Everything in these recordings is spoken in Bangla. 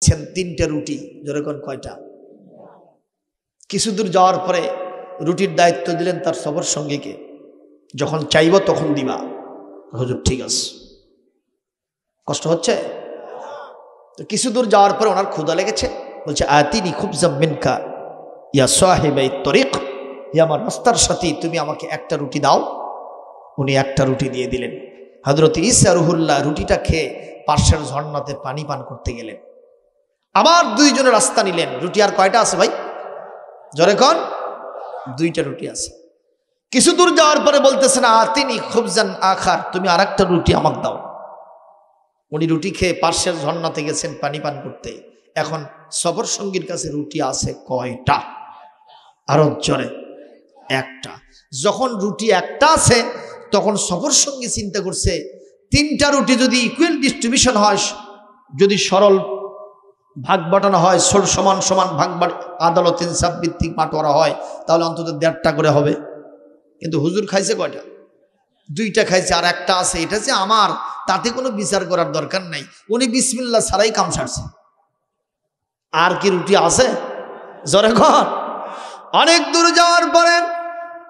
তিনটা রুটি, যেরকম কয়টা? কিছু দূর যাওয়ার পরে রুটির দায়িত্ব দিলেন তার সফর সঙ্গীকে, যখন চাইব তখন দিবা। হুজুর ঠিক আছে। কষ্ট হচ্ছে তো। কিছু দূর যাওয়ার পরে ওনার ক্ষুধা লেগেছে, বলছে আতিনি খুবজাম মিনকা ইয়া সাহিবাই তরিক, ইয়া আমার রাস্তার সাথী, তুমি আমাকে একটা রুটি দাও। উনি একটা রুটি দিয়ে দিলেন। হযরত ঈসা রুহুল্লাহ রুটিটা খেয়ে পার্শ্বের ঝর্ণাতে পানি পান করতে গেলেন। আবার দুইজনে রাস্তা নিলেন। রুটি আর কয়টা আছে ভাই? জোরে কোন? দুইটা রুটি আছে। কিছু দূর যাওয়ার পরে বলতেছেন আতিনি খুবজান আখার, তুমি আর একটা রুটি আমাকে দাও। উনি রুটি খেয়ে পার্শ্বের ঝর্ণাতে গেছেন পানি পান করতে। এখন সফর সঙ্গীর কাছে রুটি আছে কয়টা? আরো জোরে, একটা। যখন রুটি একটা আছে তখন সফর সঙ্গী চিন্তা করছে তিনটা রুটি যদি ইকুয়াল ডিস্ট্রিবিউশন হয়, যদি সরল ভাগ বাটানো হয়, সমান সমান ভাগ আদালত ইনসাফ ভিত্তিক বাটোয়ারা হয়, তাহলে অন্তত 1.5টা করে হবে। কিন্তু হুজুর খাইছে কয়টা? দুইটা খাইছে, আর একটা আছে, এটা যে আমার, তাতে কোনো বিচার করার দরকার নাই। উনি বিসমিল্লাহ ছাড়াই কাম সারছে। আর কি রুটি আছে? জোরে কর। অনেক দূর যাওয়ার পরে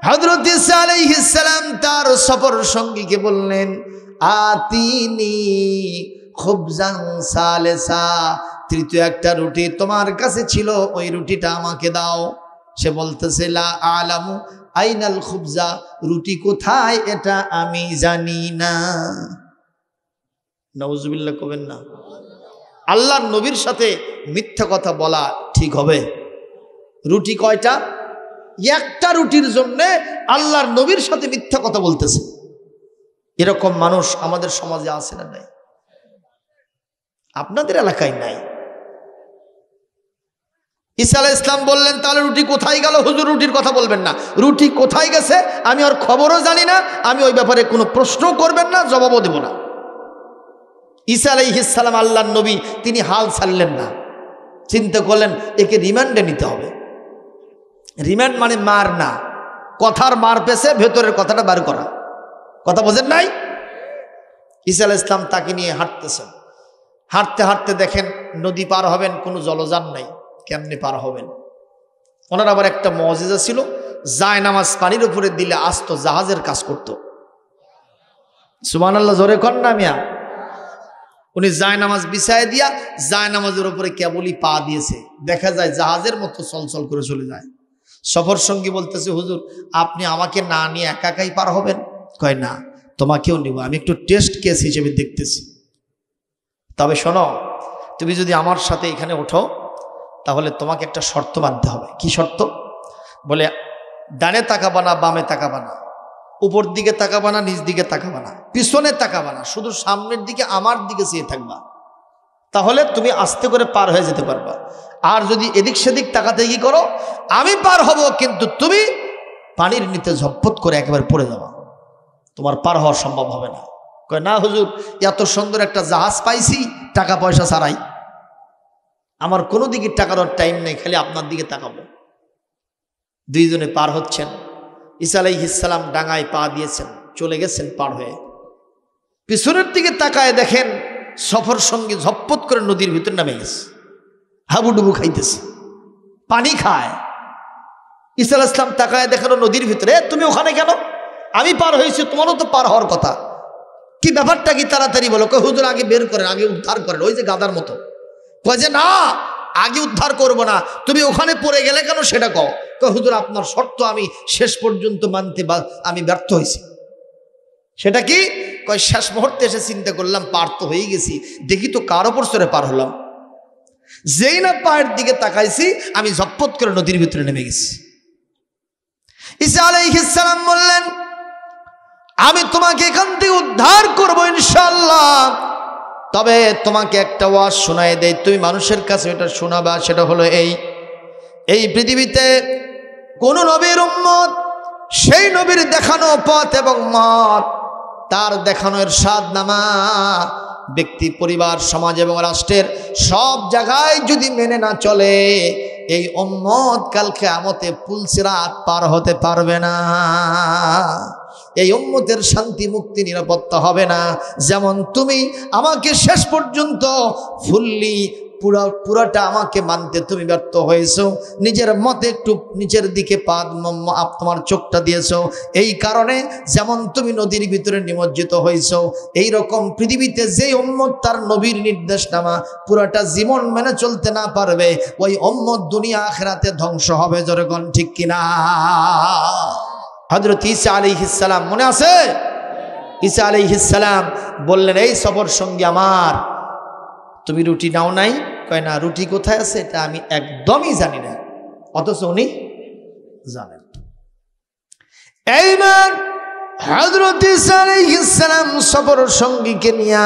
হযরত ঈসা আলাইহিস সালাম তার সফর সঙ্গীকে বললেন আতিনি খুবজান সালেসা, তৃতীয় একটা রুটি তোমার কাছে ছিল, ওই রুটিটা আমাকে দাও। সে বলতেছে লা আলামু আইনাল খুবজা, রুটি কোথায় এটা আমি জানি না। নাউজুবিল্লাহ কবেন না। আল্লাহর নবীর সাথে মিথ্যা কথা বলা ঠিক হবে? রুটি কয়টা? একটা রুটির জন্য আল্লাহর নবীর সাথে মিথ্যা কথা বলতেছে। এরকম মানুষ আমাদের সমাজে আছে না নাই? আপনাদের এলাকায় নাই? ঈসা আলাইহিস সালাম বললেন তাহলে রুটি কোথায় গেল? হুজুর রুটির কথা বলবেন না, রুটি কোথায় গেছে আমি আর খবরও জানি না, আমি ওই ব্যাপারে কোনো প্রশ্নও করবেন না, জবাবও দেব না। ঈসা আলাইহিস সালাম আল্লাহর নবী, তিনি হাল ছাড়লেন না। চিন্তা করলেন একে রিমান্ডে নিতে হবে। রিমান্ড মানে মার না, কথার মার পেছে ভেতরের কথাটা বার করা। কথা বোঝেন নাই? ঈসা আলাইহিস সালাম তাকে নিয়ে হাঁটতেছেন। হাঁটতে হাঁটতে দেখেন নদী পার হবেন, কোনো জলযান নাই, কেমনে পার হবেন? ওনার আবার একটা মুজিজা ছিল, যায় নামাজ পানির উপরে দিলে আস্ত জাহাজের কাজ করত। সুবহানাল্লাহ, জোরে কর না মিয়া। উনি যায় নামাজ বিছায় দিয়া যায় নামাজের উপরে কেবলই পা দিয়েছে, দেখা যায় জাহাজের মতো চলচল করে চলে যায়। সফর সঙ্গী বলতেছে হুজুর আপনি আমাকে না নিয়ে একা একাই পার হবেন? কয় না, তোমাকেও নিব, আমি একটু টেস্ট কেস হিসেবে দেখতেছি। তবে শোনো, তুমি যদি আমার সাথে এখানে ওঠো তাহলে তোমাকে একটা শর্ত মানতে হবে। কি শর্ত? বলে ডানে তাকাবা না, বামে তাকাবা না, উপর দিকে তাকাবা না, নিচ দিকে তাকাবা না, পিছনে তাকাবা না, শুধু সামনের দিকে আমার দিকে চেয়ে থাকবা, তাহলে তুমি আস্তে করে পার হয়ে যেতে পারবা। আর যদি এদিক সেদিক তাকাতে কি করো, আমি পার হব কিন্তু তুমি পানির নিতে ঝপট করে একেবারে পড়ে যাবা, তোমার পার হওয়া সম্ভব হবে না। কয় না হুজুর, এত সুন্দর একটা জাহাজ পাইছি টাকা পয়সা ছাড়াই, আমার কোনো দিকে টাকার টাইম নেই, খালি আপনার দিকে তাকাবো। দুইজনে পার হচ্ছেন। ঈসা আলাইহিস সালাম ডাঙায় পা দিয়েছেন, চলে গেছেন পার হয়ে। পিছনের দিকে তাকায় দেখেন সফর সঙ্গী ঝপট করে নদীর ভিতর নামে গেছে, হাবুডুবু খাইতেছে, পানি খায়। ঈসা আলাইহিস সালাম তাকায় দেখেন নদীর ভিতরে, তুমি ওখানে কেন? আমি পার হয়েছি, তোমারও তো পার হওয়ার কথা, কি ব্যাপারটা কি? তাড়াতাড়ি বলো। কয় হুজুর আগে বের করেন, আগে উদ্ধার করেন। ওই যে গাদার মতো কয় যে না, আগে উদ্ধার করবো না, তুমি ওখানে পড়ে গেলে কেন সেটা কও। কয় হুজুর আপনার শর্ত আমি শেষ পর্যন্ত মানতে আমি ব্যর্থ হয়েছি। সেটা কি? কয় শেষ মুহূর্তে এসে চিন্তা করলাম পার তো হয়ে গেছি, দেখি তো কার ওপর চড়ে পার হলাম। যেই না পায়ের দিকে তাকাইছি আমি ঝটপট করে নদীর ভিতরে নেমে গেছি। ঈসা আলাইহিস সালাম বললেন আমি তোমাকে এখান থেকে উদ্ধার করবো ইনশাআল্লাহ, তবে তোমাকে একটা ওয়াজ শোনায় দেই, তুমি মানুষের কাছে এটা শোনাবা। সেটা হলো এই পৃথিবীতে কোন নবীর উম্মত সেই নবীর দেখানো পথ এবং মত, তার দেখানো ইরশাদনামা ব্যক্তি, পরিবার, সমাজ এবং রাষ্ট্রের সব জায়গায় যদি মেনে না চলে, এই উম্মত কাল কিয়ামতে পুলসিরাত পার হতে পারবে না। এই উম্মতের শান্তি মুক্তি নিরাপত্তা হবে না। যেমন তুমি আমাকে শেষ পর্যন্ত ফুললি পুরাটা আমাকে মানতে তুমি ব্যর্থ হয়েছো, নিজের মতে একটু নিচের দিকে তোমার চোখটা দিয়েছো। এই কারণে যেমন তুমি নদীর ভিতরে নিমজ্জিত হয়েছো, এই রকম পৃথিবীতে যে উম্মত তার নবীর নির্দেশনামা পুরাটা জীবন মেনে চলতে না পারবে, ওই উম্মত দুনিয়া আখিরাতে ধ্বংস হবে। জোরেগণ ঠিক কিনা? হযরত ঈসা আলাইহিস সালাম মনে আছে? ঈসা আলাইহিস সালাম বললেন, এই সফর সঙ্গী আমার, তুমি রুটি নাও নাই? কয় না, রুটি কোথায় আছে এটা আমি একদমই জানি না, অথচ উনি জানেন। এইবার হযরত ঈসা আলাইহিস সালাম সফর সঙ্গীকে নিয়ে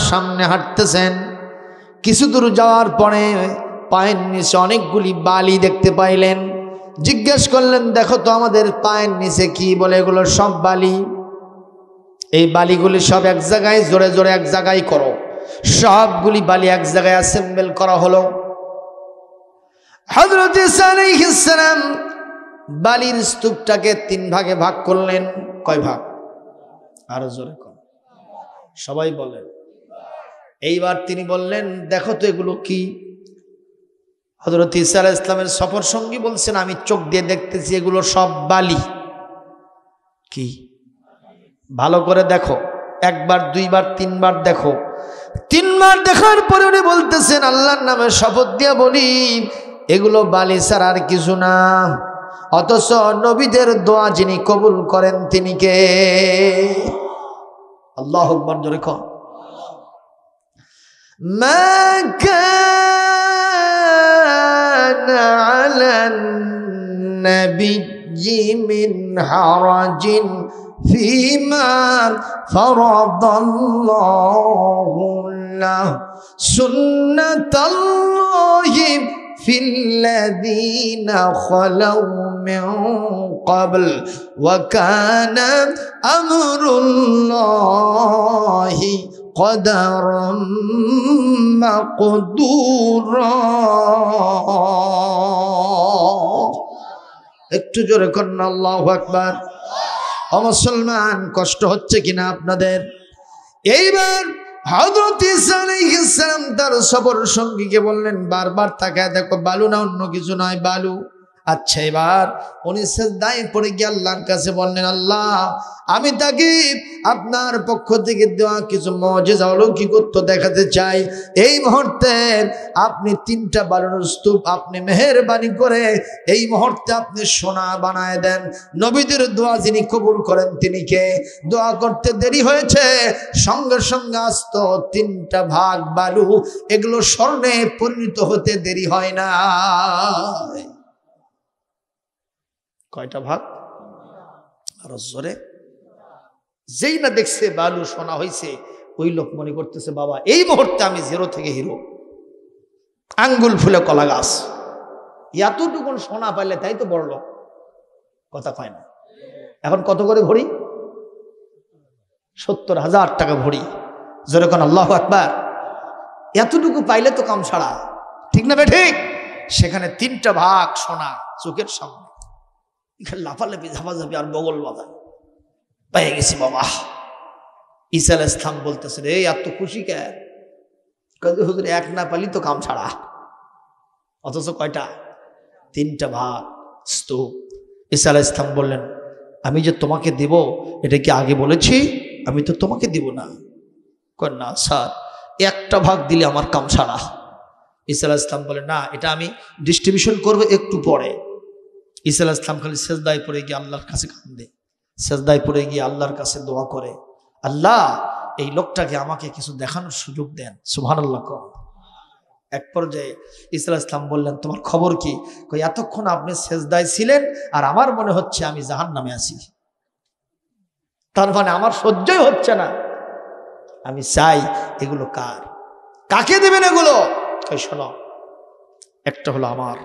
সামনে হাঁটতেছেন। কিছু দূর যাওয়ার পরে পায়ের নিচে অনেকগুলি বালি দেখতে পাইলেন। জিজ্ঞেস করলেন, দেখো তো আমাদের পায়ের নিচে কি? বলে, এগুলো সব বালি। এই বালিগুলি সব এক জায়গায়, জোরে জোরে এক জায়গায় করো। সবগুলি বালি এক জায়গায় অ্যাসেম্বল করা হলো। হযরত ঈসা আলাইহিস সালাম বালির স্তূপটাকে 3 ভাগে ভাগ করলেন। কয় ভাগ? আরো জোরে কর, সবাই বলেন। এইবার তিনি বললেন, দেখো তো এগুলো কি? হযরত ঈসা আলাইহিস সালামের সফর সঙ্গী বলছেন, আমি চোখ দিয়ে দেখতেছি এগুলো সব বালি। কি? ভালো করে দেখো, 1 বার 2 বার 3 বার দেখো। 3 বার দেখার পরে উনি বলতেছেন, আল্লাহর নামে শপথ দিয়ে বলি, এগুলো বালি ছাড়া আর কিছু না। অথচ নবীদের দোয়া যিনি কবুল করেন তিনি কে? আল্লাহু আকবার, জোরে কর। মা কানা আলান নাবিয়্যি মিন হারাজিন ফীমা ফারাদাল্লাহু লাহু সুন্নাতাল্লাহি ফিল্লাযীনা খালাউ মিন ক্বাবল ওয়া কানা আমরুল্লাহি কদরম মাকদুরা। একটু জোরে করুন আল্লাহু আকবার। ও মুসলমান, কষ্ট হচ্ছে কিনা আপনাদের? এইবার হযরত ঈসা আলাইহিস সালাম তার সফর সঙ্গীকে বললেন, বারবার তাকায় দেখো, বালু না অন্য কিছু নয়, বালু। আচ্ছা, এবার উনি সিজদায় পড়ে গিয়ে আল্লাহর কাছে বললেন, আল্লাহ, আমি তাকে আপনার পক্ষ থেকে দেওয়া কিছু মুজিজা অলৌকিকত্ব দেখাতে চাই। এই মুহূর্তে আপনি 3টা বালুর স্তূপ আপনি মেহেরবানি করে এই মুহূর্তে আপনি সোনা বানায় দেন। নবীদের দোয়া যিনি কবুল করেন তিনি কে? দোয়া করতে দেরি হয়েছে, সঙ্গে সঙ্গে আসত 3টা ভাগ বালু, এগুলো স্বর্ণে পরিণত হতে দেরি হয় না। কয়টা ভাগ? আর জোরে। যেই না দেখছে বালু সোনা হয়েছে, ওই লোক মনে করতেছে, বাবা এই মুহূর্তে আমি 0 থেকে হিরো, আঙ্গুল ফুলে কলা গাছ। এতটুকুন সোনা পাইলে তাই তো বড় লোক, কথা কয় না? এখন কত করে ভরি? 70,000 টাকা ভরি। জোরে কোন আল্লাহু আকবার। এতটুকু পাইলে তো কাম ছাড়া, ঠিক না বে ঠিক? সেখানে 3টা ভাগ সোনা চোখের সামনে, এখানে লাফালাফি ঝাপাঝাপি আর বগল বাঁধা, পেয়ে গেছি বাবা। ঈসা আলাইহিস সালাম বলতেছে, রে এত খুশি কে? হুজুর, 1 না পালি তো কাম ছাড়া। অথচ কয়টা? 3টা ভাগ স্তূপ। ঈসা আলাইহিস সালাম বললেন, আমি যে তোমাকে দেব এটা কি আগে বলেছি? আমি তো তোমাকে দিব না। কয় না স্যার, 1টা ভাগ দিলে আমার কাম ছাড়া। ঈসা আলাইহিস সালাম বলেন, না, এটা আমি ডিস্ট্রিবিউশন করবো একটু পরে। ঈসা আলাইহিস সালাম খালি সেজদায় পড়ে গিয়ে আল্লাহর কাছে কাঁদে, সেজদায় পড়ে গিয়ে আল্লাহর কাছে দোয়া করে, আল্লাহ এই লোকটাকে আমাকে কিছু দেখানোর সুযোগ দেন। সুবহানাল্লাহ। এক পর্যায়ে ঈসা আলাইহিস সালাম বললেন, তোমার খবর কি? কই, এতক্ষণ আপনি সেজদায় ছিলেন আর আমার মনে হচ্ছে আমি জাহান্নামে আছি। তার মানে আমার সহ্যই হচ্ছে না। আমি চাই এগুলো কার, কাকে দেবেন এগুলো? কই, শোনো, একটা হলো আমার।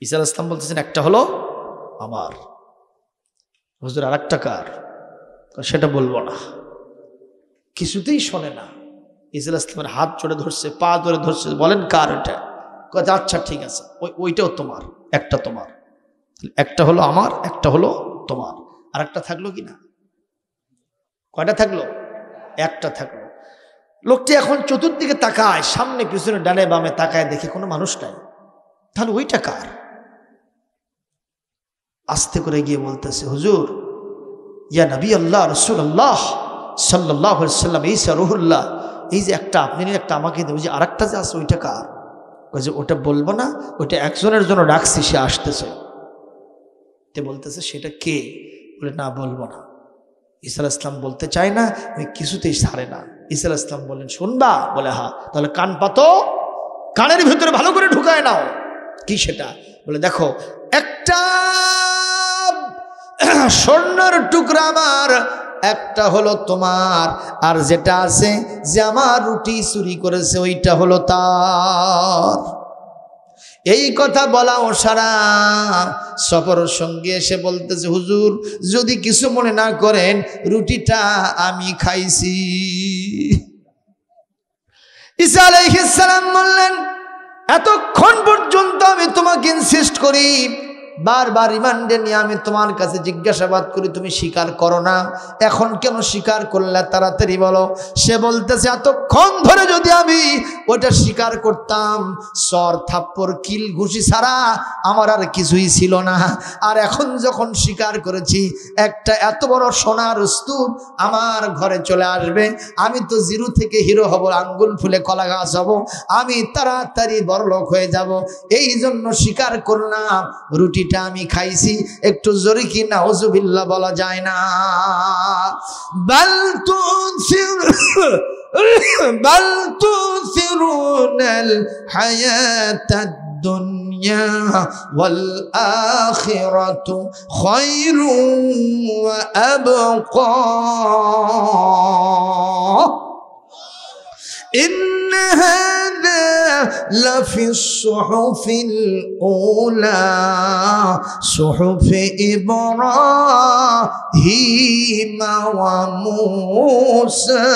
ঈসা আলাইহিস সালাম বলতেছেন, একটা হলো আমার। হুজুর, আর একটা কার? সেটা বলবো না। কিছুতেই শোনে না। ঈসা আলাইহিস সালামের হাত জোড়ে ধরছে, পা ধরে ধরছে, বলেন কার এটা? কথা, আচ্ছা ঠিক আছে, ওইটাও তোমার, একটা তোমার। একটা হলো আমার, একটা হলো তোমার, আর একটা থাকলো কি না? কয়টা থাকলো? একটা থাকলো। লোকটি এখন চতুর্দিকে তাকায়, সামনে পিছনে ডানে বামে তাকায়, দেখে কোনো মানুষ নাই। তাহলে ওইটা কার? আস্তে করে গিয়ে বলতেছে, হুজুর, ইয়া নবী আল্লাহ, রাসূলুল্লাহ সাল্লাল্লাহু আলাইহি ওয়াসাল্লাম, ঈসা রূহুল্লাহ, এই যে একটা আপনি নিয়ে একটা আমাকে দেব, যে আরেকটা যে আছে ওইটা কার? যে ওটা বলবো না, ওইটা একজনের জন্য রাখছি, সে আসতেছে। তে বলতেছে সেটা কে? বলে না, বলবো না। ঈসা আলাইহিস সালাম বলতে চায় না, আমি কিছুতেই ছাড়ে না। ঈসা আলাইহিস সালাম বলেন, শুনবা? বলে হ্যাঁ। তাহলে কান পাতো, কানের ভিতরে ভালো করে ঢুকায় নাও। কি সেটা? বলে দেখো, একটা স্বর্ণের টুকরা আমার, একটা হলো তোমার, আর যেটা আছে যে আমার রুটি চুরি করেছে ওইটা হলো তার। এই কথা বলা ও সারা সফর সঙ্গে এসে বলতেছে, হুজুর যদি কিছু মনে না করেন, রুটিটা আমি খাইছি। ঈসা আলাইহিস সালাম বললেন, এতক্ষণ পর্যন্ত আমি তোমাকে ইনসিস্ট করি, বারবার রিমান্ডে নিয়ে আমি তোমার কাছে জিজ্ঞাসাবাদ করি, তুমি স্বীকার করো না, এখন কেন স্বীকার করলে? তাড়াতাড়ি বলো। সে বলতেছে, এতক্ষণ ধরে যদি আমি ওটা স্বীকার করতাম, সর থাপ্পড় কিল ঘুষি ছাড়া আমার আর কিছুই ছিল না। আর এখন যখন স্বীকার করেছি, একটা এত বড় সোনার স্তূপ আমার ঘরে চলে আসবে, আমি তো জিরো থেকে হিরো হব, আঙ্গুল ফুলে কলা গাছ হব, আমি তাড়াতাড়ি বড়লোক হয়ে যাব, এই জন্য স্বীকার করলাম রুটি আমি খাইছি। একটু জোরে কি নাউজুবিল্লাহ বলা যায় না? বাল তুসিরুনাল হায়াতাদ দুনিয়া ওয়াল আখিরাতু খায়রুন ওয়া আবকা إن هذا لفي الصحف الأولى صحف إبراهيم وموسى।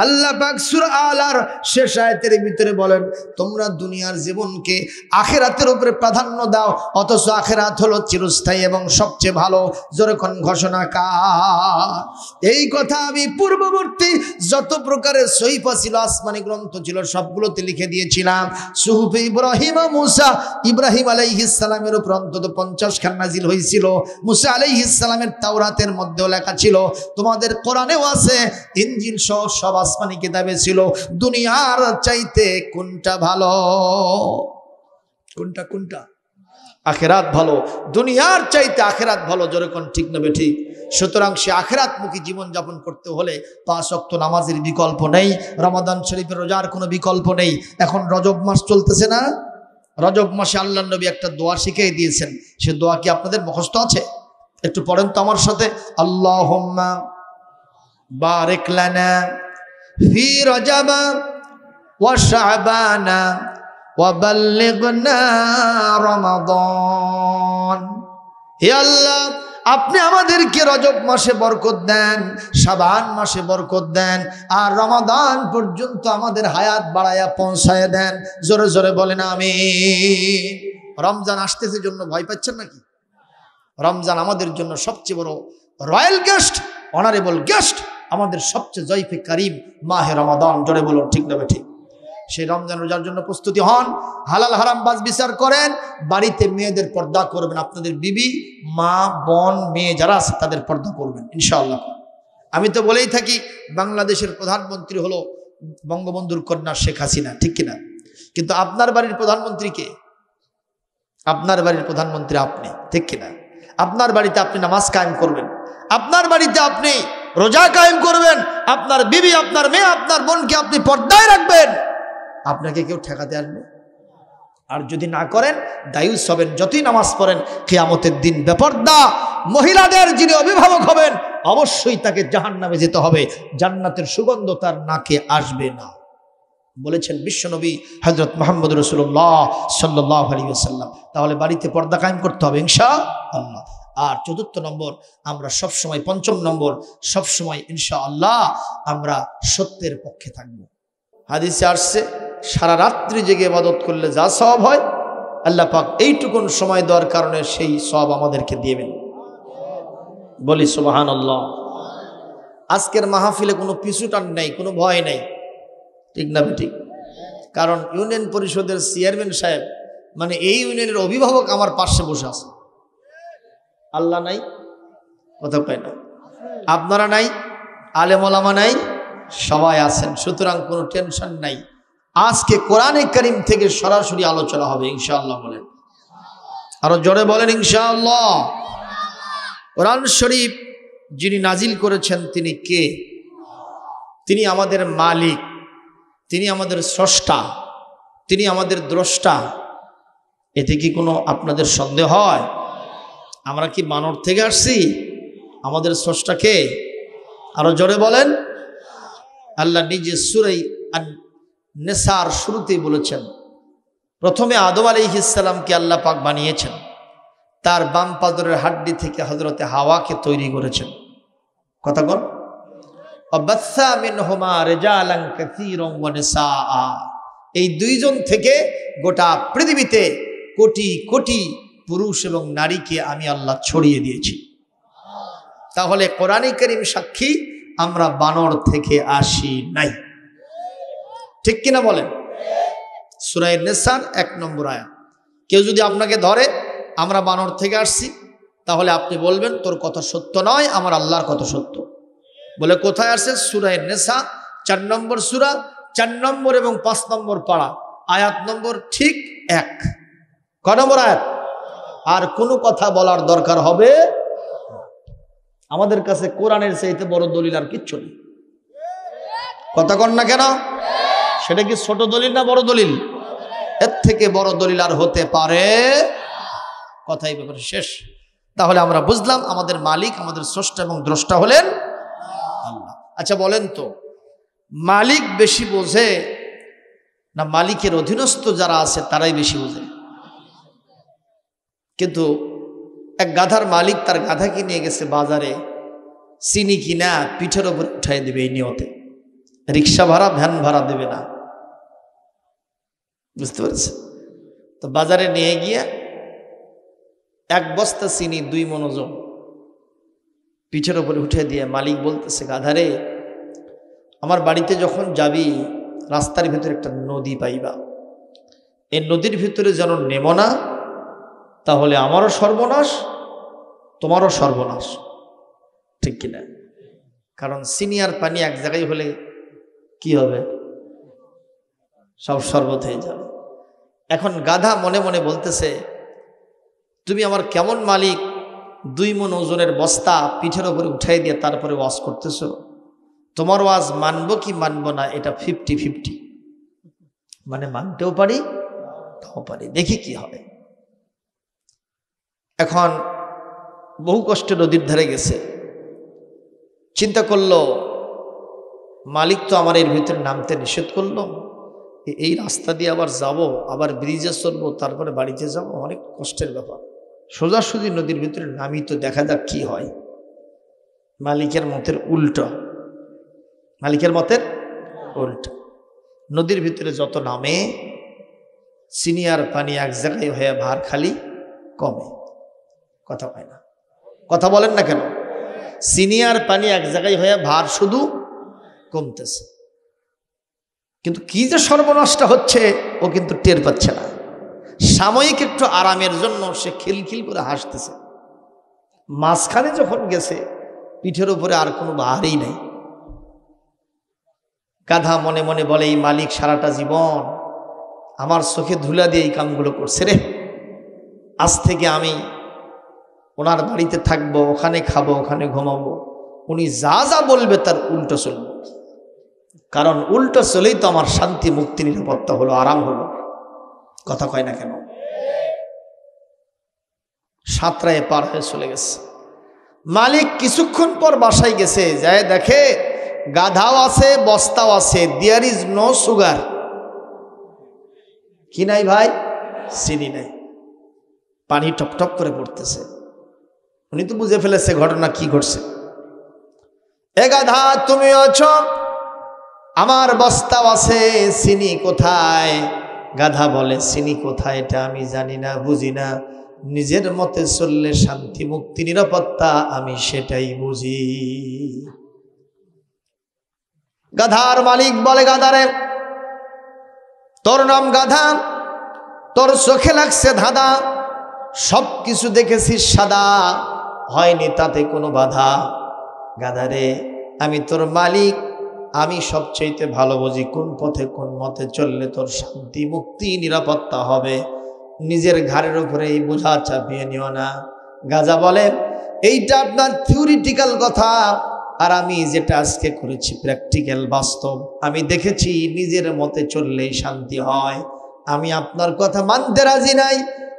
আল্লাহ পাক সূরা আলার শেষ আয়াতের ভিতরে বলেন, তোমরা দুনিয়ার জীবনকে আখিরাতের উপরে প্রাধান্য দাও, অথচ আখিরাত হলো চিরস্থায়ী এবং সবচেয়ে ভালো। যেরকম ঘোষণা কার? এই কথা আমি পূর্ববর্তী যত প্রকারের সহিফা ছিল, আসমানি গ্রন্থ ছিল, সবগুলোতে লিখে দিয়েছিলাম। সুহুফে ইব্রাহিম ও মুসা, ইব্রাহিম আলাইহিস সালামের উপর অন্তত 50 খান নাজিল হয়েছিল। মুসা আলাইহিস সালামের তাওরাতের মধ্যেও লেখা ছিল, তোমাদের কোরআনেও আছে, ইনজিল সহ সব আসমানি কিতাবে ছিল। দুনিয়ার চাইতে কোনটা ভালো? কোনটা? আখিরাত ভালো। দুনিয়ার চাইতে আখিরাত ভালো। যেরকম ঠিক না ঠিক? সুতরাং সে আখিরাতমুখী জীবন যাপন করতে হলে 5 ওয়াক্ত নামাজের বিকল্প নেই, রমাদান শরীফের রোজার কোনো বিকল্প নেই। এখন রজব মাস চলতেছে না? রজব মাসে আল্লাহর নবী একটা দোয়া শিখিয়ে দিয়েছেন। সে দোয়া কি আপনাদের মুখস্থ আছে? একটু পড়েন তো আমার সাথে। আল্লাহুম্মা বারিক লানা ফি রজবা ওয়া শাবানা ওয়া বাল্লিগনা রমাদান। হে আল্লাহ, আপনি আমাদেরকে রজব মাসে বরকত দেন, শাবান মাসে বরকত দেন, আর রমাদান পর্যন্ত আমাদের হায়াত বাড়ায়া পৌঁছায় দেন। জোরে জোরে বলেন আমিন। রমজান আসতেছে জন্য ভয় পাচ্ছেন নাকি? রমজান আমাদের জন্য সবচেয়ে বড় রয়্যাল গেস্ট, অনারেবল গেস্ট, আমাদের সবচেয়ে জয়ফে কারিম মাহে রমাদান। জোরে বলুন ঠিক না ঠিক? সেই রমজান রোজার জন্য প্রস্তুতি হন, হালাল হারাম বাজ বিচার করেন, বাড়িতে মেয়েদের পর্দা করবেন, আপনাদের বিবি, মা, বোন, মেয়ে যারা আছে তাদের পর্দা করবেন ইনশাআল্লাহ। আমি তো বলেই থাকি, বাংলাদেশের প্রধানমন্ত্রী হলো বঙ্গবন্ধুর কন্যা শেখ হাসিনা, ঠিক কিনা? কিন্তু আপনার বাড়ির প্রধানমন্ত্রী কে? আপনার বাড়ির প্রধানমন্ত্রী আপনি, ঠিক কিনা? আপনার বাড়িতে আপনি নামাজ কায়েম করবেন, আপনার বাড়িতে আপনি রোজা কায়েম করবেন, আপনার বিবি, আপনার মেয়ে, আপনার বোনকে আপনি পর্দায় রাখবেন, আপনাকে কেউ ঠেকাতে আসবে? আর যদি না করেন, দায়ুস হবেন। যতই নামাজ পড়েন, কিয়ামতের দিন বেপর্দা মহিলাদের যিনি অভিভাবক হবেন, অবশ্যই তাকে জাহান্নামে যেতে হবে, জান্নাতের সুগন্ধ তার নাকে আসবে না, বলেছেন বিশ্বনবী হযরত মুহাম্মদ রাসূলুল্লাহ সাল্লাল্লাহু আলাইহি ওয়াসাল্লাম। তাহলে বাড়িতে পর্দা কায়েম করতে হবে ইনশাআল্লাহ। আর চতুর্থ নম্বর, আমরা সবসময়, 5ম নম্বর, সবসময় ইনশাআল্লাহ আমরা সত্যের পক্ষে থাকব। হাদিসে আসছে, সারা রাত্রি জেগে ইবাদত করলে যা সওয়াব হয়, আল্লাহ পাক এইটুকুন সময় দেওয়ার কারণে সেই সওয়াব আমাদেরকে দিবেন। বলি সুবহানাল্লাহ। আজকের মাহফিলে কোনো পিছুটান নাই, কোনো ভয় নাই, ঠিক না ঠিক? কারণ ইউনিয়ন পরিষদের চেয়ারম্যান সাহেব মানে এই ইউনিয়নের অভিভাবক আমার পাশে বসে আছে। আল্লাহ নাই, কথা কয় না, আপনারা নাই, আলেম ওলামা নাই, সবাই আছেন। সুতরাং কোনো টেনশন নাই। আজকে কোরআনে কারীম থেকে সরাসরি আলোচনা হবে ইনশাআল্লাহ। বলেন আরো জোরে বলেন ইনশাআল্লাহ। কোরআন শরীফ যিনি নাজিল করেছেন তিনি কে? তিনি আমাদের মালিক, তিনি আমাদের স্রষ্টা, তিনি আমাদের দ্রষ্টা। এতে কি কোনো আপনাদের সন্দেহ হয়? আমরা কি বানর থেকে আসছি? আমাদের স্রষ্টা কে? আরো জোরে বলেন। আল্লাহ নিজে সূরা আন-নিসার শুরুতেই বলেছেন, প্রথমে আদম আলাইহিস সালামকে আল্লাহ পাক বানিয়েছেন, তার বাম পাদরের হাড্ডি থেকে হযরতে হাওয়াকে তৈরি করেছেন। কথা বল। ওয়াবাসসা মিনহুমা রিজালান কাসীরান ওয়া নিসাআ। এই দুইজন থেকে গোটা পৃথিবীতে কোটি কোটি পুরুষ এবং নারীকে আমি আল্লাহ ছড়িয়ে দিয়েছি। তাহলে কোরআনে কারীম সাক্ষী আমরা বানর থেকে আসি নাই, ঠিক কিনা বলেন? সূরা নিসার 1 নম্বর আয়াত। কেউ যদি আপনাকে ধরে আমরা বানর থেকে আসছি, তাহলে আপনি বলবেন তোর কথা সত্য নয়, আমার আল্লাহর কথা সত্য। বলে কোথায় আসছে? সূরা নিসা 4 নম্বর সূরা, 4 নম্বর এবং 5 নম্বর পারা, আয়াত নম্বর ঠিক 1। ক নম্বর আয়াত? আর কোনো কথা বলার দরকার হবে? আমাদের কাছে কোরআনের চাইতে বড় দলিল আর কিচ্ছু নেই। কথা কন না কেন? সেটা কি ছোট দলিল না বড় দলিল? এর থেকে বড় দলিল আর হতে পারে? কথাই ব্যাপারে শেষ। তাহলে আমরা বুঝলাম আমাদের মালিক, আমাদের স্রষ্টা এবং দ্রষ্টা হলেন আল্লাহ। আচ্ছা বলেন তো, মালিক বেশি বোঝে না মালিকের অধীনস্থ যারা আছে তারাই বেশি বোঝে? কিন্তু এক গাধার মালিক তার গাধাকে নিয়ে গেছে বাজারে চিনি কিনা পিঠের ওপর উঠাই দেবে এই নিয়তে, রিক্সা ভাড়া ভ্যান ভাড়া দেবে না, বুঝতে পারছে? তো বাজারে নিয়ে গিয়ে 1 বস্তা চিনি 2 মণ ওজন পিঠের ওপরে উঠে দিয়ে মালিক বলতেছে, গাধারে আমার বাড়িতে যখন যাবি রাস্তার ভিতরে একটা নদী পাইবা, এই নদীর ভিতরে যেন নেমো না, তাহলে আমারও সর্বনাশ তোমারও সর্বনাশ, ঠিক কিনা? কারণ চিনি আর পানি এক জায়গায় হলে কি হবে? সব শরবত হয়ে যাবে। এখন গাধা মনে মনে বলতেছে, তুমি আমার কেমন মালিক, 2 মণ ওজনের বস্তা পিঠের ওপরে উঠাই দিয়ে তারপরে ওয়াজ করতেছো, তোমার ওয়াজ মানবো কি মানবো না এটা 50-50, মানে মানতেও পারি তাও পারি, দেখি কি হবে। এখন বহু কষ্টে নদীর ধারে গেছে, চিন্তা করলো মালিক তো আমার এর ভিতরে নামতে নিষেধ করলো, এই রাস্তা দিয়ে আবার যাব, আবার ব্রিজে চলবো, তারপরে বাড়িতে যাব, অনেক কষ্টের ব্যাপার। সোজাসুজি নদীর ভিতরে নামি তো দেখা যাক কি হয়। মালিকের মতের উল্টো, মালিকের মতের উল্টো। নদীর ভিতরে যত নামে চিনি আর পানি এক জায়গায় হয়ে ভার খালি কমে। কথা পায় না, কথা বলেন না কেন? চিনি আর পানি এক জায়গায় হয়ে ভার শুধু কমতেছে, কিন্তু কি যে সর্বনাশটা হচ্ছে ও কিন্তু টের পাচ্ছে না। সাময়িক একটু আরামের জন্য সে খিলখিল করে হাসতেছে। মাঝখানে যখন গেছে পিঠের উপরে আর কোনো ভারই নাই। গাধা মনে মনে বলে, এই মালিক সারাটা জীবন আমার চোখে ধুলা দিয়ে এই কামগুলো করছে রে, আজ থেকে আমি ওনার বাড়িতে থাকবো, ওখানে খাবো, ওখানে ঘুমাবো, উনি যা যা বলবে তার উল্টো চলবো। কারণ উল্টো চলেই তো আমার শান্তি, মুক্তি, নিরাপত্তা হলো, আরাম হলো। কথা কয় না কেন? সাঁতরায় পার হয়ে চলে গেছে। মালিক কিছুক্ষণ পর বাসায় গেছে, যায় দেখে গাধাও আছে, বস্তাও আছে, দেয়ার ইজ নো সুগার। কি নাই ভাই? চিনি নাই, পানি টপটপ করে পড়তেছে। উনি তো বুঝে ফেলেছে ঘটনা কি ঘটছে। এ গাধা তুমি আছো, আমার বস্তাও আছে, চিনি কোথায়? গাধা বলে, চিনি কোথায় এটা আমি জানি না, বুঝি না, নিজের মতে চললে শান্তি, মুক্তি, নিরাপত্তা আমি সেটাই বুঝি। গাধার মালিক বলে, গাধারে তোর নাম গাধা, তোর চোখে লাগছে ধাঁধা, সব কিছু দেখেছিস সাদা, হয়নি তাতে কোনো বাধা। গাধারে আমি তোর মালিক, আমি সবচেয়ে ভালো বুঝি কোন পথে কোন মতে চললে তোর শান্তি মুক্তি নিরাপত্তা হবে। নিজের ঘাড়ের উপরে এই বোঝা চাপিয়ে নিও না। গাধা বলে, এইটা আপনার থিওরিটিক্যাল কথা, আর আমি যেটা আজকে করেছি প্র্যাকটিক্যাল বাস্তব। আমি দেখেছি নিজের মতে চললেই শান্তি হয়। আমি আপনার কথা মানতে রাজি নাই,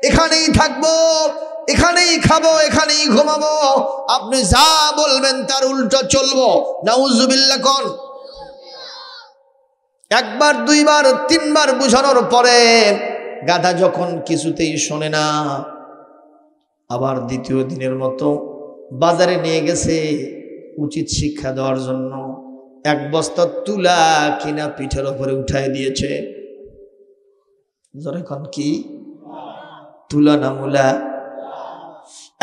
এখানেই থাকবো, এখানেই খাবো, এখানেই ঘুমাবো, আপনি যা বলবেন তার উল্টো চলবো। নাউজুবিল্লাহ কোন। একবার দুইবার তিনবার বুঝানোর পরে গাধা যখন কিছুতেই শোনে না, আবার দ্বিতীয় দিনের মতো বাজারে নিয়ে গেছে উচিত শিক্ষা দেওয়ার জন্য। এক বস্তা তুলা কিনা পিঠের উপরে উঠাই দিয়েছে। এখন কি তুলা না মুলা?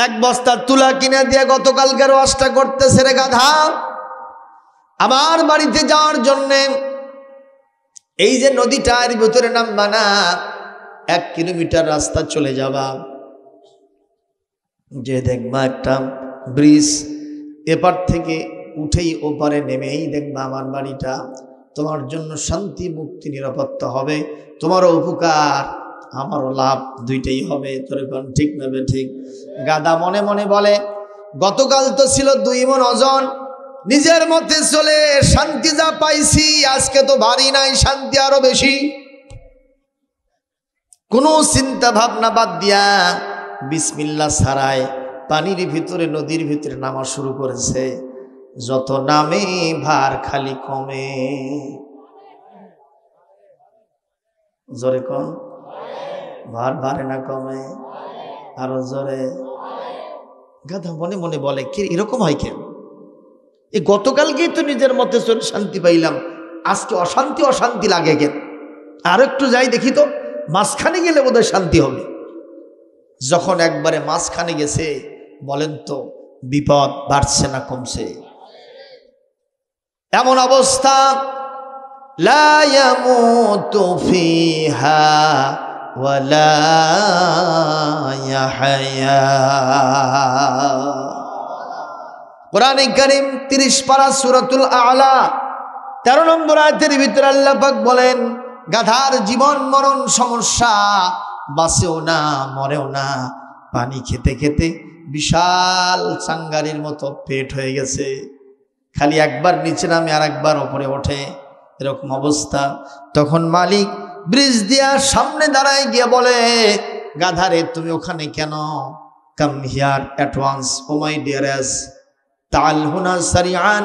এক বস্তা তুলা কিনা দিয়ে গতকালকের ওয়াজটা করতেছে, রে গাধা আমার বাড়িতে যাওয়ার জন্যে এই যে নদীটার ভিতরে নামবা না, 1 কিলোমিটার রাস্তা চলে যাবা, যে দেখবা একটা ব্রিজ, এপার থেকে উঠেই ওপারে নেমেই দেখবা আমার বাড়িটা। তোমার জন্য শান্তি মুক্তি নিরাপত্তা হবে, তোমারও উপকার আমারও লাভ, দুইটাই হবে। তোর কোন ঠিক নেবে ঠিক। গাধা মনে মনে বলে, গতকাল তো ছিল 2 মণ ওজন, নিজের মতে চলে শান্তি যা পাইছি, আজকে তো ভারী নাই, শান্তি আরো বেশি। কোনো চিন্তা ভাবনা বাদ দিয়া বিসমিল্লাহ ছাড়াই পানির ভিতরে নদীর ভিতরে নামা শুরু করেছে। যত নামে ভার খালি কমে। জোরে কোন, ভার বাড়ে না কমে? আরো জোরে। গাধা মনে মনে বলে, কি এরকম হয় কেন? এই গতকালকেই তো নিজের মতে চলে শান্তি পাইলাম, আজকে অশান্তি অশান্তি লাগে কেন? আর একটু যাই দেখি তো, মাঝখানে গেলে বোধহয় শান্তি হবে। যখন একবারে মাঝখানে গেছে, বলেন তো বিপদ বাড়ছে না কমছে? এমন অবস্থা, লা ইয়ামুতু ফিহা ওয়ালা ইয়াহইয়া। কোরআনে কারীম 30 পারা সূরাতুল আ'লা 13 নম্বর আয়াতের ভিতরে আল্লাহ পাক বলেন, গাধার জীবন মরণ সমস্যা, বাঁচেও না মরেও না। পানি খেতে খেতে বিশাল চাঙ্গারির মতো পেট হয়ে গেছে, খালি একবার নিচে নামে আর একবার উপরে ওঠে, এরকম অবস্থা। তখন মালিক ব্রিজ দিয়া সামনে দাঁড়ায় গিয়ে বলে, গাধারে তুমি ওখানে কেন? কাম হিয়ার অ্যাট ওয়ান্স ও মাই ডিয়ারেস, তাল হুনা সারিআন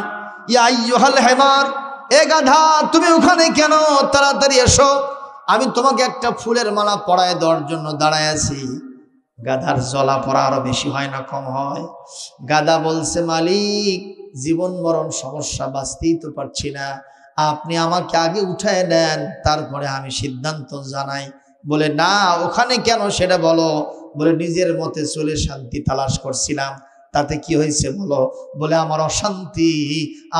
ইয়া আইয়ুহাল হিমার। এ গাধা তুমি ওখানে কেন? তাড়াতাড়ি এসো, আমি তোমাকে একটা ফুলের মালা পরায় দেওয়ার জন্য দাঁড়ায় আছি। গাধার জ্বলা পড়া আরো বেশি হয় না কম হয়? গাধা বলছে, মালিক জীবন মরণ সমস্যা, বাঁচতেই তো পারছি না, আপনি আমাকে আগে উঠায় নেন, তারপরে আমি সিদ্ধান্ত জানাই। বলে, না ওখানে কেন সেটা বলো। বলে, নিজের মতে চলে শান্তি তালাশ করছিলাম, তাতে কি হয়েছে বলো। বলে, আমার অশান্তি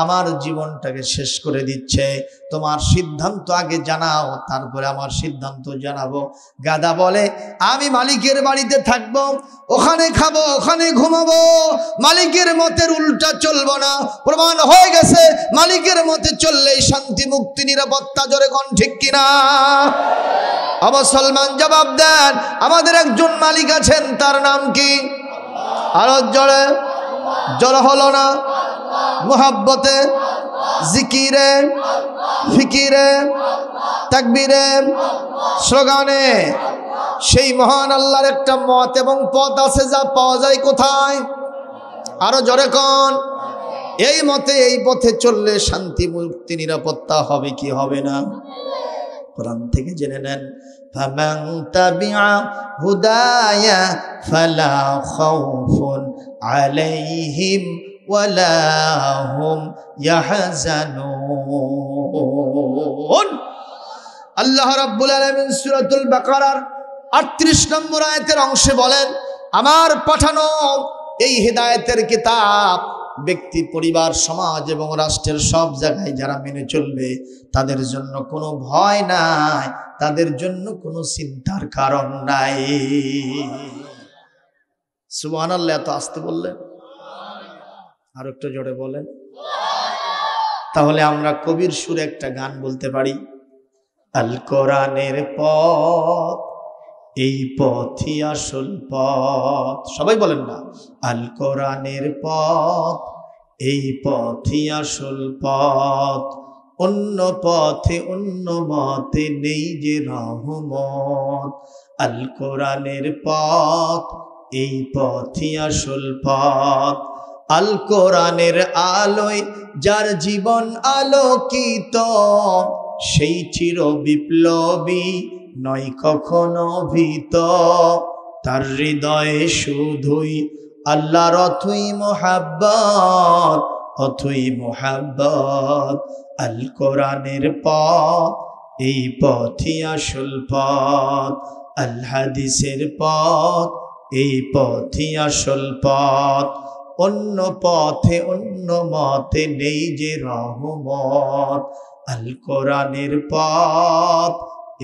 আমার জীবনটাকে শেষ করে দিচ্ছে, তোমার সিদ্ধান্ত আগে জানাও, তারপরে আমার সিদ্ধান্ত জানাবো। গাধা বলে, আমি মালিকের বাড়িতে থাকবো, ওখানে খাবো, ওখানে ঘুমাবো, মালিকের মতের উল্টা চলবো না। প্রমাণ হয়ে গেছে মালিকের মতে চললেই শান্তি মুক্তি নিরাপত্তা। জোরে কোন ঠিক কিনা? মুসলমান জবাব দেন, আমাদের একজন মালিক আছেন, তার নাম কি? আরো জোরে, জোরে হলো না? মুহাব্বতে, জিকিরে, ফিকিরে, তাকবীরে, স্লোগানে সেই মহান আল্লাহর একটা মত এবং পথ আছে, যা পাওয়া যায় কোথায়? আরো জোরে কোন? এই মতে এই পথে চললে শান্তি মুক্তি নিরাপত্তা হবে কি হবে না? কোরআন থেকে জেনে নেন, ফামান তাবিআ হুদায়া ফালা খাউফুন আলাইহিম ওয়ালা হুম ইয়াহজানুন। আল্লাহ রাব্বুল আলামিন সূরাতুল বাকারার 38 নম্বর আয়াতের অংশে বলেন, আমার পাঠানো এই হিদায়াতের কিতাব ব্যক্তি, পরিবার, সমাজ এবং রাষ্ট্রের সব জায়গায় যারা মেনে চলবে তাদের জন্য কোনো ভয় নাই, তাদের জন্য কোনো চিন্তার কারণ নাই। সুবহানাল্লাহ। এত আসতে বললেন, আর একটু জোরে বলেন। তাহলে আমরা কবির সুরে একটা গান বলতে পারি, আল কোরআনের পথ এই পথই আসল পথ। সবাই বলেন না, আল কোরআনের পথ এই পথই আসল পথ, অন্য পথে অন্য মতে নেই যে রহমত। আল কোরআনের পথ এই পথই আসল পথ, আল কোরআনের আলোয় যার জীবন আলোকিত, সেই চির বিপ্লবী নয় কখনো ভীত, তার হৃদয়ে শুধুই আল্লাহর অথই মোহাব্বত, অথই মোহাব্বত। আল কোরআনের পথ এই পথই আসল পথ, আল হাদিসের পথ এই পথই আসল পথ, অন্য পথে অন্য মতে নেই যে রহমত। আল কোরআনের পথ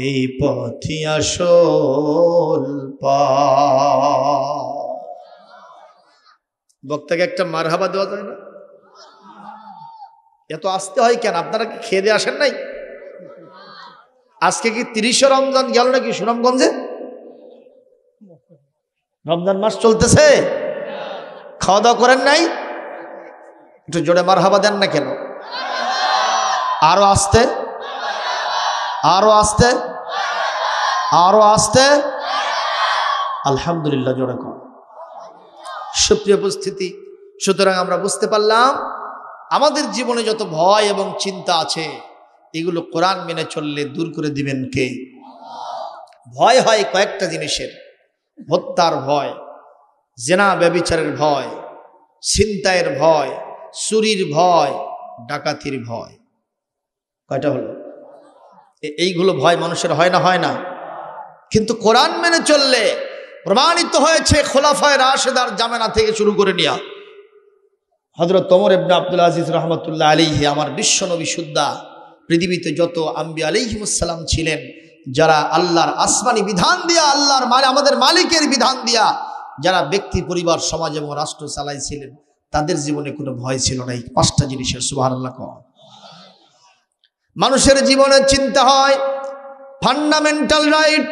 এই পথই আসল পথ। বক্তাকে একটা মারহাবা দেওয়া যায় না? এত আসতে হয় কেন? আপনারা কি খেয়ে দিয়ে আসেন নাই? আজকে কি 30 রমজান গেল নাকি সুনামগঞ্জে? রমজান মাস চলতেছে, খাওয়া দাওয়া করেন নাই? একটু জোরে মারহাবা দেন না কেন? আরো আসতে, আরো আসতে, আরো আসতে। আলহামদুলিল্লাহ, জোরে কর। সুপ্রিয় উপস্থিতি, সুতরাং আমরা বুঝতে পারলাম আমাদের জীবনে যত ভয় এবং চিন্তা আছে এগুলো কোরআন মেনে চললে দূর করে দিবেন কে? ভয় হয় কয়েকটা জিনিসের, হত্যার ভয়, জেনা ব্যভিচারের ভয়, ছিনতাইয়ের ভয়, চুরির ভয়, ডাকাতির ভয়। কয়টা হলো? এইগুলো ভয় মানুষের হয় না? হয় না? কিন্তু কোরআন মেনে চললে প্রমাণিত হয়েছে খোলাফায়ে রাশেদার জামানা থেকে শুরু করে নিয়া হযরত ওমর ইবনে আব্দুল আজিজ রহমতুল্লাহ আলাইহি, আমার বিশ্বনবী সুদ্ধা, পৃথিবীতে যত আম্বিয়া আলাইহিমুসসালাম ছিলেন, যারা আল্লাহর আসমানি বিধান দিয়া, আল্লাহর আমাদের মালিকের বিধান দিয়া যারা ব্যক্তি, পরিবার, সমাজ এবং রাষ্ট্র চালাইছিলেন, তাদের জীবনে কোনো ভয় ছিল না। এই 5টা জিনিসের সুবহানাল্লাহ কও। মানুষের জীবনে চিন্তা হয় ফান্ডামেন্টাল রাইট,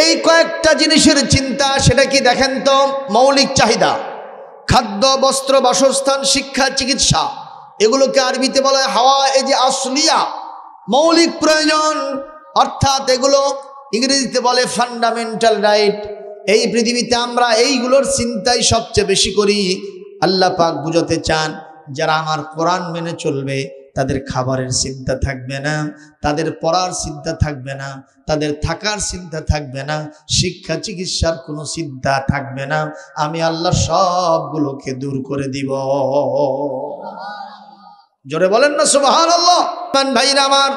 এই কয়েকটা জিনিসের চিন্তা। সেটা কি দেখেন তো? মৌলিক চাহিদা, খাদ্য, বস্ত্র, বাসস্থান, শিক্ষা, চিকিৎসা, এগুলোকে আরবিতে বলা হয় হাওয়া এই যে আসলিয়া, মৌলিক প্রয়োজন, অর্থাৎ এগুলো ইংরেজিতে বলে ফান্ডামেন্টাল রাইট। এই পৃথিবীতে আমরা এইগুলোর চিন্তাই সবচেয়ে বেশি করি। আল্লাহ পাক বুঝাতে চান, যারা আমার কোরআন মেনে চলবে তাদের খাবারের চিন্তা থাকবে না, তাদের পড়ার চিন্তা থাকবে না, তাদের থাকার চিন্তা থাকবে না, শিক্ষা চিকিৎসার কোনো চিন্তা থাকবে না। আমি আল্লাহ সবগুলোকে দূর করে দিব। জোরে বলেন না সুবহানাল্লাহ। ভাইরা আমার,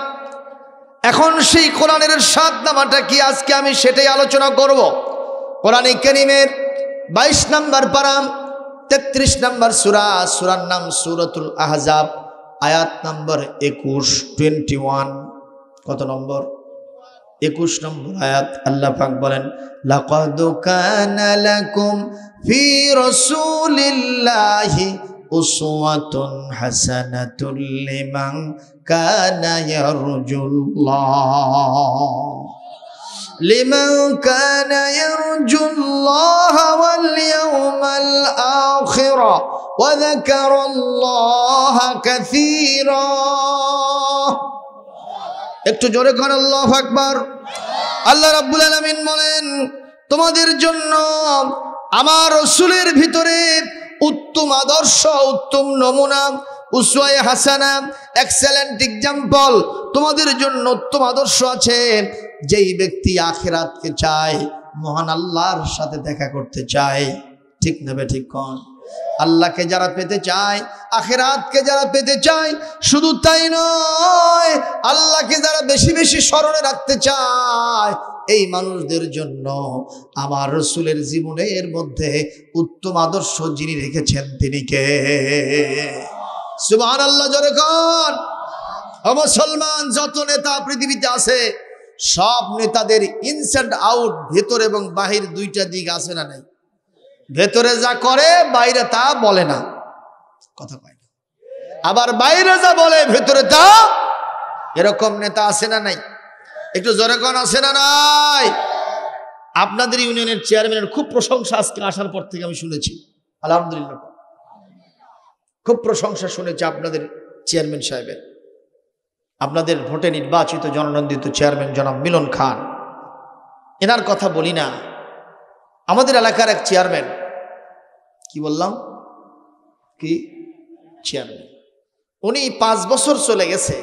এখন সেই কোরআনের সাতনামাটা কি আজকে আমি সেটাই আলোচনা করব। কোরআনে কারীমের 22 নম্বর পারা 33 নম্বর সূরা, সূরার নাম সূরাতুল আহজাব, আয়াত নম্বর 21। কত নম্বর? 21 নম্বর আয়াত। আল্লাহ পাক বলেন, লাকাদ কানা লাকুম ফি রাসূলিল্লাহি উসওয়াতুন হাসানাতুল লিমান কানা ইয়ারজুল্লাহ ওয়াল ইয়াউমাল আখির ওয়া যাকারাল্লাহা কাসীরা। একটু জোরে কর আল্লাহু আকবার। আল্লাহ রাব্বুল আলামিন বলেন, তোমাদের জন্য আমার রাসূলের ভিতরে উত্তম আদর্শ, উত্তম নমুনা, উসওয়ায়ে হাসানা, এক্সেলেন্ট এক্সাম্পল, তোমাদের জন্য উত্তম আদর্শ আছে। যেই ব্যক্তি আখিরাতকে চায়, মহান আল্লাহর সাথে দেখা করতে চায়, ঠিক না বে ঠিক কোন? আল্লাহকে যারা পেতে চায়, আখিরাতকে যারা পেতে চায়, শুধু তাই নয়, আল্লাহকে যারা বেশি বেশি স্মরণে রাখতে চায়, এই মানুষদের জন্য আমার রাসূলের জীবনের মধ্যে উত্তম আদর্শ যিনি রেখেছেন তিনি কে? সুবহানাল্লাহ, জোরে কোন। ও মুসলমান, যত নেতা পৃথিবীতে আছে সব নেতাদের ইনসাইড আউট, ভেতর এবং বাহির দুইটা দিক আছে না নাই? ভেতরে যা করে বাইরে তা বলে না, কথা কয় না। আবার বাইরে যা বলে ভেতরে তা, এরকম নেতা আছে না নাই? একটু জোরে কোন, আছে না নাই? আপনাদের ইউনিয়নের চেয়ারম্যানের খুব প্রশংসা আজকে আসার পর থেকে আমি শুনেছি, আলহামদুলিল্লাহ, খুব প্রশংসা শুনেছি আপনাদের চেয়ারম্যান সাহেবের। আপনাদের ভোটে নির্বাচিত জননন্দিত চেয়ারম্যান জনাব মিলন খান, এনার কথা বলি না। আমাদের এলাকার এক চেয়ারম্যান, কি বললাম, কি চেয়ারম্যান, উনি 5 বছর চলে গেছে,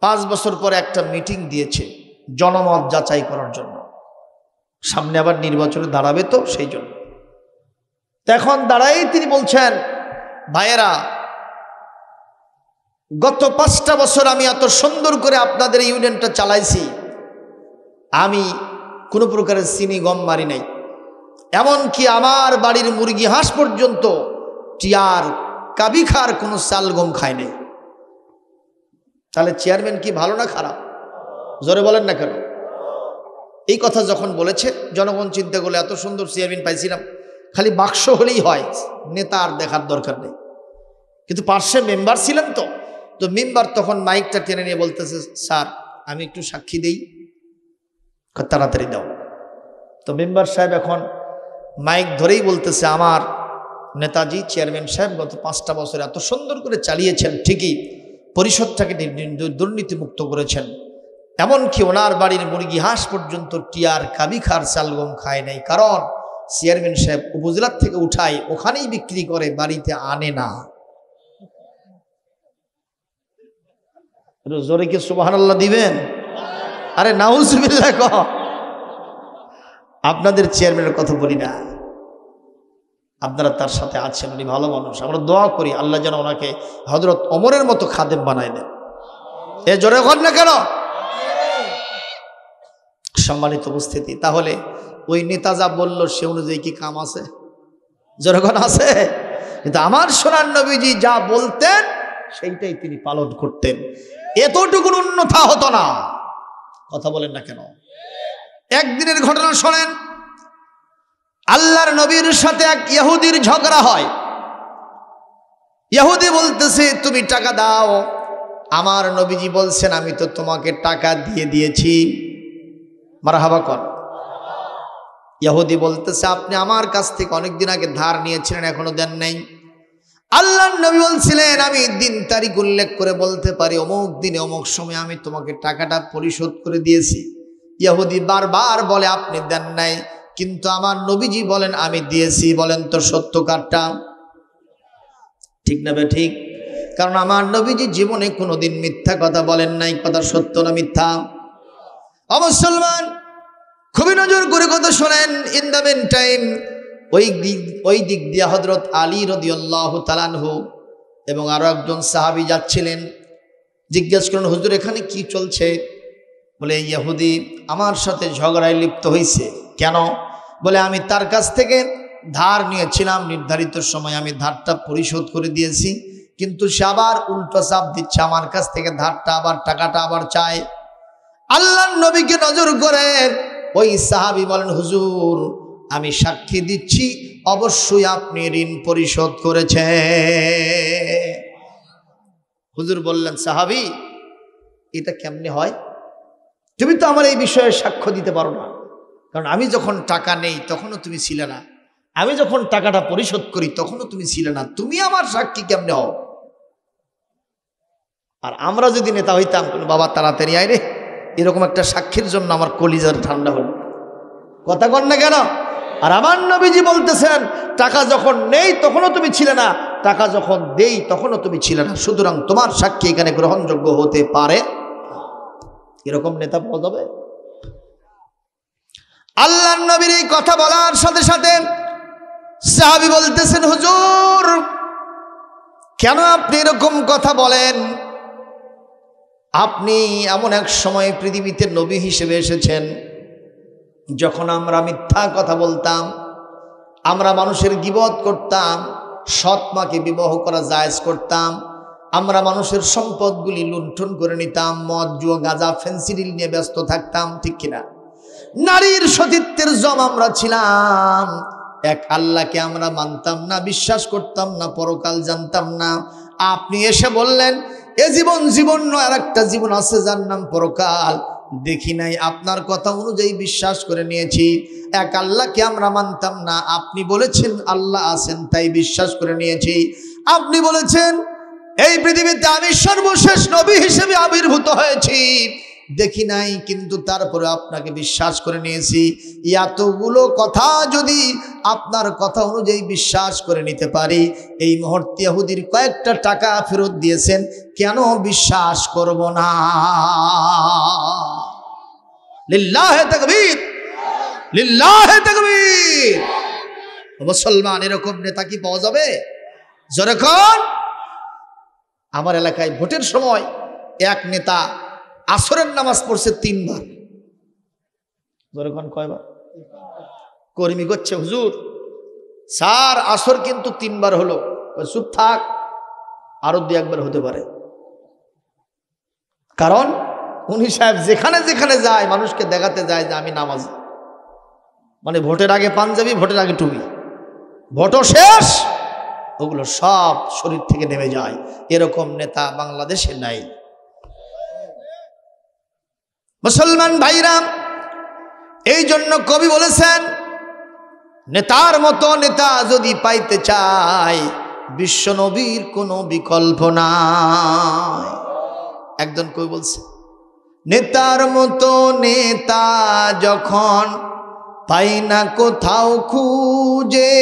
5 বছর পরে একটা মিটিং দিয়েছে জনমত যাচাই করার জন্য। সামনে আবার নির্বাচনে দাঁড়াবে, তো সেই জন্য এখন দাঁড়াই তিনি বলছেন, ভাইয়েরা, গত 5টা বছর আমি এত সুন্দর করে আপনাদের ইউনিয়নটা চালাইছি, আমি কোনো প্রকারের চিনি গম মারি নাই, এমনকি আমার বাড়ির মুরগি হাঁস পর্যন্ত টিয়ার কাবিখার কোনো চাল গম খায় নাই। তাহলে চেয়ারম্যান কি ভালো না খারাপ? জোরে বলেন না কেন? এই কথা যখন বলেছে জনগণ চিন্তা করলে এত সুন্দর চেয়ারম্যান পাইছিলাম, খালি বাক্স হলেই হয়, নেতা আর দেখার দরকার নেই। কিন্তু পার্শ্বে মেম্বার ছিলেন, তো মেম্বার তখন মাইকটা টেনে নিয়ে বলতেছে, স্যার আমি একটু সাক্ষী দেই, তাড়াতাড়ি দাও। তো মেম্বার সাহেব এখন মাইক ধরেই বলতেছে, আমার নেতাজি চেয়ারম্যান সাহেব গত 5টা বছর এত সুন্দর করে চালিয়েছেন, ঠিকই পরিষদটাকে দুর্নীতিমুক্ত করেছেন, এমনকি ওনার বাড়ির মুরগি হাঁস পর্যন্ত টিয়ার কাবিখার চালগম খায় নাই, কারণ চেয়ারম্যান সাহেব উপজেলার থেকে উঠায় ওখানেই বিক্রি করে, বাড়িতে আনে না। জোরে কি সুবহানাল্লাহ দিবেন? আরে নাউজুবিল্লাহ কহ। আপনাদের চেয়ারম্যানের কথা বলি না, আপনারা তার সাথে আছেন, উনি ভালো মানুষ, আমরা দোয়া করি আল্লাহ যেন ওনাকে হযরত ওমরের মতো খাদেম বানায় দেন। এ জোরে কর না কেন? সম্মানিত উপস্থিতি, তাহলে ওই নেতা যা বলল সে অনুযায়ী কি কাম আছে? জোরে কর আছে? কিন্তু আমার সোনার নবীজি যা বলতেন সেইটাই তিনি পালন করতেন, এতটুকু উন্নতা হতো না। কথা বলেন না কেন? একদিনের ঘটনা শোনেন, আল্লাহর নবীর সাথে এক ইহুদির ঝগড়া হয়। ইহুদি বলতেছে, তুমি টাকা দাও। আমার নবীজি বলছেন, আমি তো তোমাকে টাকা দিয়ে দিয়েছি। মারহাবা কর। ইহুদি বলতেছে, আপনি আমার কাছ থেকে অনেকদিন আগে ধার নিয়েছিলেন, এখনো দেন নাই। আল্লাহর নবী বলছিলেন, আমি দিন তারিখ উল্লেখ করে বলতে পারি, অমুক দিনে অমুক সময় আমি তোমাকে টাকাটা পরিশোধ করে দিয়েছি। ইহুদি বারবার বলে আপনি দেন নাই, কিন্তু আমার নবীজি বলেন আমি দিয়েছি। বলেন তো সত্য কারটা? ঠিক না বে ঠিক? কারণ আমার নবীজি জীবনে কোনোদিন মিথ্যা কথা বলেন নাই। কথা সত্য না মিথ্যা? মুসলমান খুবই নজর করে কথা শোনেন। ইন দ্য মেন টাইম ওই দিক দিয়ে হযরত আলী রাদিয়াল্লাহু তাআলা আনহু এবং আরো একজন সাহাবী যাচ্ছিলেন। জিজ্ঞেস করেন, হুজুর এখানে কি চলছে? বলে, ইহুদি আমার সাথে ঝগড়ায় লিপ্ত হয়েছে। কেন? বলে, আমি তার কাছ থেকে ধার নিয়েছিলাম, নির্ধারিত সময় আমি ধারটা পরিশোধ করে দিয়েছি, কিন্তু সে আবার উল্টো চাপ দিচ্ছে, আমার কাছ থেকে ধারটা আবার টাকাটা আবার চায়। আল্লাহর নবীকে নজর করে ওই সাহাবী বলেন, হুজুর আমি সাক্ষী দিচ্ছি অবশ্যই আপনি ঋণ পরিশোধ করেছেন। হুজুর বললেন, সাহাবী এটা কেমনে হয়? তুমি তো আমার এই বিষয়ে সাক্ষ্য দিতে পারো না, কারণ আমি যখন টাকা নেই তখনও তুমি ছিলে না, আমি যখন টাকাটা পরিশোধ করি তখনও তুমি ছিলে না, তুমি আমার সাক্ষী কেমনে হও? আর আমরা যদি নেতা হইতাম, বাবা তাড়াতাড়ি আয় রে, এরকম একটা সাক্ষীর জন্য আমার কলিজার ঠান্ডা হল। কথা কন না কেন? আর আমার নবীজি বলতেছেন, টাকা যখন নেই তখনও তুমি ছিলে না, টাকা যখন দেই তখনও তুমি ছিলে না, সুতরাং তোমার সাক্ষী এখানে গ্রহণযোগ্য হতে পারে। এরকম নেতা পাওয়া যাবে? আল্লাহর নবীর এই কথা বলার সাথে সাথে সাহাবী বলতেছেন, হুজুর কেন আপনি এরকম কথা বলেন? আপনি এমন এক সময় পৃথিবীতে নবী হিসেবে এসেছেন যখন আমরা মিথ্যা কথা বলতাম, আমরা মানুষের গীবত করতাম, সৎ মাকে বিবাহ করা জায়েজ করতাম, আমরা মানুষের সম্পদগুলি লুণ্ঠন করে নিতাম, মদ জুয়া গাঁজা ফেন্সিডিল নিয়ে ব্যস্ত থাকতাম, ঠিক কিনা? নারীর সতীত্বের জম আমরা ছিলাম, এক আল্লাহকে আমরা মানতাম না, বিশ্বাস করতাম না, পরকাল জানতাম না। আপনি এসে বললেন এ জীবন জীবন নয়, আর একটা জীবন আছে যার নাম পরকাল। দেখি নাই, আপনার কথা অনুযায়ী বিশ্বাস করে নিয়েছি। এক আল্লাহকে আমরা মানতাম না, আপনি বলেছেন আল্লাহ আছেন তাই বিশ্বাস করে নিয়েছি। আপনি বলেছেন এই পৃথিবীতে আমি সর্বশেষ নবী হিসেবে আবির্ভূত হয়েছি, দেখি নাই, কিন্তু তারপরে আপনাকে বিশ্বাস করে নিয়েছি। এতগুলো কথা যদি আপনার কথা অনুযায়ী বিশ্বাস করে নিতে পারি, এই মুহূর্তে ইহুদির কয়েকটা টাকা ফেরত দিয়েছেন, কেন বিশ্বাস করব না? লিল্লাহে তাকবীর, লিল্লাহে তাকবীর। মুসলমান, এরকম নেতা কি পাওয়া যাবে? যখন আমার এলাকায় ভোটের সময় এক নেতা আসরের নামাজ পড়ছে 3 বার। যখন কয়বার? কর্মী করছে, হুজুর স্যার আসর কিন্তু 3 বার হলো। চুপ থাক, আরো 2-1 বার হতে পারে। কারণ উনি সাহেব যেখানে যেখানে যায় মানুষকে দেখাতে যায় যে আমি নামাজ, মানে ভোটের আগে পাঞ্জাবি, ভোটের আগে টুপি, ভোটও শেষ ওগুলো সব শরীর থেকে নেমে যায়। এরকম নেতা বাংলাদেশে নাই। মুসলমান ভাইরা, এই জন্য কবি বলেছেন নেতার মতো নেতা যদি পাইতে চাই বিশ্ব নবীর কোনো বিকল্প নাই। একজন কবি বলছে নেতার মতো নেতা যখন পাই না কোথাও খুঁজে,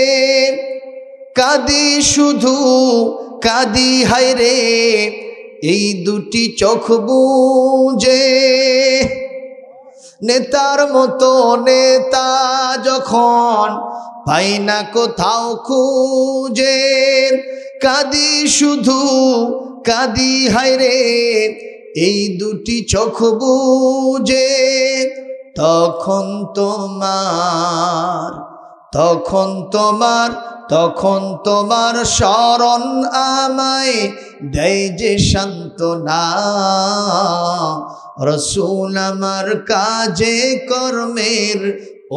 কাঁদি শুধু কাঁদি হায়রে এই দুটি চোখ বুজে। নেতার মতো নেতা যখন পাই না কোথাও খুঁজে, কাঁদি শুধু কাঁদি হায়রে এই দুটি চোখ বুজে। তখন তোমার শরণ আমায় দেয় যে সান্ত্বনা, রসূল আমার কাজে কর্মের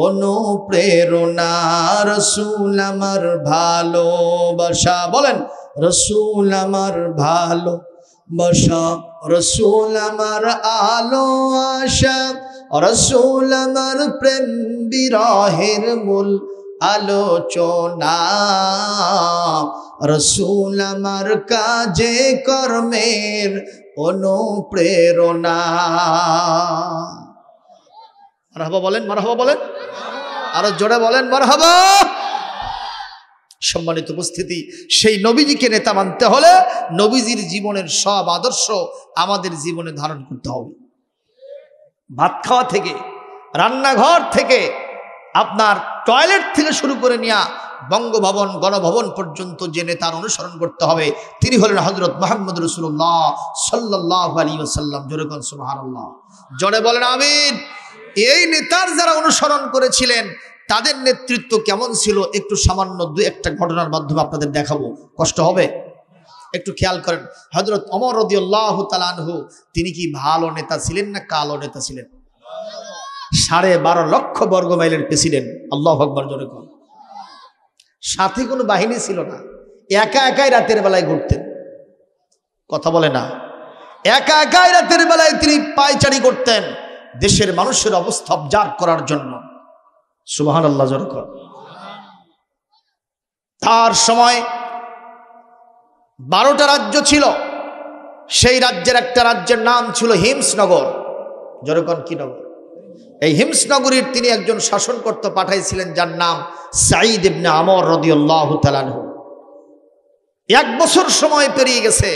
অনুপ্রেরণা, রসূল আমার ভালোবাসা। বলেন রসূল আমার ভালোবাসা, রসূল আমার আলো আশা, রসূল আমার প্রেম বিরহের মূল আলোচনা, রসূল আমার কাজে কর্মের অনুপ্রেরণা। মারহাবা বলেন, মারহাবা বলেন, আরো জোরে বলেন মারহাবা। সম্মানিত উপস্থিতি, সেই নবীজিকে নেতা মানতে হলে নবীজির জীবনের সব আদর্শ আমাদের জীবনে ধারণ করতে হবে। ভাত খাওয়া থেকে, রান্নাঘর থেকে, আপনার টয়লেট থেকে শুরু করে নিয়ে বঙ্গভবন গণভবন পর্যন্ত যে নেতার অনুসরণ করতে হবে তিনি হলেন হযরত মুহাম্মদ রাসূলুল্লাহ সাল্লাল্লাহু আলাইহি ওয়াসাল্লাম। জোরে বলেন সুবহানাল্লাহ, জোরে বলেন আমিন। এই নেতার যারা অনুসরণ করেছিলেন তাদের নেতৃত্ব কেমন ছিল একটু সামান্য 2-1টা ঘটনার মাধ্যমে আপনাদের দেখাবো। কষ্ট হবে, একটু খেয়াল করেন। হযরত ওমর রাদিয়াল্লাহু তাআলা আনহু তিনি কি ভালো নেতা ছিলেন না কালো নেতা ছিলেন? 12.5 লক্ষ বর্গ মাইলের প্রেসিডেন্ট। আল্লাহু আকবার, জোরে বলেন। সাথে কোনো বাহিনী ছিল না, একা একাই রাতের বেলায় ঘুরতেন। কথা বলে না, একা একাই রাতের বেলায় তিনি পায়চারি করতেন দেশের মানুষের অবস্থা অবজার্ভ করার জন্য। সুবহানাল্লাহ, জোরে বলেন। তার সময় 12টা রাজ্য ছিল, সেই রাজ্যের একটা রাজ্যের নাম ছিল হিমসনগর। জোরে বলেন কি নগর? এই হিমসনগরীর তিনি একজন শাসনকর্তা পাঠাইছিলেন যার নাম সাঈদ ইবনে আমর রাদিয়াল্লাহু তাআলা আনহু। 1 বছর সময় পেরিয়ে গেছে।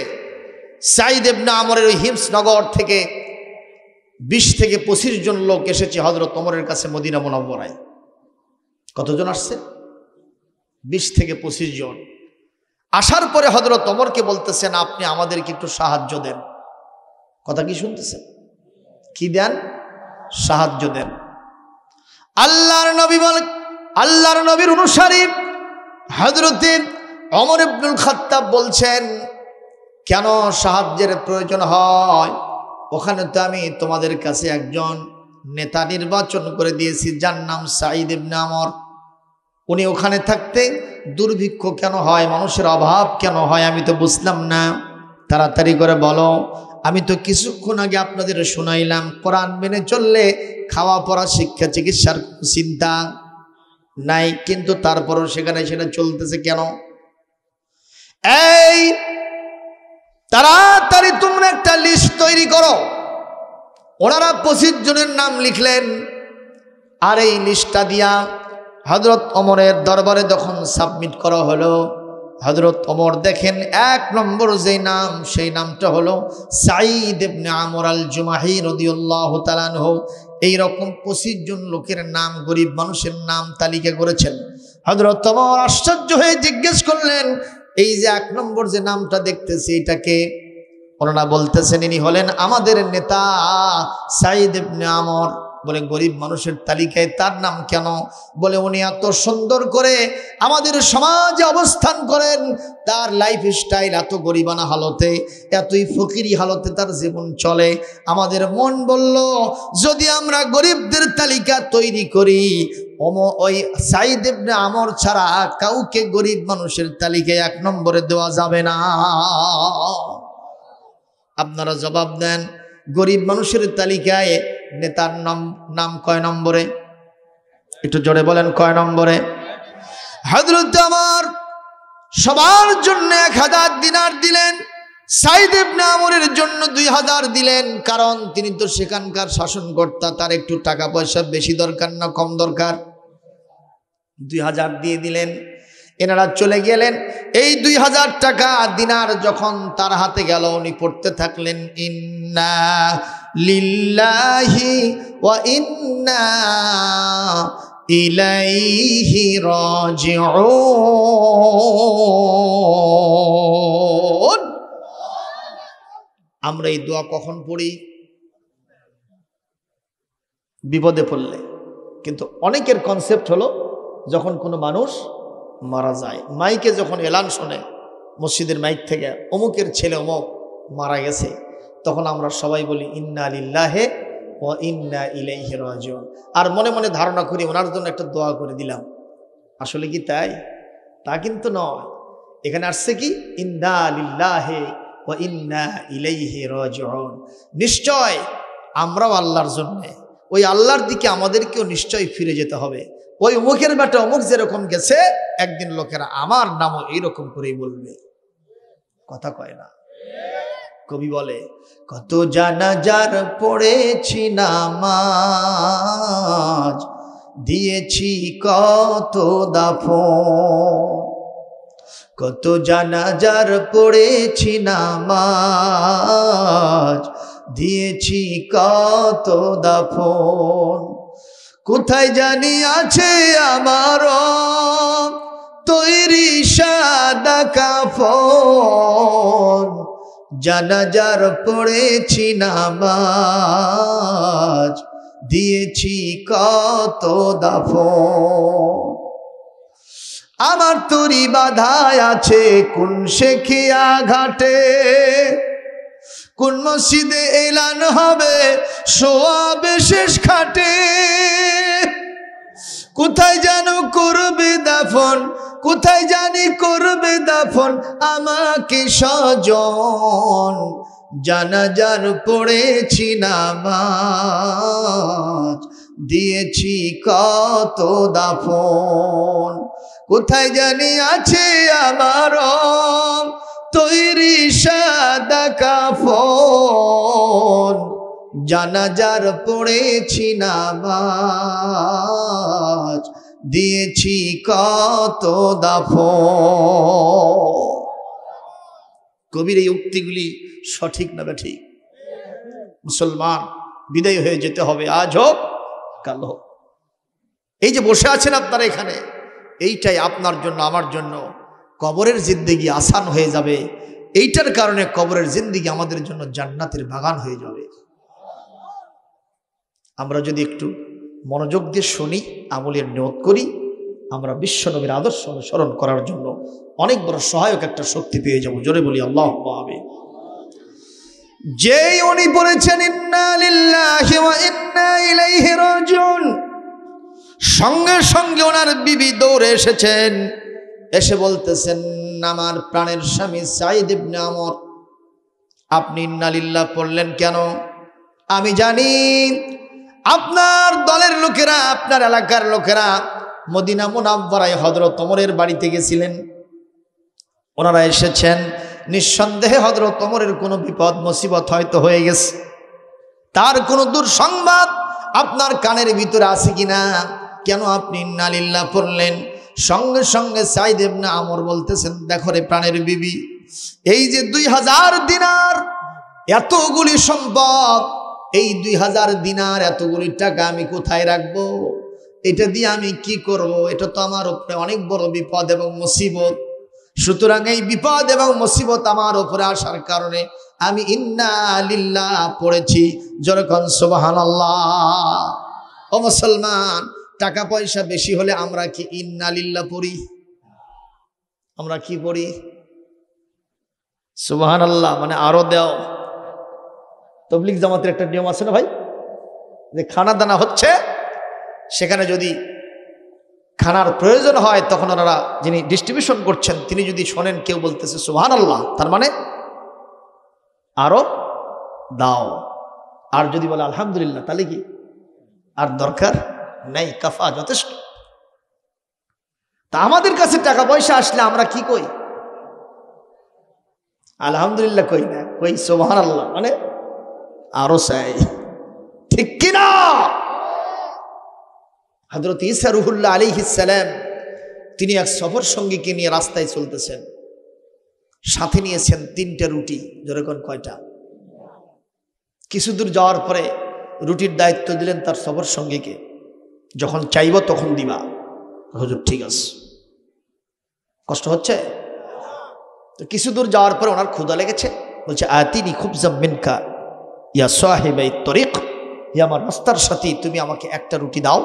সাঈদ ইবনে আমরের ওই হিমসনগর থেকে 20 থেকে 25 জন লোক এসেছে হযরত ওমরের কাছে মদিনা মুনাওয়ারায়। কতজন আসছে? 20 থেকে 25 জন। আসার পরে হযরত ওমরকে বলতেছেন, আপনি আমাদেরকে একটু সাহায্য দেন। কথা কি শুনতেছেন? কি দেন? সাহায্য দেন। আল্লাহর নবী বলেন, আল্লাহর নবীর অনুসারী হযরতে ওমর ইবনুল খাত্তাব বলছেন, কেন সাহায্যের প্রয়োজন হয়? ওখানে তো আমি তোমাদের কাছে একজন নেতা নির্বাচন করে দিয়েছি, যার নাম সাঈদ ইবনে আমর। উনি ওখানে থাকতে দুর্ভিক্ষ কেন হয়, মানুষের অভাব কেন হয় আমি তো বুঝলাম না। তাড়াতাড়ি করে বলো। আমি তো কিছুক্ষণ আগে আপনাদের শোনাইলাম, কোরআন মেনে চললে খাওয়া পড়া শিক্ষা চিকিৎসার চিন্তা নাই, কিন্তু তারপরও সেখানে সেটা চলতেছে কেন? এই তাড়াতাড়ি তোমরা একটা লিস্ট তৈরি করো। ওনারা 25 জনের নাম লিখলেন, আর এই লিস্টটা দিয়া হযরত ওমরের দরবারে যখন সাবমিট করা হলো, হযরত ওমর দেখেন 1 নম্বর যেই নাম, সেই নামটা হলো সাঈদ ইবনে আমর আল জুমাহি রাদিয়াল্লাহু তাআলা আনহু। এইরকম 25 জন লোকের নাম, গরিব মানুষের নাম তালিকা করেছেন। হযরত ওমর আশ্চর্য হয়ে জিজ্ঞেস করলেন, এই যে 1 নম্বর যে নামটা দেখতেছি এটাকে? ওনারা বলতেছেন, ইনি হলেন আমাদের নেতা সাঈদ ইবনে আমর। বলে, গরিব মানুষের তালিকায় তার নাম কেন? বলে, উনি এত সুন্দর করে আমাদের সমাজে অবস্থান করেন, তার লাইফ স্টাইল এত গরিবানা হালতে, এতই ফকিরি হালতে তার জীবন চলে। আমাদের মন বলল, যদি আমরা গরিবদের তালিকা তৈরি করি, ওই সাঈদ ইবনে আমর ছাড়া কাউকে গরিব মানুষের তালিকায় 1 নম্বরে দেওয়া যাবে না। আপনারা জবাব দেন, গরিব মানুষের তালিকায় নেতার নাম কয় নম্বরে? একটু জোরে বলেন, কয় নম্বরে? হযরত ওমর সবার জন্য 1000 দিনার দিলেন, সাঈদ ইবনে আমরের জন্য 2000 দিলেন। কারণ তিনি তো সেখানকার শাসনকর্তা, তার একটু টাকা পয়সা বেশি দরকার না কম দরকার? 2000 দিয়ে দিলেন। এনারা চলে গেলেন। এই 2000 টাকা দিনার যখন তার হাতে গেল, উনি পড়তে থাকলেন, ইন্না লিল্লাহি ওয়া ইন্না ইলাইহি রাজিউন। আমরা এই দোয়া কখন পড়ি? বিপদে পড়লে। কিন্তু অনেকের কনসেপ্ট হলো, যখন কোনো মানুষ মারা যায়, মাইকে যখন এলান শোনে মসজিদের মাইক থেকে, অমুকের ছেলে অমুক মারা গেছে, তখন আমরা সবাই বলি ইন্না লিল্লাহি ওয়া ইন্না ইলাইহি রাজিউন। আর মনে মনে ধারণা করি ওনার জন্য একটা দোয়া করে দিলাম। আসলে কি তাই? তা কিন্তু নয়। এখানে আসছে কি, ইন্না লিল্লাহি ওয়া ইন্না ইলাইহি রাজিউন। নিশ্চয় আমরাও আল্লাহর জন্য, ওই আল্লাহর দিকে আমাদেরকেও নিশ্চয় ফিরে যেতে হবে। ওই অমুকের বেটা অমুক যেরকম গেছে, একদিন লোকেরা আমার নামও এইরকম করেই বলবে। কথা কয় না? কবি বলে, কত জানাজার পড়েছি নামাজ, দিয়েছি কত দাফন। কত জানাজার পড়েছি নামাজ, দিয়েছি কত দাফন। কোথায় জানি আছে আমার তৈরি সাদা কাফন, জানাজার পড়েছি নামাজ, দিয়েছি কত দাফন। আমার তরি বাধায় আছে কোন শেখিয়া ঘাটে, কোন মসজিদে এলান হবে সোয়াবে শেষ খাটে। কোথায় যেন করবে দাফন, কোথায় জানি করবে দাফন আমাকে স্বজন। জানাজার পড়েছি নামাজ, দিয়েছি কত দাফন। কোথায় জানি আছে আমার তৈরি সাদা কাফন, জানাজার পড়েছি নামাজ, দিয়েছি কত দাফন। কবির এই উক্তিগুলি সঠিক না ঠিক? মুসলমান বিদায় হয়ে যেতে হবে, আজ হোক কাল হোক। এই যে বসে আছেন আপনারা এখানে, এইটাই আপনার জন্য আমার জন্য কবরের জিন্দেগি আসান হয়ে যাবে। এইটার কারণে কবরের জিন্দেগি আমাদের জন্য জান্নাতের বাগান হয়ে যাবে। আমরা যদি একটু মনোযোগ দিয়ে শুনি, আমলের নিয়ত করি, আমরা বিশ্বনবীর আদর্শ অনুসরণ করার জন্য অনেক বড় সহায়ক একটা শক্তি পেয়ে যাব। জোরে বলি আল্লাহুম্মা আমিন। যেই উনি বলেছেন ইন্না লিল্লাহি ওয়া ইন্না ইলাইহি রাজিউন, সঙ্গে সঙ্গে ওনার বিবি দৌড়ে এসেছেন, এসে বলতেছেন আমার প্রাণের স্বামী সাঈদ ইবনে আমর, আপনি ইন্না লিল্লাহ পড়লেন কেন? আমি জানি আপনার দলের লোকেরা, আপনার এলাকার লোকেরা মদিনা মুনাওয়ারায় হযরত ওমরের বাড়িতে গেছিলেন, ওনারা এসেছেন, নিঃসন্দেহে হযরত ওমরের কোনো বিপদ মুসিবত হয়তো হয়ে গেছে, তার কোনো দুঃসংবাদ আপনার কানের ভিতরে আছে কিনা? কেন আপনি ইন্না লিল্লাহ পড়লেন? সঙ্গে সঙ্গে সাঈদ ইবনে আমর বলতেছেন, দেখো রে প্রাণের বিবি, এই যে 2000 দিনার, এতগুলি সম্পদ, এই 2000 দিনার এতগুলি টাকা আমি কোথায় রাখবো? এটা দিয়ে আমি কি করব? এটা তো আমার উপরে অনেক বড় বিপদ এবং মুসিবত। সুতরাং এই বিপদ এবং মুসিবত আমার উপরে আসার কারণে আমি ইন্না লিল্লাহ পড়েছি। যখন সুবহানাল্লাহ। ও মুসলমান, টাকা পয়সা বেশি হলে আমরা কি ইন্না লিল্লাহ পড়ি? আমরা কি পড়ি? সুবহানাল্লাহ মানে আরো দাও। তাবলীগ জামাতের একটা নিয়ম আছে না ভাই, যে খানা দানা হচ্ছে, সেখানে যদি খানার প্রয়োজন হয় তখন ওনারা যিনি ডিস্ট্রিবিউশন করছেন তিনি যদি শোনেন কেউ বলতেছে সুবহানাল্লাহ, তার মানে আরো দাও। আর যদি বলে আলহামদুলিল্লাহ, তাহলে কি আর দরকার নেই, কাফা, যথেষ্ট। তা আমাদের কাছে টাকা পয়সা আসলে আমরা কি কই? আলহামদুলিল্লাহ কই না, কই সুবহানাল্লাহ, মানে আরো চাই, ঠিক কিনা? হযরত ঈসা রূহুল্লাহ আলাইহিস সালাম তিনি এক সফর সঙ্গীকে নিয়ে রাস্তায় চলতেছেন, সাথে নিয়েছেন 3টা রুটি। যেরকম কয়টা? কিছু দূর যাওয়ার পরে রুটির দায়িত্ব দিলেন তার সফর সঙ্গীকে, যখন চাইব তখন দিবা। হুজুর ঠিক আছে। কষ্ট হচ্ছে তো? কিছু দূর যাওয়ার পরে ওনার ক্ষুধা লেগেছে, বলছে আতিনি খুবজাম মিনকা ইয়া সাহিবাই তরিক, হে আমার রাস্তার সাথী, তুমি আমাকে একটা রুটি দাও।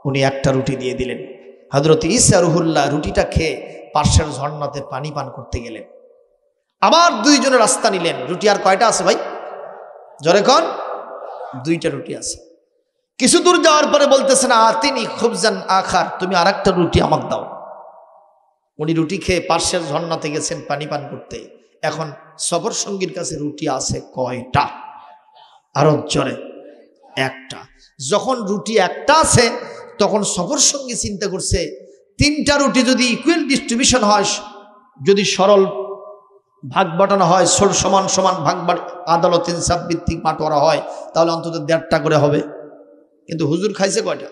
উনি একটা রুটি দিয়ে দিলেন। হযরত ঈসা রূহুল্লাহ রুটিটা খেয়ে পার্শ্বের ঝর্ণাতে পানি পান করতে গেলেন। আবার 2 জনের রাস্তা নিলেন। রুটি আর কয়টা আছে ভাই? জোরে কোন? 2টা রুটি আছে। কিছু দূর যাওয়ার পরে বলতেছেন আতিনি খুবজান আখার, তুমি আরেকটা রুটি আমাকে দাও। উনি রুটি খেয়ে পার্শ্বের ঝর্ণাতে গেছেন পানি পান করতে। এখন সফর সঙ্গীর কাছে রুটি আছে কয়টা? আরো জোরে, একটা। যখন রুটি একটা আছে তখন সফর সঙ্গী চিন্তা করছে 3টা রুটি যদি ইকুয়াল ডিস্ট্রিবিউশন হয়, যদি সরল ভাগ বাটানো হয়, সমান সমান ভাগ আদালত ইনসাফ ভিত্তিক বাটোয়ারা হয়, তাহলে অন্তত 1.5টা করে হবে। কিন্তু হুজুর খাইছে কয়টা?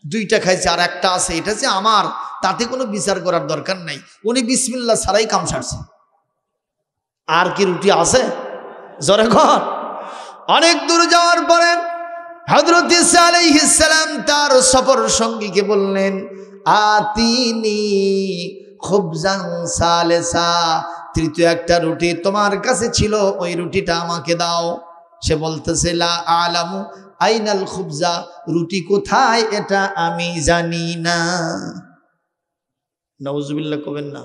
2টা খাইছে, আর একটা আছে, এটা যে আমার, তাতে কোনো বিচার করার দরকার নাই। উনি বিসমিল্লাহ ছাড়াই কাম সারছে। আর কি রুটি আছে? জোরে কর। অনেক দূর যাওয়ার পরে হযরত ঈসা আলাইহিস সালাম তার সফর সঙ্গীকে বললেন আতিনি খুবজান সালেসা, 3য় একটা রুটি তোমার কাছে ছিল, ওই রুটিটা আমাকে দাও। সে বলতেছে লা আলামু আইনাল খুবজা, রুটি কোথায় এটা আমি জানি না। নাউজুবিল্লাহ কবেন না।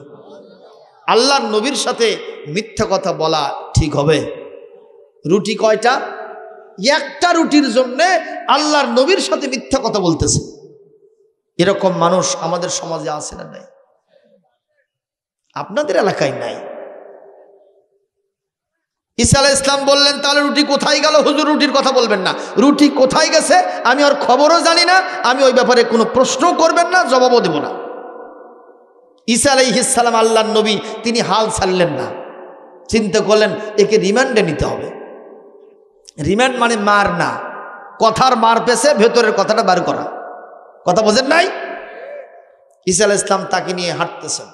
আল্লাহর নবীর সাথে মিথ্যা কথা বলা ঠিক হবে? রুটি কয়টা? একটা রুটির জন্য আল্লাহর নবীর সাথে মিথ্যা কথা বলতেছে। এরকম মানুষ আমাদের সমাজে আছে না নাই? আপনাদের এলাকায় নাই? ঈসা আলাইহিস সালাম বললেন তাহলে রুটি কোথায় গেল? হুজুর রুটির কথা বলবেন না, রুটি কোথায় গেছে আমি আর খবরও জানি না, আমি ওই ব্যাপারে কোনো প্রশ্নও করবেন না, জবাবও দেব না। ঈসা আলাইহিস সালাম আল্লাহর নবী, তিনি হাল ছাড়লেন না। চিন্তা করলেন একে রিমান্ডে নিতে হবে। রিমান্ড মানে মার না, কথার মার পেছে ভেতরের কথাটা বার করা। কথা বোঝেন নাই? ঈসা আলাইহিস সালাম তাকে নিয়ে হাঁটতেছেন।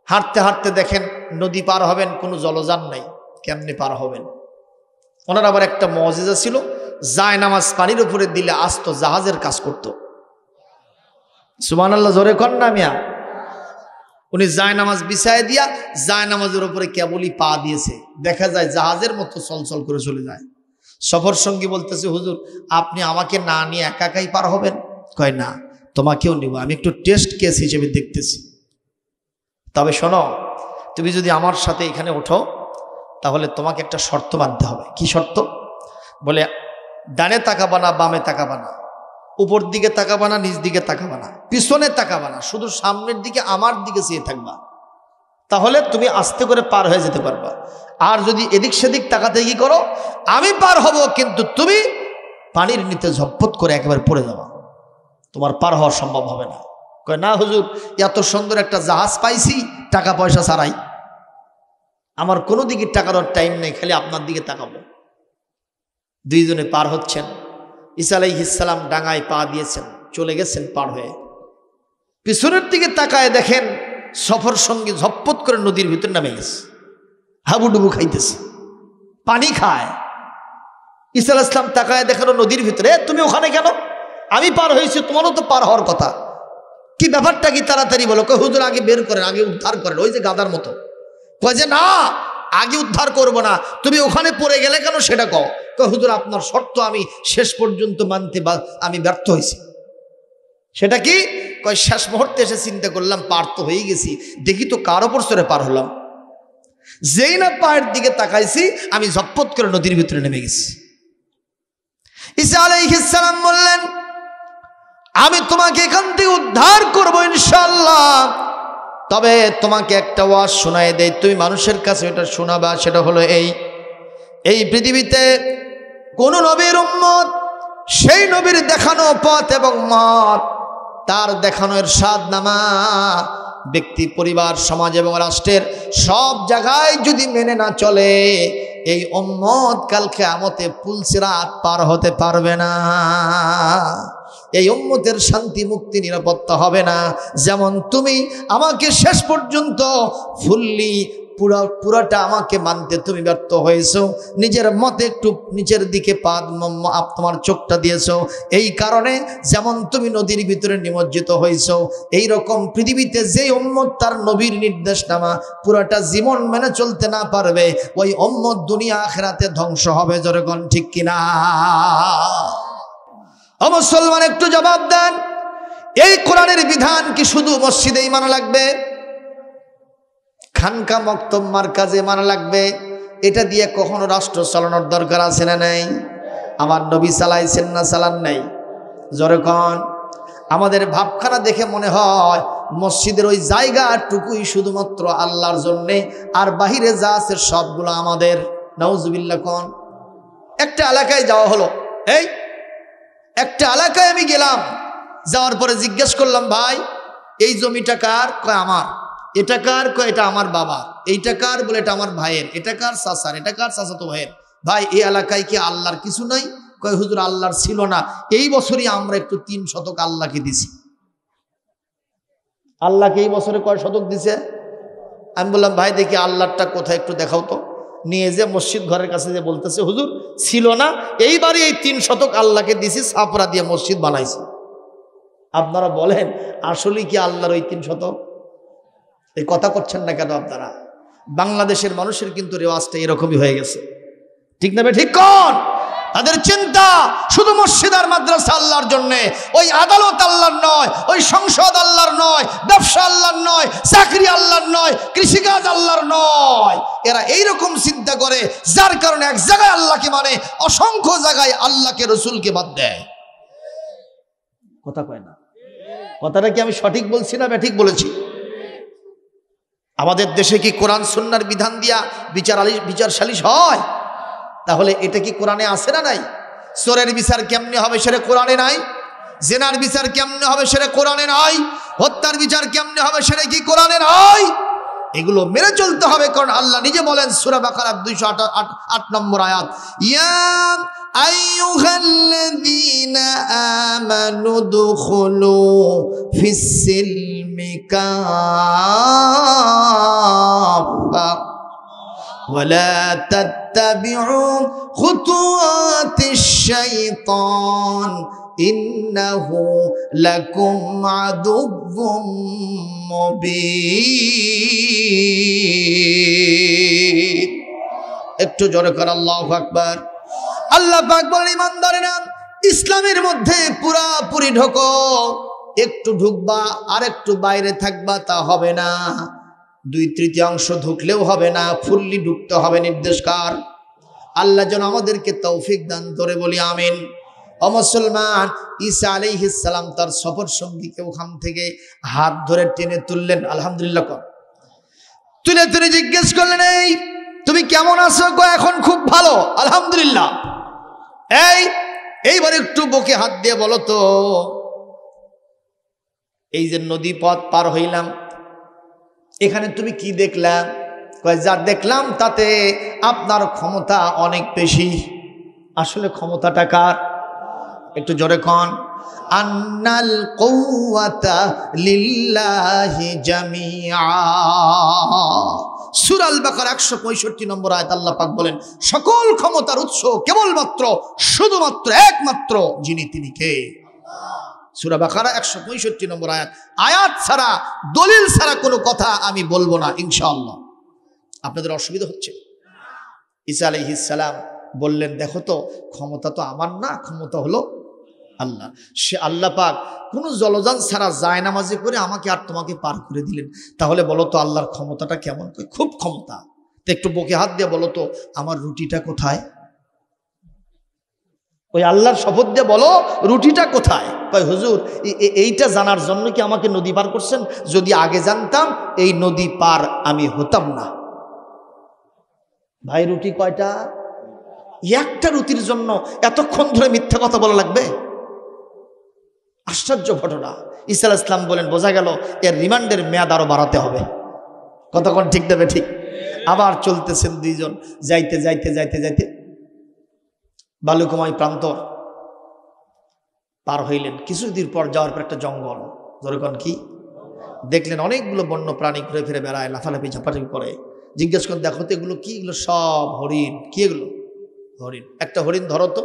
হাঁটতে হাঁটতে দেখেন নদী পার হবেন, কোনো জলযান নাই, কেমনে পার হবেন? ওনার আবার একটা মুজিজা ছিল, জায়নামাজ পানির উপরে দিলে আস্ত জাহাজের কাজ করত। সুবহানাল্লাহ জোরে কর না মিয়া। উনি জায়নামাজ বিছায় দিয়া জায়নামাজের উপরে কেবলই পা দিয়েছে, দেখা যায় জাহাজের মতো চলচল করে চলে যায়। সফর সঙ্গী বলতেছে, হুজুর আপনি আমাকে না নিয়ে একা একাই পার হবেন? কয় না, তোমাকেও নিব, আমি একটু টেস্ট কেস হিসেবে দেখতেছি। তবে শোনো, তুমি যদি আমার সাথে এখানে ওঠো তাহলে তোমাকে একটা শর্ত মানতে হবে। কি শর্ত? বলে ডানে তাকাবা না, বামে তাকাবা না, উপর দিকে তাকাবা না, নিচ দিকে তাকাবা না, পিছনে তাকাবা না, শুধু সামনের দিকে আমার দিকে চেয়ে থাকবা, তাহলে তুমি আস্তে করে পার হয়ে যেতে পারবা। আর যদি এদিক সেদিক তাকাতে কি করো, আমি পার হব কিন্তু তুমি পানির নিচে ঝপট করে একেবারে পড়ে যাবা, তোমার পার হওয়া সম্ভব হবে না। কয় না হুজুর, এত সুন্দর একটা জাহাজ পাইছি টাকা পয়সা ছাড়াই, আমার কোনো দিকে টাকার টাইম নেই, খালি আপনার দিকে তাকাবো। দুইজনে পার হচ্ছেন। ঈসা আলাইহিস সালাম ডাঙায় পা দিয়েছেন, চলে গেছেন পার হয়ে। পিছনের দিকে তাকায় দেখেন সফর সঙ্গী ঝপট করে নদীর ভিতর নামে গেছে, হাবুডুবু খাইতেছে, পানি খায়। ঈসা আলাইহিস সালাম তাকায় দেখানো নদীর ভিতরে, তুমি ওখানে কেন? আমি পার হয়েছি, তোমারও তো পার হওয়ার কথা, কি ব্যাপারটা কি তাড়াতাড়ি বলো। কয় হুজুর আগে বের করেন, আগে উদ্ধার করেন। ওই যে গাদার মতো কয় যে না, আগে উদ্ধার করবো না, তুমি ওখানে পড়ে গেলে কেন সেটা কও। কয় হুজুর আপনার শর্ত আমি শেষ পর্যন্ত মানতে আমি ব্যর্থ হয়েছি। সেটা কি? কয় শেষ মুহূর্তে এসে চিন্তা করলাম পার তো হয়ে গেছি, দেখি তো কার ওপর চড়ে পার হলাম। যেই না পায়ের দিকে তাকাইছি আমি ঝপট করে নদীর ভিতরে নেমে গেছি। ঈসা আলাইহিস সালাম বললেন, আমি তোমাকে এখান থেকে উদ্ধার করবো ইনশাআল্লাহ, তবে তোমাকে একটা ওয়াজ শোনায় দেই, তুমি মানুষের কাছে এটা শোনাবা। সেটা হলো এই পৃথিবীতে কোন নবীর উম্মত সেই নবীর দেখানো পথ এবং মত, তার দেখানো ইরশাদ নামা ব্যক্তি, পরিবার, সমাজ এবং রাষ্ট্রের সব জায়গায় যদি মেনে না চলে, এই উম্মত কাল কিয়ামতে পুলসিরাত পার হতে পারবে না। এই উম্মতের শান্তি মুক্তি নিরাপত্তা হবে না। যেমন তুমি আমাকে শেষ পর্যন্ত ফুললি পুরাটা আমাকে মানতে তুমি ব্যর্থ হয়েছো, নিজের মতে একটু নিচের দিকে তোমার চোখটা দিয়েছো, এই কারণে যেমন তুমি নদীর ভিতরে নিমজ্জিত হয়েছো, এই রকম পৃথিবীতে যে উম্মত তার নবীর নির্দেশনামা পুরাটা জীবন মেনে চলতে না পারবে, ওই উম্মত দুনিয়া আখিরাতে ধ্বংস হবে। জোরেগণ ঠিক কিনা? ও মুসলমান একটু জবাব দেন, এই কোরআনের বিধান কি শুধু মসজিদেই মানা লাগবে, খানকা মক্তব মারকাজে মানা লাগবে? এটা দিয়ে কখনো রাষ্ট্র চালানোর দরকার আছে না নাই? আমার নবী চালাইছেন না চালান নাই? জোরে কোন? আমাদের ভাবখানা দেখে মনে হয় মসজিদের ওই জায়গাটুকুই শুধুমাত্র আল্লাহর জন্যে, আর বাহিরে যা আছে সবগুলো আমাদের। নাউজুবিল্লাহ কোন? একটা এলাকায় যাওয়া হলো, এই একটা এলাকায় আমি গেলাম, যাওয়ার পরে জিজ্ঞেস করলাম, ভাই এই জমিটা কার? কয় আমার। এটা কার? কয় এটা আমার বাবা। এইটা কার? বলে এটা আমার ভাইয়ের। এটা কার? চাচার। এটা কার? চাচাতো ভাইয়ের। ভাই এই এলাকায় কি আল্লাহর কিছু নাই? কয় হুজুর আল্লাহর ছিল না, এই বছরই আমরা একটু 3 শতক আল্লাহকে দিছি। আল্লাহকে এই বছরে কয় শতক দিছে? আমি বললাম ভাই দেখি আল্লাহরটা কোথায়, একটু দেখাও তো। নিয়ে যে মসজিদ ঘরের কাছে যে বলতেছে, হুজুর ছিল না, এইবারই এই 3 শতক আল্লাহকে দিছি, ছাপরা দিয়ে মসজিদ বানাইছি। আপনারা বলেন আসলে কি আল্লাহর ওই 3 শতক? এই কথা করছেন না কেন আপনারা? বাংলাদেশের মানুষের কিন্তু রেওয়াজটা এরকমই হয়ে গেছে, ঠিক না? ঠিক কোন? তাদের চিন্তা শুধু মসজিদ আর মাদ্রাসা আল্লাহর জন্যে, ওই আদালত আল্লাহর নয়, ওই সংসদ আল্লাহর নয়, ব্যবসা আল্লাহর নয়, চাকরি আল্লাহর নয়, কৃষিকাজ আল্লাহর নয়। এরা এইরকম চিন্তা করে, যার কারণে এক জায়গায় আল্লাহকে মানে, অসংখ্য জায়গায় আল্লাহকে, রসুলকে বাদ দেয়। কথা কয় না? কথাটা কি আমি সঠিক বলছি না ব্যাঠিক বলেছি? আমাদের দেশে কি কোরআন সুন্নাহর বিধান দিয়া বিচার সালিশ হয়? তাহলে এটা কি কোরআনে আছে না নাই? চোরের বিচার কেমনে হবে সেটা কোরআনে নাই? জেনার বিচার কেমনে হবে সেটা কোরআনে নাই? হত্যার বিচার কেমনে হবে সেটা কি কোরআনে নাই? এগুলো মেনে চলতে হবে, কারণ আল্লাহ নিজে বলেন সূরা বাকারা 208 নম্বর আয়াত, ইয়া আইয়ুহাল্লাযীনা আমানু দুখুলু ফিস-সিলমি কাফা ওয়ালা তাত্তাবিউ খুতুওয়াতিশ শাইতান ইন্নাহু লাকুম আদুউম মুবিন। একটু জোরে করে আল্লাহু আকবার। আল্লাহ পাক বলেন, ইমানদারেরা ইসলামের মধ্যে পুরাপুরি ঢোকো, একটু ঢুকবা আর একটু বাইরে থাকবা তা হবে না, 2/3 ঢুকলেও হবে না, ফুললি ঢুকতে হবে। নির্দেশকার আল্লাহ যেন আমাদেরকে তৌফিক দান করে, বলি আমিন। ও মুসলমান, ঈসা আলাইহিস সালাম তার সফর সঙ্গীকে ওখান থেকে হাত ধরে টেনে তুললেন। আলহামদুলিল্লাহ তুলে তুলে জিজ্ঞেস করলেন, এই তুমি কেমন আছো? এখন খুব ভালো, আলহামদুলিল্লাহ। এইবার একটু বুকে হাত দিয়ে বলো তো, এই যে নদী পথ পার হইলাম, এখানে তুমি কি দেখলাম? কয়, যা দেখলাম তাতে আপনার ক্ষমতা অনেক বেশি। আসলে ক্ষমতাটা কার? একটু জোরে কন। আন্নাল কুওয়াতা লিল্লাহি জামিআ। সূরা আল বাকারা 165 নম্বর আয়াত আল্লাহ পাক বলেন, সকল ক্ষমতার উৎস কেবলমাত্র শুধুমাত্র একমাত্র যিনি, তিনি কে? সূরা বাকারা 165 নম্বর আয়াত। আয়াত ছাড়া, দলিল ছাড়া কোনো কথা আমি বলবো না ইনশাআল্লাহ। আপনাদের অসুবিধা হচ্ছে? ঈসা আলাইহিস সালাম বললেন, দেখো তো, ক্ষমতা তো আমার না, ক্ষমতা হলো আল্লাহ। সে আল্লাহ পাক কোনো জলযান ছাড়া জায়নামাজি করে আমাকে আর তোমাকে পার করে দিলেন। তাহলে বলো তো আল্লাহর ক্ষমতাটা কেমন? খুব ক্ষমতা। তো একটু বুকে হাত দিয়ে বলো তো, আমার রুটিটা কোথায়? ওই আল্লাহর শপথ দিয়ে বলো, রুটিটা কোথায়? কয়, হুজুর এইটা জানার জন্য কি আমাকে নদী পার করছেন? যদি আগে জানতাম এই নদী পার আমি হতাম না। ভাই, রুটি কয়টা? একটা রুটির জন্য এতক্ষণ ধরে মিথ্যা কথা বলা লাগবে? আশ্চর্য ঘটনা। ঈসা আলাইহিস সালাম বলেন, বোঝা গেল এর রিমান্ডের মেয়াদ আরো বাড়াতে হবে। কতক্ষণ ঠিক দেবে? ঠিক। আবার চলতেছেন দুইজন, যাইতে যাইতে যাইতে যাইতে বালুকাময় প্রান্তর পার হইলেন। কিছুদিন পর যাওয়ার পর একটা জঙ্গল, যেরকম কি দেখলেন অনেকগুলো বন্য প্রাণী ঘুরে ফিরে বেড়ায়, লাফালাফি ঝাপাঝাপি করে। জিজ্ঞেস করেন, দেখো তো এগুলো কি? এগুলো সব হরিণ। কি এগুলো? হরিণ। একটা হরিণ ধরো তো।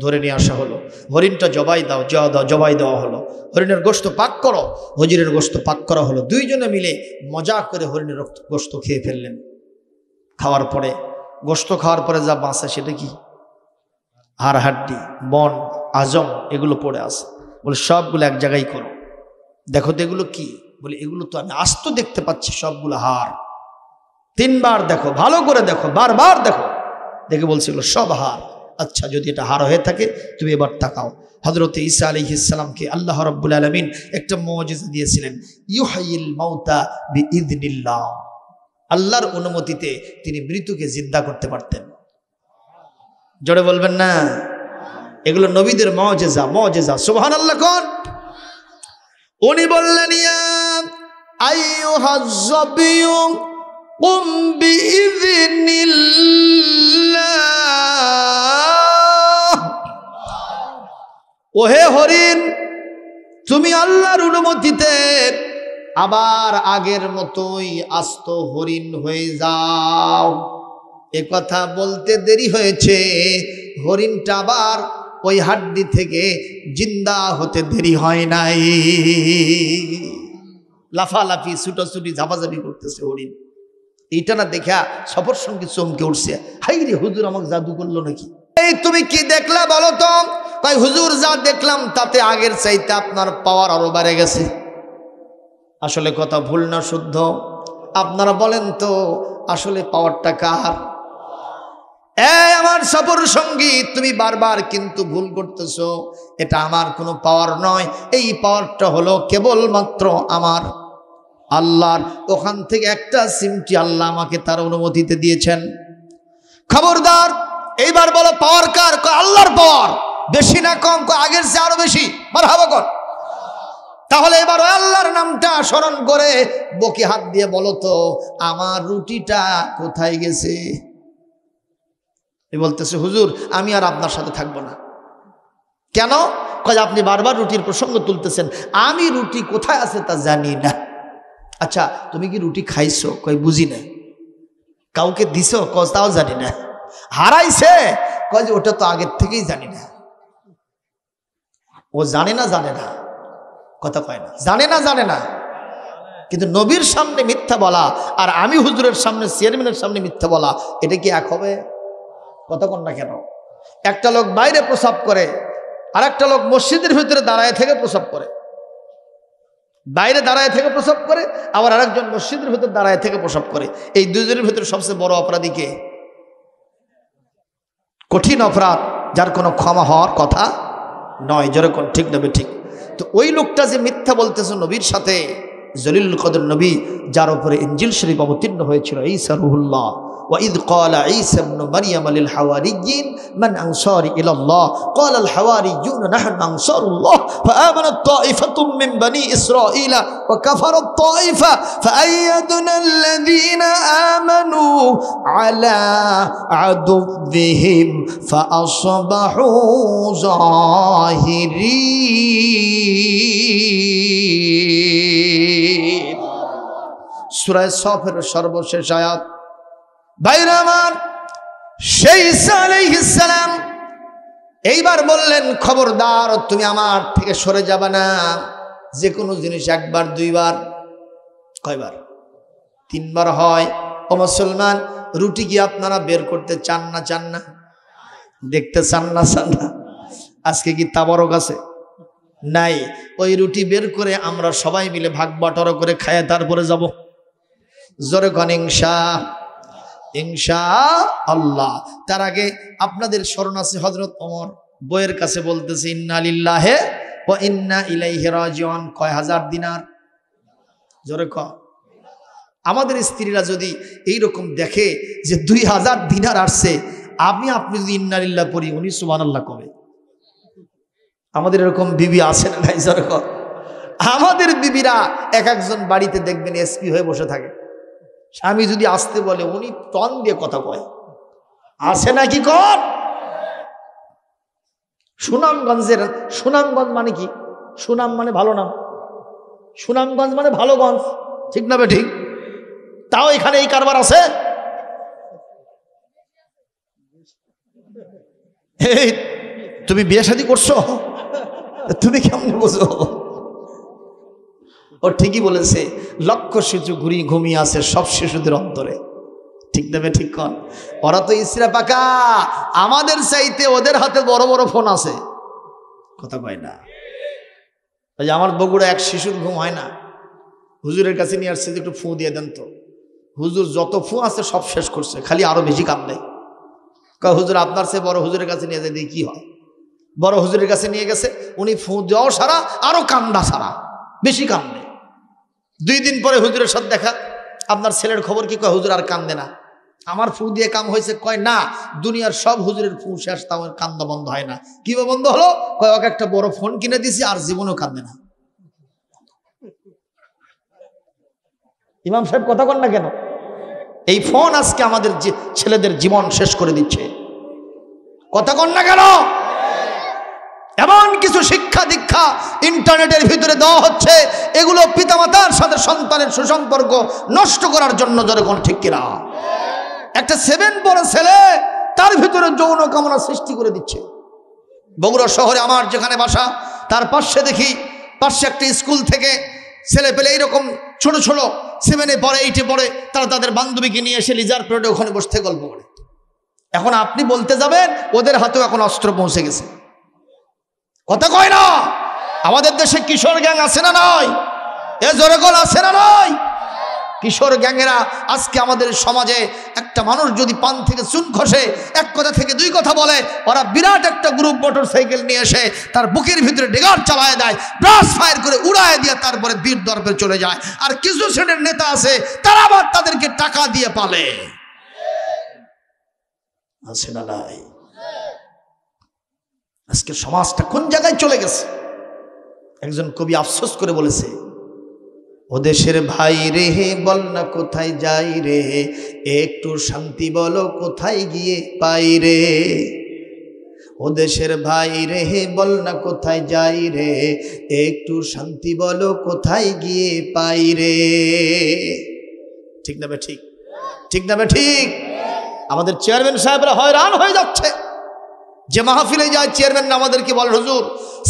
ধরে নিয়ে আসা হলো। হরিণটা জবাই দাও, জবাই দেওয়া হলো। হরিণের গোশত পাক করো, হুজুরের গোশত পাক করা হলো। দুইজনে মিলে মজা করে হরিণের গোশত খেয়ে ফেললেন। খাওয়ার পরে, গোশত খাওয়ার পরে যা বাঁচে সেটা কি? হাড়, হাড্ডি, বন, আজম, এগুলো পড়ে আছে। বলে, সবগুলো এক জায়গায় করো। দেখো তো এগুলো কি? বলে, এগুলো তো আমি আস্ত দেখতে পাচ্ছি, সবগুলো হাড়। 3 বার দেখো, ভালো করে দেখো, বারবার দেখো। দেখে বলছে, এগুলো সব হাড়। আচ্ছা, যদি এটা হাড় হয়ে থাকে তুমি এবার তাকাও। হযরত ঈসা আলাইহিস সালামকে আল্লাহ রাব্বুল আলামিন একটা মুজিজা দিয়েছিলেন, ইউহাইল মাউতা বিইذনিল্লাহ। আল্লাহর অনুমতিতে তিনি মৃতকে জিন্দা করতে পারতেন। জোরে বলবেন না? এগুলো নবীদের মুজিজা, মুজিজা। সুবহানাল্লাহ কোন? উনি বললেন, ইয়া আইয়ুহাজ যাবিয়্যু কুম বিইذনিল্লাহ। ওহে হরিণ, তুমি আল্লাহর অনুমতিতে আবার আগের মতোই আস্ত হরিণ হয়ে যাও। এ কথা বলতে দেরি হয়েছে, হরিণটা আবার ওই হাড্ডি থেকে জিন্দা হতে দেরি হয় নাই। লাফালাফি, ছুটাছুটি, ঝাপাঝাপি করতেছে হরিণ। এইটা না দেখা সফর সঙ্গী চমকে উঠছে, হাই রে, হুজুর আমাকে জাদু করলো নাকি? এই তুমি কি দেখলা বলো তো? তাই হুজুর, যা দেখলাম তাতে আগের চাইতে আপনার পাওয়ার আরো বেড়ে গেছে। আসলে কথা ভুল না শুদ্ধ? আপনারা বলেন তো, আসলে পাওয়ারটা কার? আমার সফর সঙ্গী, তুমি বারবার কিন্তু ভুল করতেছো। এটা আমার কোনো পাওয়ার নয়, এই পাওয়ারটা হলো কেবলমাত্র আমার আল্লাহর। ওখান থেকে একটা সিমটি আল্লাহ আমাকে তার অনুমতিতে দিয়েছেন। খবরদার, এইবার বলো পাওয়ার কার? আল্লাহর পাওয়ার। বেশি না কম? আগের চেয়ে আরো বেশি। মারহাবা কর। তাহলে এবার আল্লাহর নামটা স্মরণ করে বুকে হাত দিয়ে বলো তো, আমার রুটিটা কোথায় গেছে? বলতেছে, হুজুর আমি আর আপনার সাথে থাকবো না। কেন? কয়, আপনি বারবার রুটির প্রসঙ্গ তুলতেছেন, আমি রুটি কোথায় আছে তা জানি না। আচ্ছা, তুমি কি রুটি খাইছো? কয়, বুঝি না। কাউকে দিছ কজ তাও জানি না, হারাইছে কয় যে ওটা তো আগের থেকেই জানি না। ও জানে না কথা কয় না, জানে না। কিন্তু নবীর সামনে মিথ্যা বলা আর আমি হুজুরের সামনে চেয়ারম্যানের সামনে মিথ্যা বলা, এটা কি এক হবে? কথা কন না কেন? একটা লোক বাইরে প্রস্রাব করে, আর একটা লোক মসজিদের ভিতরে দাঁড়ায় থেকে প্রস্রাব করে, বাইরে দাঁড়ায় থেকে প্রস্রাব করে, আবার আরেকজন মসজিদের ভিতরে দাঁড়ায় থেকে প্রস্রাব করে। এই দুজনের ভিতরে সবচেয়ে বড় অপরাধী কে? কঠিন অপরাধ যার কোনো ক্ষমা হওয়ার কথা নয়। যেরকম ঠিক নেবে ঠিক। তো ওই লোকটা যে মিথ্যা বলতেছে নবীর সাথে, জলিলুল কদর নবী যার উপরে ইনজিল শরীফ অবতীর্ণ হয়েছিল, ঈসা রূহুল্লাহ, وإذ قال عيسى ابن مريم للحواريين من أنصاري إلى الله قال الحواريون نحن أنصار الله فآمنت طائفة من بني إسرائيل وكفرت طائفة فأيدنا الذين آمنوا على عدوهم فأصبحوا ظاهرين। সূরা সফের সর্বশেষ আয়াত। ভাইরা আমার, সেই ঈসা আলাইহিস সালাম এইবার বললেন, খবরদার তুমি আমার থেকে সরে যাবে না। যে কোনো জিনিস একবার দুইবার, কয়বার? তিনবার হয়। ও মুসলমান, রুটি কি আপনারা বের করতে চান না? দেখতে চান না? আজকে কি তাবারক আছে? নাই। ওই রুটি বের করে আমরা সবাই মিলে ভাগ বাটোয়ারা করে খায় তারপরে যাব। জোরে কোন ইনশাআল্লাহ। তার আগে আপনাদের স্মরণ আছে হযরত ওমর বইয়ের কাছে বলতেছে, ইন্না লিল্লাহি ওয়া ইন্না ইলাইহি রাজিউন, কয় হাজার দিনার? জোরে ক। আমাদের স্ত্রীরা যদি এইরকম দেখে যে 2000 দিনার আসছে, আপনি যদি ইন্না লিল্লাহ পড়ি, উনি সুবহানাল্লাহ কবে? আমাদের এরকম বিবি আছে না নাই? জোরে ক। আমাদের বিবিরা এক একজন বাড়িতে দেখবেন এসপি হয়ে বসে থাকে। স্বামী যদি আসতে বলে, উনি টন দিয়ে কথা কয়। আছে নাকি কর? সুনামগঞ্জ মানে কি? সুনাম মানে ভালো নাম, সুনামগঞ্জ মানে ভালো গঞ্জ, ঠিক না বে ঠিক? তাও এখানে এই কারবার আছে। এই তুমি বিয়ে শাদী করছো, তুমি কেমন বুঝো? ও ঠিকই বলেছে, লক্ষ শিশু ঘুমিয়ে আছে সব শিশুদের অন্তরে, ঠিক দেবে ঠিক কন। ওরা তো ইসরা পাকা, আমাদের চাইতে ওদের হাতে বড় বড় ফোন আছে, কথা কয় না। ওই যে আমার বগুড়া এক শিশুর ঘুম হয় না, হুজুরের কাছে নিয়ে আসছে, একটু ফু দিয়ে দেন তো। হুজুর যত ফু আছে সব শেষ করছে, খালি আরো বেশি কাঁদে। কয় হুজুর আপনার চেয়ে বড় হুজুরের কাছে নিয়ে যায়, দিয়ে কি হয়? বড় হুজুরের কাছে নিয়ে গেছে, উনি ফু দেওয়াও সারা, আরো কান্দা সারা, বেশি কান্দে। 2 দিন পরে হুজুরের সাথে দেখা, আপনার ছেলের খবর কি? কয় হুজুর আর কান্দে না, আমার ফু দিয়ে কাম হয়েছে। কয় না, দুনিয়ার সব হুজুরের ফু শেষ, তাও কান্দা বন্ধ হয় না। কিভাবে বন্ধ হলো? কয় ওকে একটা বড় ফোন কিনে দিয়েছি, আর জীবনেও কান্দে না। ইমাম সাহেব কথা কন না কেন? এই ফোন আজকে আমাদের ছেলেদের জীবন শেষ করে দিচ্ছে, কথা কন না কেন? এমন কিছু শিক্ষা দীক্ষা ইন্টারনেটের ভিতরে দেওয়া হচ্ছে, এগুলো পিতামাতার সাথে সন্তানের সুসম্পর্ক নষ্ট করার জন্য। যখন ঠিক কিনা, একটা 7 পড়া ছেলে তার ভিতরে যৌন কামনা সৃষ্টি করে দিচ্ছে। বগুড়া শহরে আমার যেখানে বাসা, তার পাশে দেখি, পাশে একটা স্কুল থেকে ছেলে পেলে এইরকম ছোট 7-এ পড়ে, 8-এ পড়ে, তারা তাদের বান্ধবীকে নিয়ে এসে লিজার পিরিয়ডে ওখানে বসতে গল্প করে। এখন আপনি বলতে যাবেন, ওদের হাতেও এখন অস্ত্র পৌঁছে গেছে, কথা কয় না? আমাদের দেশে কিশোর গ্যাং আছে না নয়? এ জোরে কল, আছে না নয়? কিশোর গ্যাংয়েরা আজকে আমাদের সমাজে, একটা মানুষ যদি পান থেকে চুন খসে, এক কথা থেকে 2 কথা বলে, ওরা বিরাট একটা গ্রুপ মোটরসাইকেল নিয়ে এসে তার বুকের ভিতরে ডেগার চালায় দেয়, ব্রাশ ফায়ার করে উড়ায় দিয়ে তারপরে বীর দর্পে চলে যায়। আর কিছু শ্রেণীর নেতা আছে, তারা আবার তাদেরকে টাকা দিয়ে পালে, আছে না নাই? আজকে সমাজটা কোন জায়গায় চলে গেছে? একজন কবি আফসোস করে বলেছে, ও দেশের ভাই রে বল না কোথায় যাই রে, একটু শান্তি বলো কোথায় গিয়ে পাই রে। ও দেশের ভাই রে বল না কোথায় যাই রে, একটু শান্তি বলো কোথায় গিয়ে পাই রে। ঠিক না? ঠিক ঠিক না ঠিক? আমাদের চেয়ারম্যান সাহেবরা হয়রান হয়ে যাচ্ছে। যে মাহফিলে যায় চেয়ারম্যান আমাদেরকে বলে, হুজুর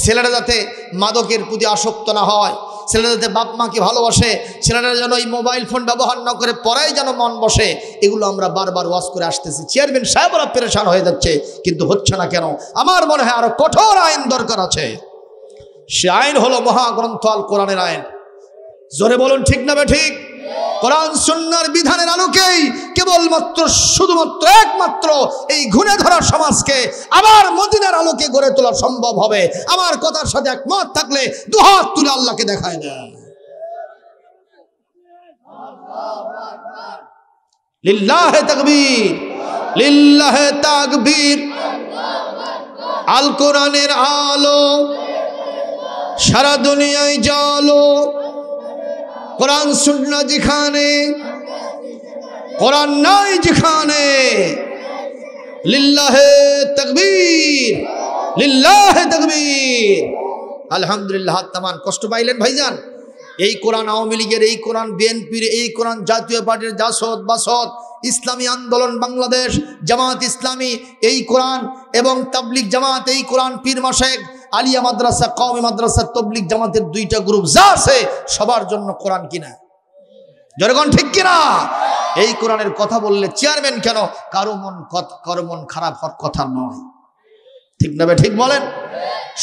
ছেলেরা যাতে মাদকের প্রতি আসক্ত না হয়, ছেলেরা যাতে বাপ মাকে ভালোবাসে, ছেলেরা যেন এই মোবাইল ফোন ব্যবহার না করে পড়াই যেন মন বসে, এগুলো আমরা বারবার ওয়াজ করে আসতেছি। চেয়ারম্যান সাহেবরা পেরেশান হয়ে যাচ্ছে, কিন্তু হচ্ছে না কেন? আমার মনে হয় আরো কঠোর আইন দরকার আছে। সে আইন হলো মহাগ্রন্থ আল কোরআনের আইন। জোরে বলুন ঠিক না ঠিক? কোরআন সুন্নাহর বিধানের আলোকেই কেবলমাত্র শুধুমাত্র একমাত্র এই ঘুণে ধরা সমাজকে আবার মদিনার আলোকে গড়ে তোলা সম্ভব হবে। আমার কথার সাথে একমত থাকলে দুহাত তুলে আল্লাহকে দেখায় দেন। লিল্লাহে তাকবীর, লিল্লাহে তাকবীর। আল কোরআনের আলো সারা দুনিয়ায় জালো। কোরআন সুন্নাহ যেখানে, কোরআন নাই যেখানে, লিল্লাহে তাকবীর, লিল্লাহে তাকবীর। আলহামদুলিল্লাহ। তামান কষ্ট পাইলেন ভাইজান? এই কোরআন আওয়ামী লীগের, এই কোরআন বিএনপির, এই কোরআন জাতীয় পার্টির জাসদ বাসদ, ইসলামী আন্দোলন বাংলাদেশ, জামাত ইসলামী, এই কোরআন এবং তাবলিগ জামাত, এই কোরআন পীর মাশায়েখ, আলিয়া মাদ্রাসা, কওমি মাদ্রাসা, তাবলিগ জামাতের দুইটা গ্রুপ যা আছে সবার জন্য কোরআন কিনা? জনগণ ঠিক কিনা? এই কোরআনের কথা বললে চেয়ারম্যান কেন, কারো মন খারাপ হওয়ার কথা নয়। ঠিক না ঠিক বলেন?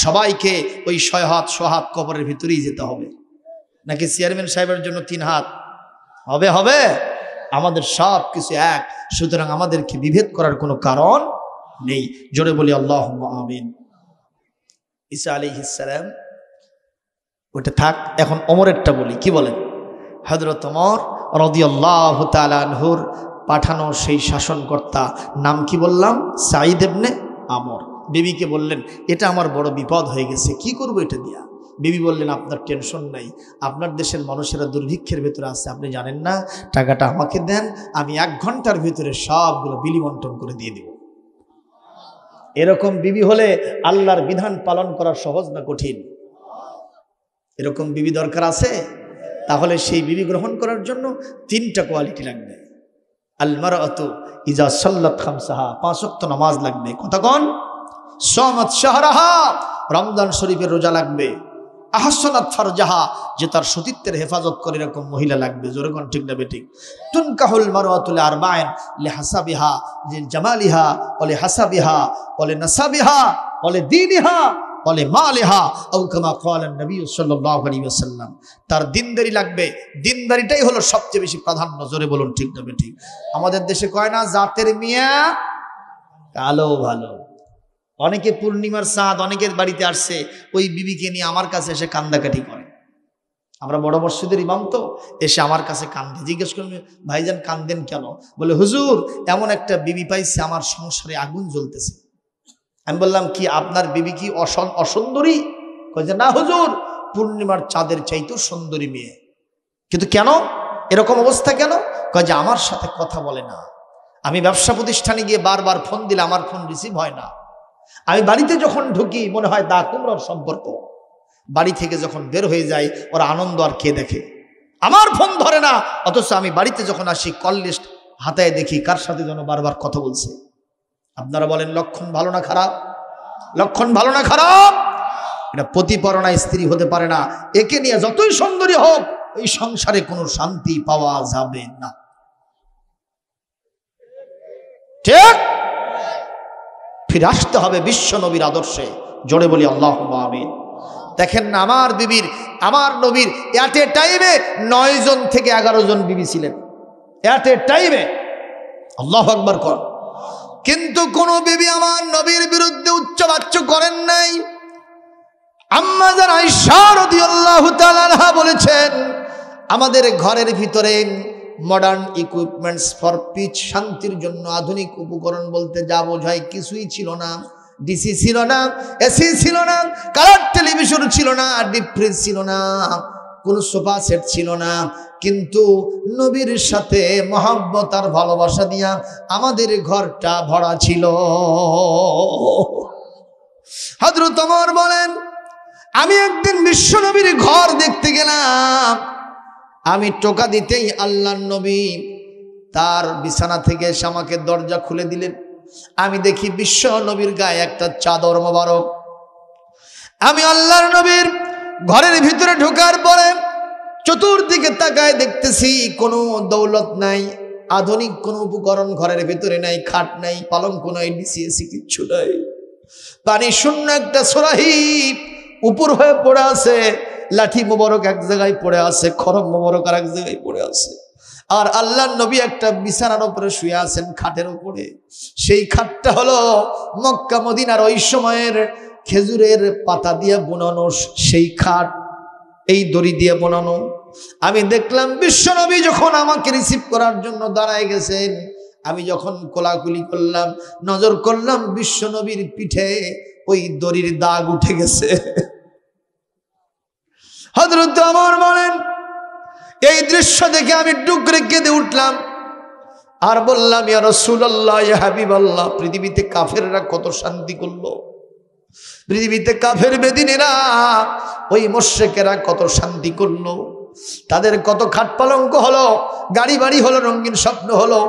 সবাইকে ওই 6 হাত 100 হাত কবরের ভিতরেই যেতে হবে, নাকি চেয়ারম্যান সাহেবের জন্য 3 হাত হবে? হবে? আমাদের সব কিছু এক, সুতরাং আমাদেরকে বিভেদ করার কোনো কারণ নেই। জোরে বলি আল্লাহুম্মা আমিন। ঈসা আলাইহিস সালাম ওটা থাক, এখন ওমরেরটা বলি। কি বলেন? হযরত ওমর রাদিয়াল্লাহু তাআলা আনহুর পাঠানো সেই শাসনকর্তা, নাম কি বললাম? সাঈদ ইবনে আমর। বিবিকে বললেন, এটা আমার বড় বিপদ হয়ে গেছে, কি করব এটা দিয়া? বিবি বললেন, আপনার টেনশন নাই, আপনার দেশের মানুষেরা দুর্ভিক্ষের ভেতরে আছে, আপনি জানেন না, টাকাটা আমাকে দেন, আমি 1 ঘন্টার ভিতরে সবগুলো বিলি বন্টন করে দিয়ে দিব। এরকম বিবি হলে আল্লাহর বিধান পালন করা সহজ না কঠিন? এরকম বিবি দরকার আছে? তাহলে সেই বিবি গ্রহণ করার জন্য 3টা কোয়ালিটি লাগবে। আল মারআতু ইজা সাল্লাত খামসাহা, 5 ওয়াক্ত নামাজ লাগবে। কতক্ষণ? সামাত শাহরাহা, রমজান শরীফের রোজা লাগবে। আহসানাত ফারজাহা, যে তার সতীত্বের হেফাজত করে এরকম মহিলা লাগবে। জোরেগণ ঠিক না বেঠিক? তুনকাহুল মারআতু লিআরবাইন, লিহাসাবিহা, লিজামালিহা, ওয়া লিহাসাবিহা, ওয়া লিনাসাবিহা, ওয়া লিদীনিহা, ওয়া লিমালিহা, আও কামা ক্বালা নবী সাল্লাল্লাহু আলাইহি ওয়াসাল্লাম। তার দিনদারি লাগবে। দিনদারিটাই হলো সবচেয়ে বেশি প্রাধান্য। জোরে বলুন ঠিক না বেঠিক? আমাদের দেশে কয় না, জাতের মিয়া কালো ভালো। অনেকে পূর্ণিমার চাঁদ অনেকের বাড়িতে আসছে, ওই বিবিকে নিয়ে আমার কাছে এসে কান্দাকাটি করে। আমরা বড় মসজিদের ইমাম তো, এসে আমার কাছে কান্দে। জিজ্ঞেস করলেন, ভাইজান কান্দেন কেন? বলে, হুজুর এমন একটা বিবি পাইছে, আমার সংসারে আগুন জ্বলতেছে। আমি বললাম, কি আপনার বিবি কি অসুন্দরী? কয় যে, না হুজুর, পূর্ণিমার চাঁদের চাইতেও সুন্দরী মেয়ে। কিন্তু কেন এরকম অবস্থা কেন? কয় যে, আমার সাথে কথা বলে না। আমি ব্যবসা প্রতিষ্ঠানে গিয়ে বারবার ফোন দিলে আমার ফোন রিসিভ হয় না। আমি বাড়িতে যখন ঢুকি মনে হয় দা কুমড়ার সম্পর্ক। বাড়ি থেকে যখন বের হয়ে যায় ওরা আনন্দ আর কে দেখে, আমার ফোন ধরে না। অথচ আমি বাড়িতে যখন আসি কল লিস্ট হাতায় দেখি কার সাথে যেন বারবার কথা বলছে। আপনারা বলেন লক্ষণ ভালো না খারাপ? লক্ষণ ভালো না খারাপ? এটা প্রতিপরণা স্ত্রী হতে পারে না। একে নিয়ে যতই সুন্দরী হোক, ওই সংসারে কোনো শান্তি পাওয়া যাবে না। ঠিক? ফিরে আসতে হবে বিশ্ব নবীর আদর্শে। জোরে বলি আল্লাহুম্মা আমিন। দেখেন না, আমার নবীর এট এ টাইমে 9 জন থেকে 11 জন বিবি ছিলেন। এট এ টাইমে, আল্লাহু আকবার কর। কিন্তু কোন বিবি আমার নবীর বিরুদ্ধে উচ্চবাচ্য করেন নাই। আম্মা জান আয়েশা রাদিয়াল্লাহু তাআলা আনহা বলেছেন, আমাদের ঘরের ভিতরে মডার্ন ইকুইপমেন্টস ফর পিচ, শান্তির জন্য আধুনিক উপকরণ বলতে যা বোঝায় কিছুই ছিল না। ডিসি ছিল না, এসি ছিল না, কালার টেলিভিশন ছিল না, ডিপ ফ্রিজ ছিল না, কোন সোফা সেট ছিল না। কিন্তু নবীর সাথে মহব্বত আর ভালোবাসা দিয়া আমাদের ঘরটা ভরা ছিল। হযরত ওমর বলেন, আমি একদিন বিশ্ব নবীর ঘর দেখতে গেলাম। আমি টোকা দিতেই আল্লাহর নবী তার বিছানা থেকে এসে আমাকে দরজা খুলে দিলেন। আমি দেখি বিশ্ব নবীর গায়ে একটা চাদর মোবারক। আমি আল্লাহর নবীর ঘরের ভিতরে ঢোকার পরে চতুর্দিকে তাকায় দেখতেছি কোনো দৌলত নাই, আধুনিক কোনো উপকরণ ঘরের ভিতরে নাই, খাট নাই, পালঙ্ক নাই, ডিসিএসি কিচ্ছু নাই। পানি শূন্য একটা সুরাহি উপর হয়ে পড়ে আছে, লাঠি মোবারক এক জায়গায় পড়ে আছে, খড়ম মোবারক আর এক জায়গায় পড়ে আছে। আর আল্লাহর নবী একটা বিছানার উপরে শুয়ে আছেন খাটের উপরে। সেই খাটটা হলো মক্কা মদিনার ওই সময়ের খেজুরের পাতা দিয়ে বোনানো সেই খাট, এই দড়ি দিয়ে বোনানো। আমি দেখলাম বিশ্বনবী যখন আমাকে রিসিভ করার জন্য দাঁড়ায় গেছেন, আমি যখন কোলাকুলি করলাম, নজর করলাম বিশ্বনবীর পিঠে ওই দড়ির দাগ উঠে গেছে। হযরত ওমর বলেন, এই দৃশ্য দেখে আমি ডুকরে কেঁদে উঠলাম আর বললাম, ইয়া রাসূলুল্লাহ, ইয়া হাবিবাল্লাহ, পৃথিবীতে কাফেররা কত শান্তি করলো, পৃথিবীতে কাফের বেদিনেরা ওই মুশরিকেরা কত শান্তি করলো, তাদের কত খাট পালঙ্ক হলো, গাড়ি বাড়ি হলো, রঙিন স্বপ্ন হলো।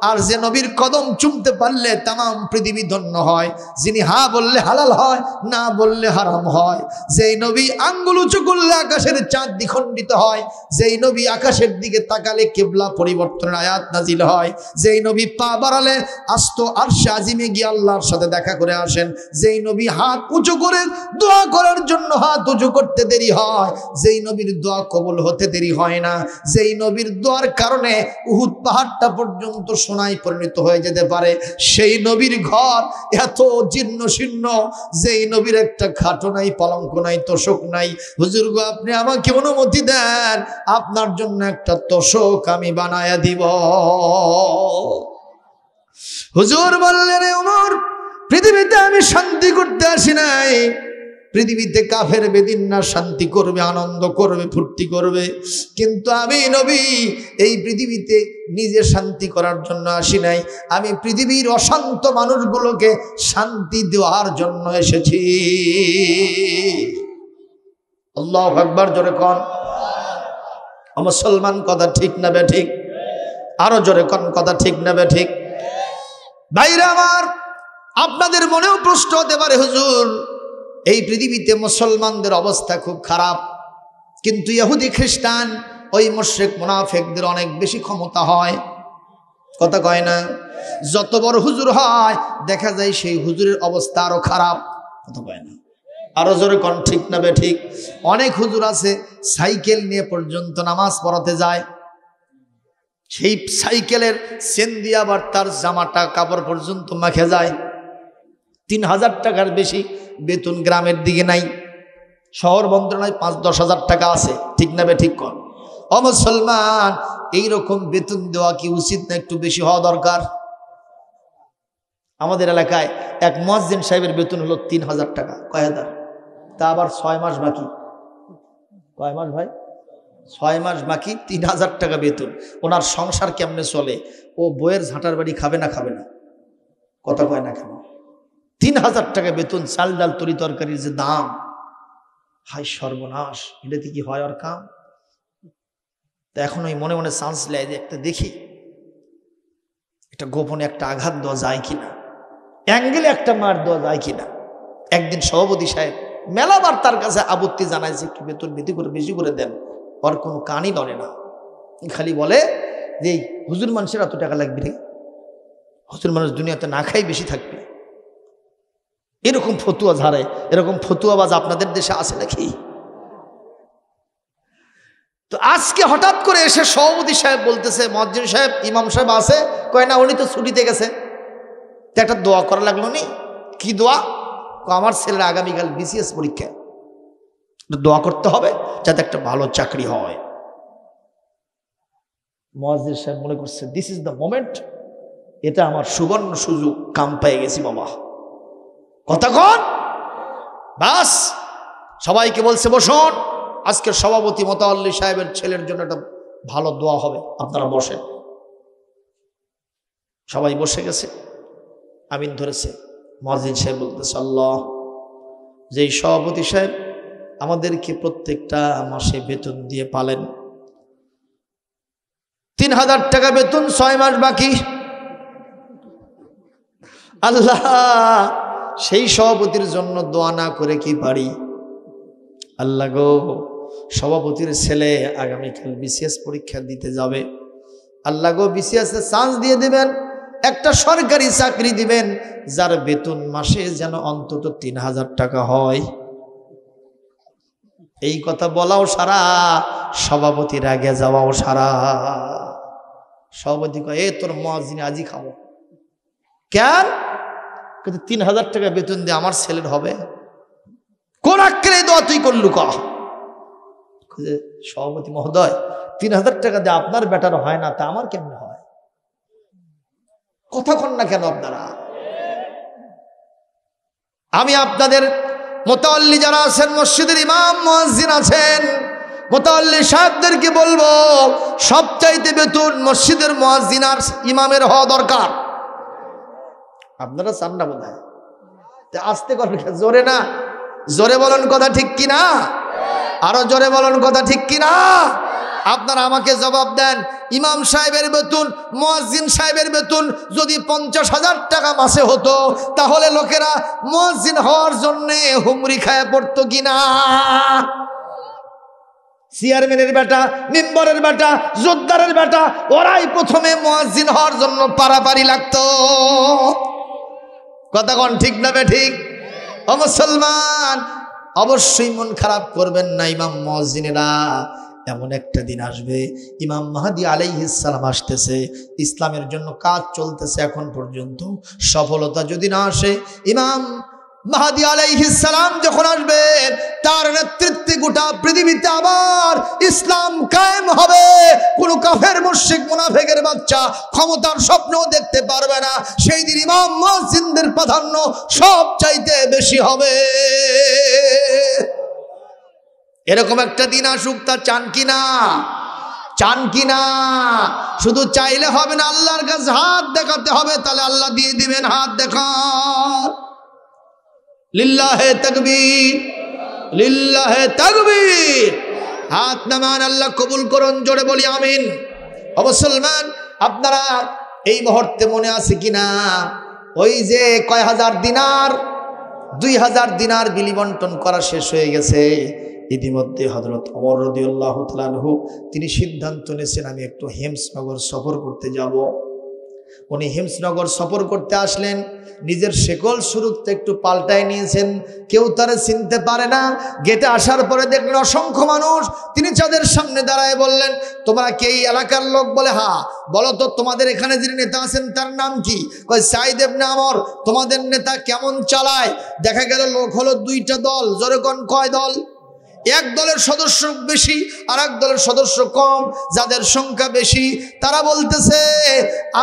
আর যে নবীর কদম চুমতে পারলে তামাম পৃথিবী ধন্য হয়, যিনি হা বললে হালাল হয়, না বললে হারাম হয়, যেই নবী আঙ্গুল উঁচু করলে আকাশের চাঁদ দ্বিখণ্ডিত হয়, যেই নবী আকাশের দিকে তাকালে কিবলা পরিবর্তনের আয়াত নাজিল হয়, যেই নবী পা বাড়ালে আস্ত আরশে আজিমে গিয়ে আল্লাহর সাথে দেখা করে আসেন, যেই নবী হাত উঁচু করে দোয়া করার জন্য হাত উঁচু করতে দেরি হয়, যেই নবীর দোয়া কবুল হতে দেরি হয় না, যেই নবীর দোয়ার কারণে উহুদ পাহাড়টা পর্যন্ত সোনায় পরিণত হয়ে যেতে পারে, সেই নবীর ঘর এত জীর্ণ শীর্ণ, যেই নবীর একটা খাটও নাই, পালঙ্ক নাই, তোষক নাই। হুজুর গো, আপনি আমাকে অনুমতি দেন, আপনার জন্য একটা তোষক আমি বানায়া দিব। হুজুর বললেন, ওমর, পৃথিবীতে আমি শান্তি করতে আসি নাই, পৃথিবীতে কাফের বেদিনরা শান্তি করবে, আনন্দ করবে, ফুর্তি করবে, কিন্তু আমি নবী এই পৃথিবীতে নিজে শান্তি করার জন্য আসি নাই, আমি পৃথিবীর অশান্ত মানুষগুলোকে শান্তি দেওয়ার জন্য এসেছি। আল্লাহু আকবার, জোরে কোন মুসলমান, কথা ঠিক না বে ঠিক? আরো জোরে কোন, কথা ঠিক না বে ঠিক? ভাইরা আমার, আপনাদের মনেও প্রশ্ন হতে পারে, হুজুর এই পৃথিবীতে মুসলমানদের অবস্থা খুব খারাপ, কিন্তু ইহুদি খ্রিস্টান ওই মুশরিক মুনাফিকদের অনেক বেশি ক্ষমতা হয়, কথা কয় না? যত বড় হুজুর হয় দেখা যায় সেই হুজুরের অবস্থা আরো খারাপ, কথা কয় না? আরো জোরে কোন ঠিক না বে ঠিক? অনেক হুজুর আছে সাইকেল নিয়ে পর্যন্ত নামাজ পড়াতে যায়, সেই সাইকেলের চেন দিয়ে আবার তার জামাটা কাপড় পর্যন্ত মাখে যায়। ৩,০০০ টাকার বেশি বেতন গ্রামের দিকে নাই, শহর মন্ত্রণালয় ৫-১০ হাজার টাকা আছে, ঠিক না বে ঠিক? কর ও মুসলমান, এইরকম বেতন দেওয়া কি উচিত না একটু বেশি হওয়া দরকার? আমাদের এলাকায় এক মুয়াজ্জিন সাহেবের বেতন হলো ৩,০০০ টাকা। কয় হাজার? তা আবার ৬ মাস বাকি। কয় মাস ভাই? ৬ মাস বাকি, ৩,০০০ টাকা বেতন। ওনার সংসার কেমনে চলে? ও বইয়ের ঝাঁটার বাড়ি খাবে না খাবে না? কথা কয় না কেন? ৩,০০০ টাকা বেতন, চাল ডাল তরি তরকারির যে দাম, হাই সর্বনাশ, এটাতে কি হয় আর কাম? তা এখন ওই মনে মনে চান্স নেয় যে একটা দেখি, এটা গোপনে একটা আঘাত দেওয়া যায় কিনা, অ্যাঙ্গেলে একটা মার দেওয়া যায় কিনা। একদিন সভাপতি সাহেব মেলাবার তার কাছে আপত্তি জানাইছে, একটু বেতন বেশি করে দেন। ওর কোনো কানই ধরে না, খালি বলে যে হুজুর মানুষের এত টাকা লাগবে রে, হুজুর মানুষ দুনিয়াতে না খাই বেশি থাকবে, এরকম ফতুয়া ঝাড়ে। এরকম ফতুয়াবাজ আপনাদের দেশে আছে নাকি? তো আজকে হঠাৎ করে এসে সভাপতি সাহেব বলতেছে, মুয়াজ্জিন সাহেব, ইমাম সাহেব আছে? কয় না, উনি তো ছুটিতে গেছে। তো একটা দোয়া করা লাগলো নি। কি দোয়া? আমার ছেলের আগামীকাল বিসিএস পরীক্ষা, দোয়া করতে হবে যাতে একটা ভালো চাকরি হয়। মুয়াজ্জিন সাহেব মনে করছে দিস ইজ দ্য মোমেন্ট, এটা আমার সুবর্ণ সুযোগ, কাম পেয়ে গেছি বাবা। কতক্ষণ বাস সবাইকে বলছে, বসুন, আজকের সভাপতি মোতাওয়াল্লি সাহেবের ছেলের জন্য একটা ভালো দোয়া হবে, আপনারা বসেন। সবাই বসে গেছে, আমিন ধরেছে। মুয়াজ্জিন সাহেব বলতেছে, আল্লাহ, যেই সভাপতি সাহেব আমাদেরকে প্রত্যেকটা মাসে বেতন দিয়ে পালেন, 3000 টাকা বেতন, 6 মাস বাকি। আল্লাহ, সেই সভাপতির জন্য দোয়া না করে কি পারি? আল্লাহ গো, সভাপতির ছেলে আগামীকাল বিসিএস পরীক্ষা দিতে যাবে। আল্লাহ গো, বিসিএস এর চান্স দিয়ে দিবেন, একটা সরকারি চাকরি দিবেন, যার বেতন মাসে যেন অন্তত 3000 টাকা হয়। এই কথা বলাও সারা, সভাপতির আগে যাওয়াও সারা। সভাপতি কয়, এ তোর মুয়াজ্জিন আজই খাবো। কেন? কিন্তু 3000 টাকা বেতন দিয়ে আমার ছেলের হবে? কোন আক্কেলে দোয়া তুই করলু? সভাপতি মহোদয়, 3000 টাকা দিয়ে আপনার বেটার হয় না, তা আমার কেমনে হয়? কথা কন না কেন আপনারা? আমি আপনাদের মুতাওয়াল্লি যারা আছেন, মসজিদের ইমাম মুয়াজ্জিন আছেন, মুতাওয়াল্লি সাহেবদেরকে বলবো, সবচাইতে বেতন মসজিদের মুয়াজ্জিন আর ইমামের হওয়া দরকার। আপনারা চান না বোধ হয়? আস্তে করেন, জোরে না, জোরে বলেন কথা ঠিক কিনা? আরো জোরে বলেন কথা ঠিক কিনা? আপনারা আমাকে জবাব দেন, ইমাম সাহেবের বেতন, মুয়াজ্জিন সাহেবের বেতন যদি 50,000 টাকা মাসে হতো, তাহলে লোকেরা মুয়াজ্জিন হওয়ার জন্য হুমরি খায় পড়তো কিনা? চেয়ারম্যানের বেটা, মেম্বারের বেটা, জোরদারের বেটা, ওরাই প্রথমে মুয়াজ্জিন হওয়ার জন্য পারাপারি লাগতো। কথা কোন ঠিক না ঠিক? ও মুসলমান, অবশ্যই মন খারাপ করবেন না ইমাম মুয়াজ্জিনেরা। এমন একটা দিন আসবে, ইমাম মাহদী আলাইহিস সালাম আসতেছে, ইসলামের জন্য কাজ চলতেছে এখন পর্যন্ত, সফলতা যদি না আসে, ইমাম মাহদী আলাইহিস সালাম যখন আসবেন, তার নেতৃত্বে গোটা পৃথিবীতে আবার ইসলাম কায়েম হবে। কোন কাফের মুশরিক মুনাফিকের বাচ্চা ক্ষমতার স্বপ্নও দেখতে পারবে না। সেই দিন ইমাম মুয়াজ্জিনদের প্রাধান্য সব চাইতে বেশি হবে। এরকম একটা দিন আসুক, তা চান কিনা? চান কিনা? শুধু চাইলে হবে না, আল্লাহর কাছে হাত দেখাতে হবে, তাহলে আল্লাহ দিয়ে দিবেন। হাত দেখান, লিল্লাহে তাকবীর, লিল্লাহে তাকবীর। হাত নামান, আল্লাহ কবুল করুন, জোরে বলি আমিন। ও মুসলমান, আপনারা এই মুহূর্তে মনে আছে কিনা, ওই যে কয় হাজার দিনার, 2000 দিনার বিলি বন্টন করা শেষ হয়ে গেছে। ইতিমধ্যে হযরত ওমর রাদিয়াল্লাহু তাআলা আনহু তিনি সিদ্ধান্ত নিয়েছেন, আমি একটু হেমসনগর সফর করতে যাব। উনি হেমসনগর সফর করতে আসলেন, নিজের শেকল সুরুতটা একটু পাল্টায় নিয়েছেন, কেউ তারা চিনতে পারে না। গেটে আসার পরে দেখলেন অসংখ্য মানুষ। তিনি যাদের সামনে দাঁড়ায় বললেন, তোমরা কে এই এলাকার লোক? বলে হ্যাঁ। বলো তো তোমাদের এখানে যিনি নেতা আছেন তার নাম কি? কয় সাইদ ইবনে আমর। তোমাদের নেতা কেমন চালায়? দেখা গেল লোক হলো 2টা দল। জোরে কোন কয় দল? এক দলের সদস্য বেশি আর এক দলের সদস্য কম। যাদের সংখ্যা বেশি তারা বলতেছে,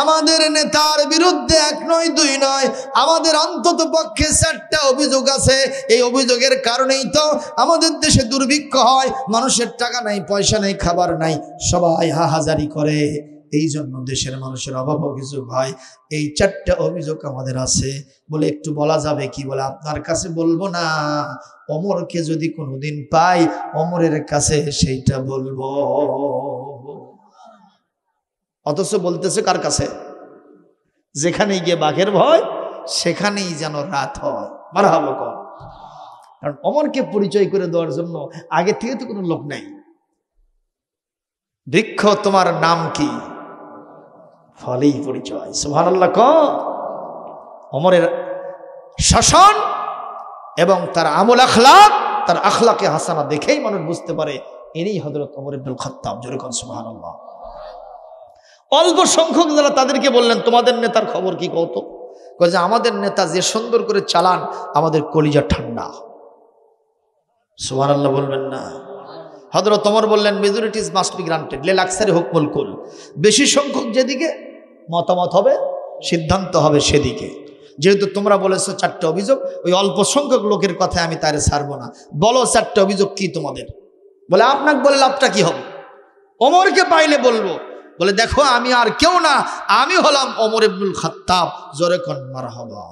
আমাদের নেতার বিরুদ্ধে 1 নয় 2 নয়, আমাদের অন্তত পক্ষে 4টা অভিযোগ আছে। এই অভিযোগের কারণেই তো আমাদের দেশে দুর্ভিক্ষ হয়, মানুষের টাকা নাই, পয়সা নাই, খাবার নাই, সবাই হাহাজারি করে, এই জন্য দেশের মানুষের অভাব অভিযোগ হয়। এই 4টা অভিযোগ আমাদের আছে। বলে একটু বলা যাবে কি? বলে আপনার কাছে বলবো না, ওমরকে যদি কোনোদিন পাই, ওমরের কাছে সেইটা বলবো। অথচ বলতেছে কার কাছে? যেখানেই গিয়ে বাঘের ভয়, সেখানেই যেন রাত হয়। মারহাবা কর। কারণ ওমরকে পরিচয় করে দেওয়ার জন্য আগে থেকে তো কোনো লোক নাই। বৃক্ষ তোমার নাম কি? ফলেই পরিচয়। সুবহানাল্লাহ। ওমরের শাসন এবং তার আমল আখলাক, তার আখলাকে হাসানা দেখেই মানুষ বুঝতে পারে ইনি হযরত ওমর ইবনুল খাত্তাব। জোরে কোন সুবহানাল্লাহ। অল্প সংখ্যক যারা, তাদেরকে বললেন তোমাদের নেতার খবর কি কত? কয় যে আমাদের নেতা যে সুন্দর করে চালান, আমাদের কলিজা ঠান্ডা। সুবহানাল্লাহ বলবেন না? হযরত ওমর বললেন, মেজরিটিজ মাস্ট বি গ্রান্টেড, লিল আকসারি হুকমুল কুল। বেশি সংখ্যক যেদিকে মতামত হবে, সিদ্ধান্ত হবে সেদিকে। যেহেতু তোমরা বলেছো 4টা অভিযোগ, ওই অল্প সংখ্যক লোকের কথায় আমি তারে ছাড়বো না। বলো 4টা অভিযোগ কি তোমাদের? বলে আপনাকে বলে লাভটা কি হবে? ওমরকে পাইলে বলবো। বলে দেখো, আমি আর কেউ না, আমি হলাম ওমর ইবনুল খাত্তাব। জোরে কোন মারহাবা।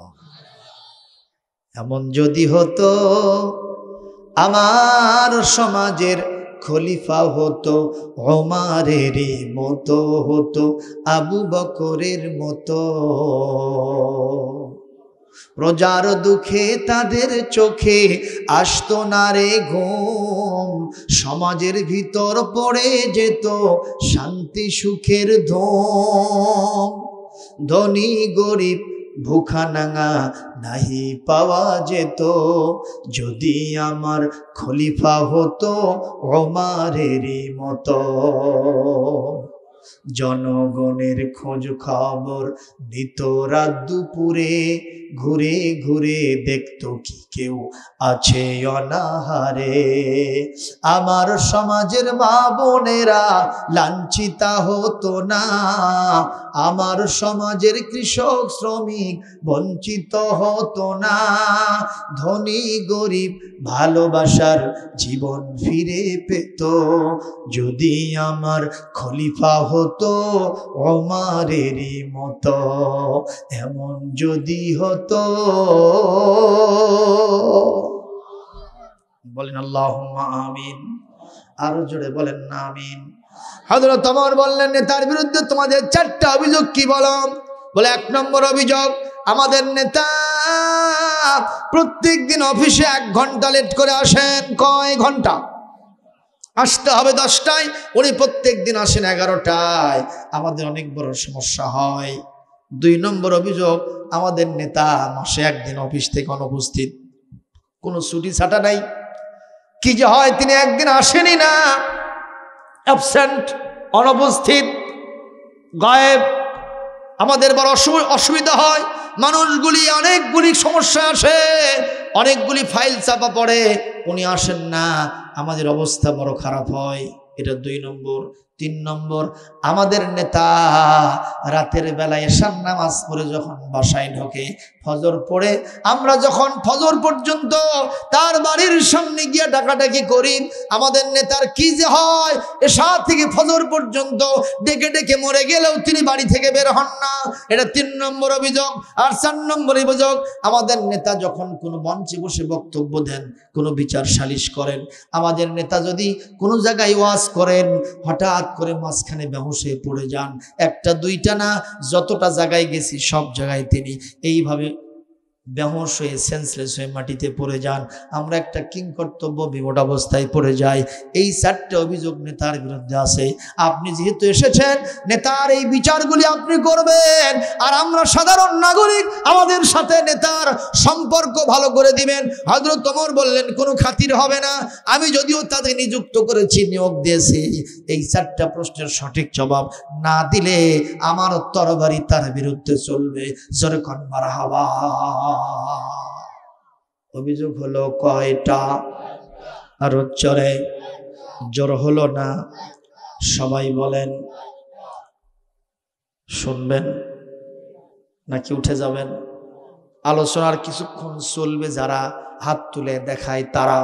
এমন যদি হতো আমার সমাজের খলিফা হতো ওমরের মতো, হতো আবু বকরের মতো। প্রজার দুঃখে তাদের চোখে আসতো না রে ঘুম, সমাজের ভিতর পড়ে যেত শান্তি সুখের ধুম। ধনী গরিব ভুখা নাঙা নাহি পাওয়া যেত, যদি আমার খলিফা হতো ওমরের মতো। জনগণের খোঁজ খবর দিত রাত দুপুরে, ঘুরে ঘুরে দেখতো কি কেউ আছে অনাহারে। আমার সমাজের মা বোনেরা লাঞ্ছিতা হতো না, আমার সমাজের কৃষক শ্রমিক বঞ্চিত হতো না। ধনী গরিব ভালোবাসার জীবন ফিরে পেত, যদি আমার খলিফা হতো ওমরের মতো। এমন যদি হতো, বলেন আল্লাহুম্মা আমিন। আরো জোরে বলেন না আমিন। হযরত ওমর বললেন, নেতার বিরুদ্ধে তোমাদের 4টা অভিযোগ কি বলো? বলে 1 নম্বর অভিযোগ, আমাদের নেতা প্রত্যেক দিন অফিসে 1 ঘন্টা লেট করে আসেন। কয় ঘন্টা? আসতে হবে 10টায়, উনি প্রত্যেক দিন আসেন 11টায়। আমাদের অনেক বড় সমস্যা হয়। 2 নম্বর অভিযোগ, আমাদের নেতা মাসে 1 দিন অফিস থেকে অনুপস্থিত, কোনো ছুটি ছাটা নাই। কি যে হয়, তিনি 1 দিন আসেনই না, অ্যাবসেন্ট, অনুপস্থিত, গায়েব। আমাদের বড় অসুবিধা হয়, মানুষগুলি অনেকগুলি সমস্যা আসে, অনেকগুলি ফাইল চাপা পড়ে, উনি আসেন না, আমাদের অবস্থা বড় খারাপ হয়। এটা 2 নম্বর। 3 নম্বর, আমাদের নেতা রাতের বেলায় এশার নামাজ পড়ে যখন বাসায় ঢোকে, ফজর পড়ে, আমরা যখন ফজর পর্যন্ত তার বাড়ির সামনে গিয়ে ডাকাডাকি করি, আমাদের নেতার কি যে হয়, এশা থেকে ফজর পর্যন্ত ডেকে ডেকে মরে গেলেও তিনি বাড়ি থেকে বের হন না। এটা 3 নম্বর অভিযোগ। আর 4 নম্বর অভিযোগ, আমাদের নেতা যখন কোনো মঞ্চে বসে বক্তব্য দেন, কোনো বিচার সালিশ করেন, আমাদের নেতা যদি কোনো জায়গায় ওয়াজ করেন, হঠাৎ করে মাঝখানে বেহুশ হয়ে পড়ে যান। 1টা 2টা না, যতটা জায়গায় গেছি সব জায়গায় তিনি এইভাবে বেহুশ হয়ে সেন্সলেস হয়ে মাটিতে পড়ে যান। আমরা একটা কিংকর্তব্য বিমূঢ় অবস্থায় পড়ে যাই। এই 4টে অভিযোগ নেতার বিরুদ্ধে আছে। আপনি যেহেতু এসেছেন, নেতার এই বিচারগুলি আপনি করবেন, আর আমরা সাধারণ নাগরিক, আমাদের সাথে নেতার সম্পর্ক ভালো করে দিবেন। হযরত ওমর বললেন, কোনো খাতির হবে না, আমি যদিও তাদের নিযুক্ত করেছি, নিয়োগ দিয়েছি, এই 4টা প্রশ্নের সঠিক জবাব না দিলে আমার তরবারি তার বিরুদ্ধে চলবে। জোরে কোন মারহাবা। অভিযোগ হলো কয়টা? আর জোরে, জোর হলো না, সবাই বলেন। শুনবেন নাকি উঠে যাবেন? আলোচনার কিছুক্ষণ চলবে, যারা হাত তুলে দেখায় তারা,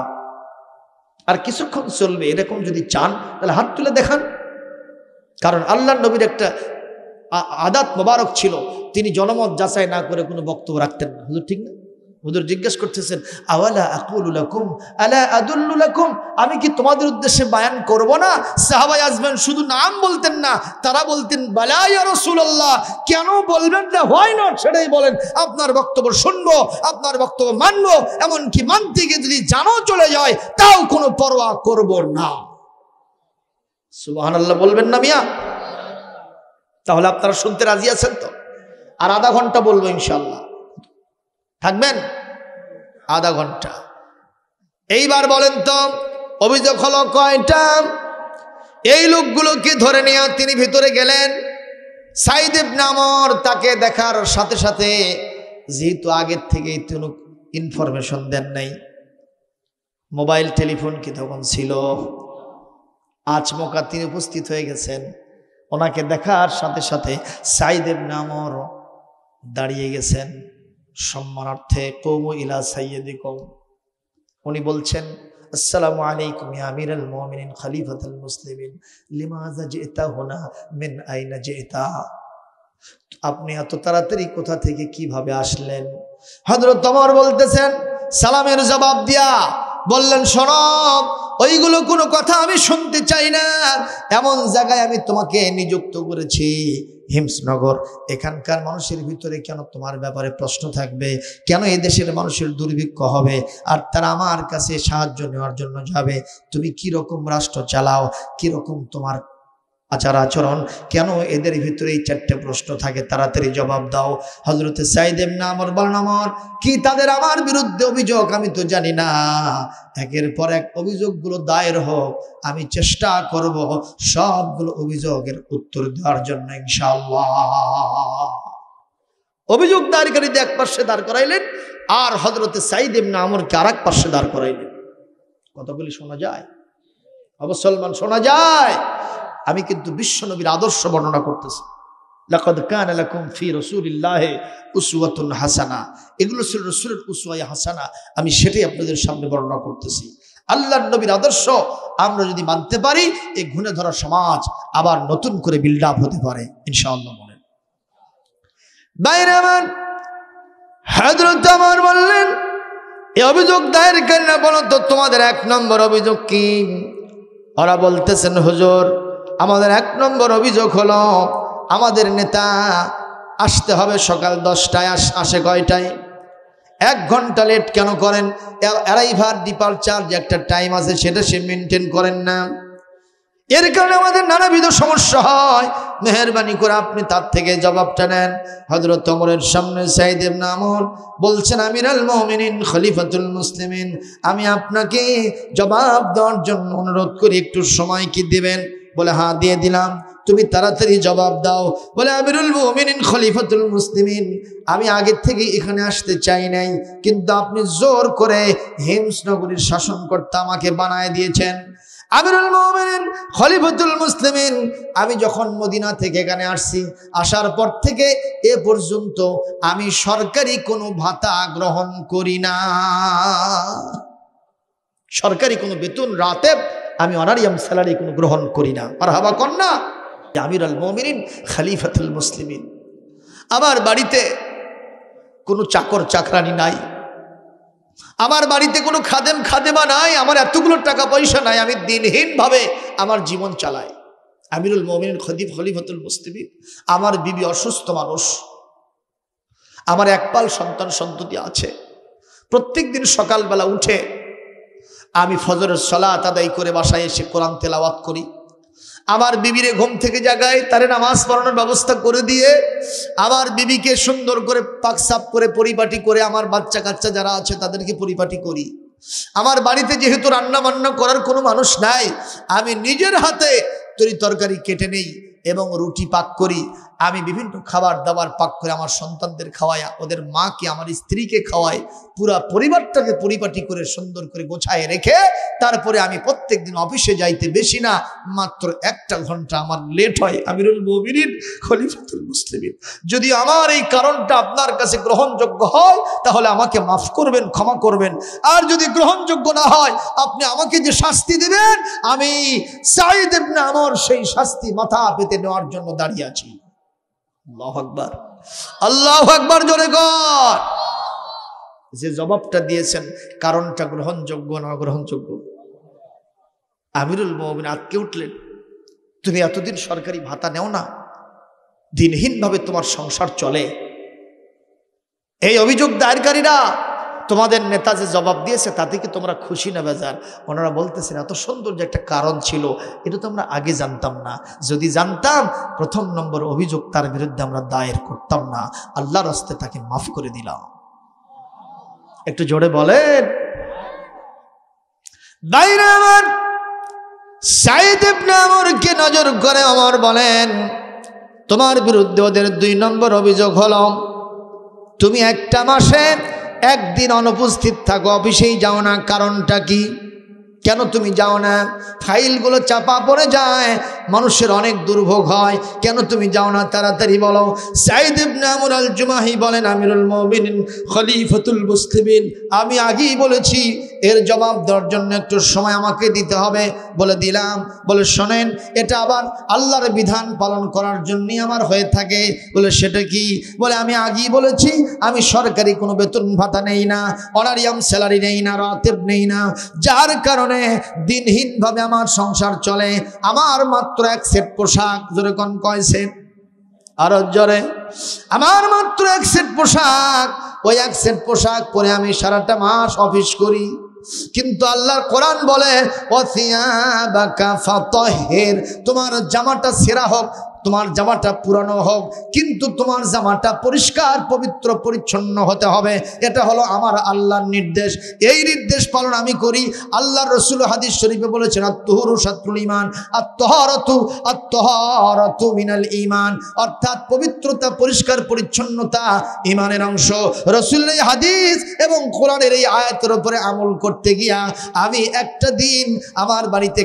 আর কিছুক্ষণ চলবে। এরকম যদি চান তাহলে হাত তুলে দেখান। কারণ আল্লাহর নবীর একটা আদাত মোবারক ছিল, তিনি জনমত যাচাই না করে কোনো বক্তব্য রাখতেন না। হুজুর ঠিক না? হুজুর জিজ্ঞেস করতেছেন, আওয়ালা আকুলু লাকুম আলা আদুল্লু লাকুম, আমি কি তোমাদের উদ্দেশ্যে বায়ান করব না? সাহাবায়ে আজমান শুধু নাম বলতেন না, তারা বলতেন, বালা ইয়া রাসূলুল্লাহ, কেন বলবেন না, হোয়াই নট, সেটাই বলেন। আপনার বক্তব্য শুনবো, আপনার বক্তব্য মানবো, এমনকি মানতে গিয়ে যদি জানো চলে যায় তাও কোনো পরোয়া করব না। সুবহানাল্লাহ বলবেন না মিয়া? তাহলে আপনারা শুনতে রাজি আছেন তো? আর আধা ঘন্টা বলবো ইনশাআল্লাহ, থাকবেন? আধা ঘন্টা। এইবার বলেন তো, অভিযোগ হলো কয়টা? এই লোকগুলোকে ধরে নিয়ে তিনি ভিতরে গেলেন। সাইদ ইবনে আমর তাকে দেখার সাথে সাথে, যেহেতু আগের থেকে তিনি ইনফরমেশন দেন নাই, মোবাইল টেলিফোন কি তখন ছিল, আচমকা তিনি উপস্থিত হয়ে গেছেন। ওনাকে দেখার সাথে সাথে সাইদ ইবনে আমর দাঁড়িয়ে গেছেন সম্মানার্থে। কওমু ইলা সাইয়্যিদিকুম, উনি বলছেন, আসসালামু আলাইকুম ইয়া আমিরাল মুমিনিন খলিফাতুল মুসলিমিন, লিমাযা জিতা হুনা মিন আইনা জিতা, আপনি এত তাড়াতাড়ি কোথা থেকে কিভাবে আসলেন? হযরত ওমর বলতেছেন, সালামের জবাব দিয়া বললেন, শোনো, ওইগুলো কোনো কথা আমি শুনতে চাই না। এমন জায়গায় আমি তোমাকে নিযুক্ত করেছি হিমসনগর, এখানকার মানুষের ভিতরে কেন তোমার ব্যাপারে প্রশ্ন থাকবে? কেন এই দেশের মানুষের দুর্ভিক্ষ হবে আর তারা আমার কাছে সাহায্য নেওয়ার জন্য যাবে? তুমি কি রকম রাষ্ট্র চালাও, কি রকম তোমার আচার আচরণ, কেন এদের ভিতরে এই চারটে প্রশ্ন থাকে? তাড়াতাড়ি জবাব দাও। হযরতে সাঈদ ইবনে আমর বলেন, আমার কি তাদের আমার বিরুদ্ধে অভিযোগ আমি তো জানি না। একের পর এক অভিযোগগুলো দায়ের হোক, আমি চেষ্টা করব সবগুলো অভিযোগের উত্তর দেওয়ার জন্য ইনশাআল্লাহ। অভিযোগ দায়েরকারীদের এক পাশে দাঁড় করাইলেন আর হযরতে সাঈদ ইবনে আমরকে আরেক পাশে দাঁড় করাইলেন। কথাগুলি শোনা যায়? অবসলমান শোনা যায়? আমি কিন্তু বিশ্বনবীর আদর্শ বর্ণনা করতেছি। লাকাদ কানা লাকুম ফি রাসূলিল্লাহি উসওয়াতুন হাসানা, এগুলো ছিল রাসূলের উসওয়ায়ে হাসানা। আমি সেটাই আপনাদের সামনে বর্ণনা করতেছি। আল্লাহর নবীর আদর্শ আমরা যদি মানতে পারি, এই ঘুণে ধরা সমাজ আবার নতুন করে বিল্ড আপ হতে পারে ইনশাআল্লাহ। বলেন বাইরে আমার হযরত ওমর বললেন, এই অভিযোগ দায়ের কেন বলো তো, তোমাদের এক নম্বর অভিযোগ কি? ওরা বলতেছেন, হুজুর আমাদের এক নম্বর অভিযোগ হলো আমাদের নেতা আসতে হবে সকাল 10টায়, আসে কয়টায়? 1 ঘন্টা লেট কেন করেন? অ্যারাইভার ডিপারচার যে একটা টাইম আছে সেটা সে মেনটেন করেন না। এর কারণে আমাদের নানাবিধ সমস্যা হয়। মেহেরবানি করে আপনি তার থেকে জবাবটা নেন। হযরত ওমরের সামনে সাঈদ ইবনে আমর বলছেন, আমিরুল মুমিনিন খলিফাতুল মুসলিমিন, আমি আপনাকে জবাব দেওয়ার জন্য অনুরোধ করি, একটু সময় কি দিবেন? বলে হ্যাঁ দিয়ে দিলাম। তুমি তাড়াতাড়ি জবাব দাও। বলে আমিরুল মুমিনিন খলিফাতুল মুসলিমিন, আমি আগে থেকে এখানে আসতে চাই নাই, কিন্তু আপনি জোর করে হিমসনগরীর শাসনকর্তা আমাকে বানায় দিয়েছেন। আমিরুল মুমিনিন খলিফাতুল মুসলিমিন, আমি যখন মদিনা থেকে এখানে আসছি, আসার পর থেকে এ পর্যন্ত আমি সরকারি কোনো ভাতা গ্রহণ করি না। সরকারি কোনো বেতন, রাতেব, আমি অনারিয়াম স্যালারি কোনো গ্রহণ করি না। মারহাবা কন্যা। আমিরুল মুমিনিন খলিফাতুল মুসলিমিন, আমার বাড়িতে কোনো চাকর চাকরানি নাই, আমার বাড়িতে কোনো খাদেম খাদেমা নাই, আমার এতগুলো টাকা পয়সা নাই, আমি দিনহীনভাবে আমার জীবন চালাই। আমিরুল মুমিনিন খলিফাতুল মুসলিমিন, আমার বিবি অসুস্থ মানুষ, আমার একপাল সন্তান সন্ততি আছে। প্রত্যেক দিন সকালবেলা উঠে আমি ফজরের সালাত আদায় করে বাসায় এসে কোরআন তেলাওয়াত করি। আমার বিবিরে ঘুম থেকে জাগায়, তারে নামাজ পড়ানোর ব্যবস্থা করে দিয়ে আমার বিবিকে সুন্দর করে পাকসাপ করে পরিপাটি করে আমার বাচ্চা কাচ্চা যারা আছে তাদেরকে পরিপাটি করি। আমার বাড়িতে যেহেতু রান্না বান্না করার কোনো মানুষ নাই, আমি নিজের হাতে তরি তরকারি কেটে নেই এবং রুটি পাক করি। আমি বিভিন্ন খাবার দাবার পাক করে আমার সন্তানদের খাওয়াই, ওদের মাকে আমার স্ত্রীকে খাওয়াই, পুরা পরিবারটাকে পরিপাটি করে সুন্দর করে গোছায় রেখে তারপরে আমি প্রত্যেক দিন অফিসে যাইতে বেশি না মাত্র 1 ঘন্টা আমার লেট হয়। আমিরুল মুমিনিন খলিফাতুল মুসলিমিন, যদি আমার এই কারণটা আপনার কাছে গ্রহণযোগ্য হয় তাহলে আমাকে মাফ করবেন, ক্ষমা করবেন। আর যদি গ্রহণযোগ্য না হয়, আপনি আমাকে যে শাস্তি দিবেন, আমি সাঈদ ইবনে আমর সেই শাস্তি মাথা পেতে নেওয়ার জন্য দাঁড়িয়ে আছি। আল্লাহু আকবার, আল্লাহু আকবার জোরে কর। যে জবাবটা দিয়েছেন কারণটা গ্রহণযোগ্য না গ্রহণযোগ্য? আমিরুল মুমিনিন আটকে উঠলেন, তুমি এতদিন সরকারি ভাতা নেও না, দিনহীনভাবে তোমার সংসার চলে। এই অভিযোগ দায়েরকারীরা তোমাদের নেতা যে জবাব দিয়েছে তাতে কি তোমরা খুশি না বেজার? ওনারা বলতেছেন এত সুন্দর যে একটা কারণ ছিল, এটা তো আমরা আগে জানতাম না। যদি জানতাম, প্রথম নম্বর অভিযোগ তার বিরুদ্ধে আমরা দায়ের করতাম না, আল্লাহর রাস্তে তাকে মাফ করে দিলাম। একটু জোরে বলেন। বাইরে আমার সাঈদ ইবনে আমরকে নজর করে ওমর বলেন, তোমার বিরুদ্ধে ওদের 2 নম্বর অভিযোগ হলো তুমি একটা মাসে 1 দিন অনুপস্থিত থাকো, অফিসেই যাও না। কারণটা কি? কেন তুমি যাও না? ফাইলগুলো চাপা পড়ে যায়, মানুষের অনেক দুর্ভোগ হয়, কেন তুমি যাও না? তাড়াতাড়ি বলো। সাঈদ ইবনে আমর আল জুমাহি বলেন, আমিরুল মুমিনিন খলিফাতুল মুসলিমিন, আমি আগেই বলেছি এর জবাব দেওয়ার জন্য একটু সময় আমাকে দিতে হবে। বলে দিলাম। বলে শোনেন, এটা আবার আল্লাহর বিধান পালন করার জন্যই আমার হয়ে থাকে। বলে সেটা কি? বলে আমি আগেই বলেছি আমি সরকারি কোনো বেতন ভাতা নেই না, অনারিয়াম স্যালারি নেই না, রাতেব নেই না, যার কারণে করে দিনহীন ভাবে আমার সংসার চলে। আমার মাত্র এক সেট পোশাক, জোরে কোন কয় সেট? আরো জোরে। আমার মাত্র এক সেট পোশাক, ওই এক সেট পোশাক পরে আমি সারাটা মাস অফিস করি। কিন্তু আল্লাহর কোরআন বলে ওয়াসিয়াবাকা ফাতাহির, তোমার জামাটা ছেঁড়া হোক, তোমার জামাটা পুরানো হোক, কিন্তু তোমার জামাটা পরিষ্কার পবিত্র পরিচ্ছন্ন হতে হবে। এটা হলো আমার আল্লাহর নির্দেশ। এই নির্দেশ পালন আমি করি। আল্লাহর রাসূল হাদিস শরীফে বলেছেন আত-তুহুরু শাতরুল ঈমান, আত-তাহারাতু মিনাল ঈমান, অর্থাৎ পবিত্রতা, পরিষ্কার পরিচ্ছন্নতা ঈমানের অংশ। রাসূলের এই হাদিস এবং কোরআনের এই আয়াতের উপরে আমল করতে গিয়া আমি একটা দিন আমার বাড়িতে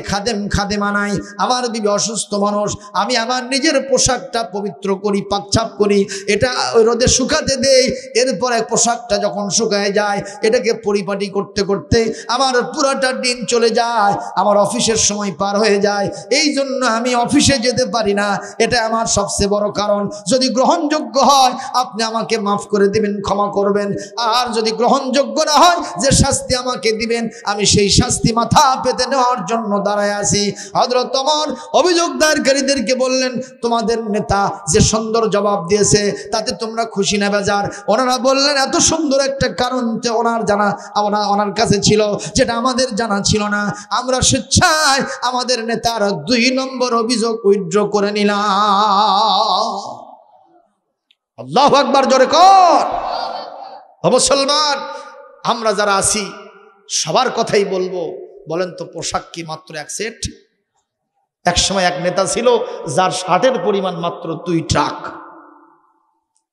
খাদেম আনাই। আমার বিবি অসুস্থ মানুষ, আমি আমার নিজের পোশাকটা পবিত্র করি, পাকছাপ করি, এটা ওই রোদে শুকাতে দেই। এরপরে পোশাকটা যখন শুকায় যায়, এটাকে পরিপাটি করতে করতে আমার পুরোটা দিন চলে যায়, আমার অফিসের সময় পার হয়ে যায়। এই জন্য আমি অফিসে যেতে পারি না। এটা আমার সবচেয়ে বড় কারণ। যদি গ্রহণযোগ্য হয় আপনি আমাকে মাফ করে দিবেন, ক্ষমা করবেন। আর যদি গ্রহণযোগ্য না হয়, যে শাস্তি আমাকে দিবেন আমি সেই শাস্তি মাথা পেতে নেওয়ার জন্য দাঁড়ায় আছি। হযরত ওমর অভিযোগ দায়েরকারীদেরকে বললেন, তোমাদের নেতা যে সুন্দর জবাব দিয়েছে তাতে তোমরা খুশি না বেজার? ওনারা বললেন, এত সুন্দর একটা কারণ যে ওনার কাছে ছিল, যেটা আমাদের জানা ছিল না। আমরা স্বেচ্ছায় আমাদের নেতার 2 নম্বর অভিযোগ উইথড্র করে নিলাম। আল্লাহু আকবার, জোরে কর। ও মুসলমান, আমরা যারা আছি সবার কথাই বলবো। বলেন তো, পোশাক কি মাত্র এক সেট? এক সময় এক নেতা ছিল যার শার্টের পরিমাণ মাত্র 2 ট্রাক।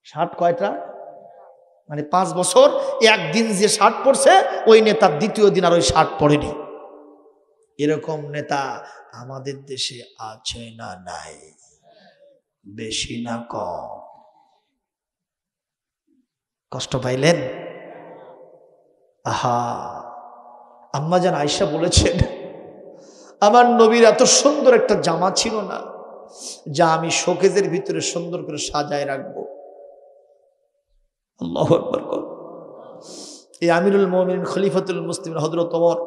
শার্ট কয় ট্রাক? মানে 5 বছর একদিন যে শার্ট পরছে, ওই নেতার দ্বিতীয় দিন আর ওই শার্ট পরেনি। এরকম নেতা আমাদের দেশে আছে না নাই? বেশি না কম? কষ্ট পাইলেন? আহা, আম্মাজান আয়েশা বলেছেন, আমার নবীর এত সুন্দর একটা জামা ছিল না যা আমি শোকেজের ভিতরে সুন্দর করে সাজায় রাখবো। আল্লাহু আকবার। এই আমিরুল মুমিনিন খলিফাতুল মুসলিমিন হযরত ওমর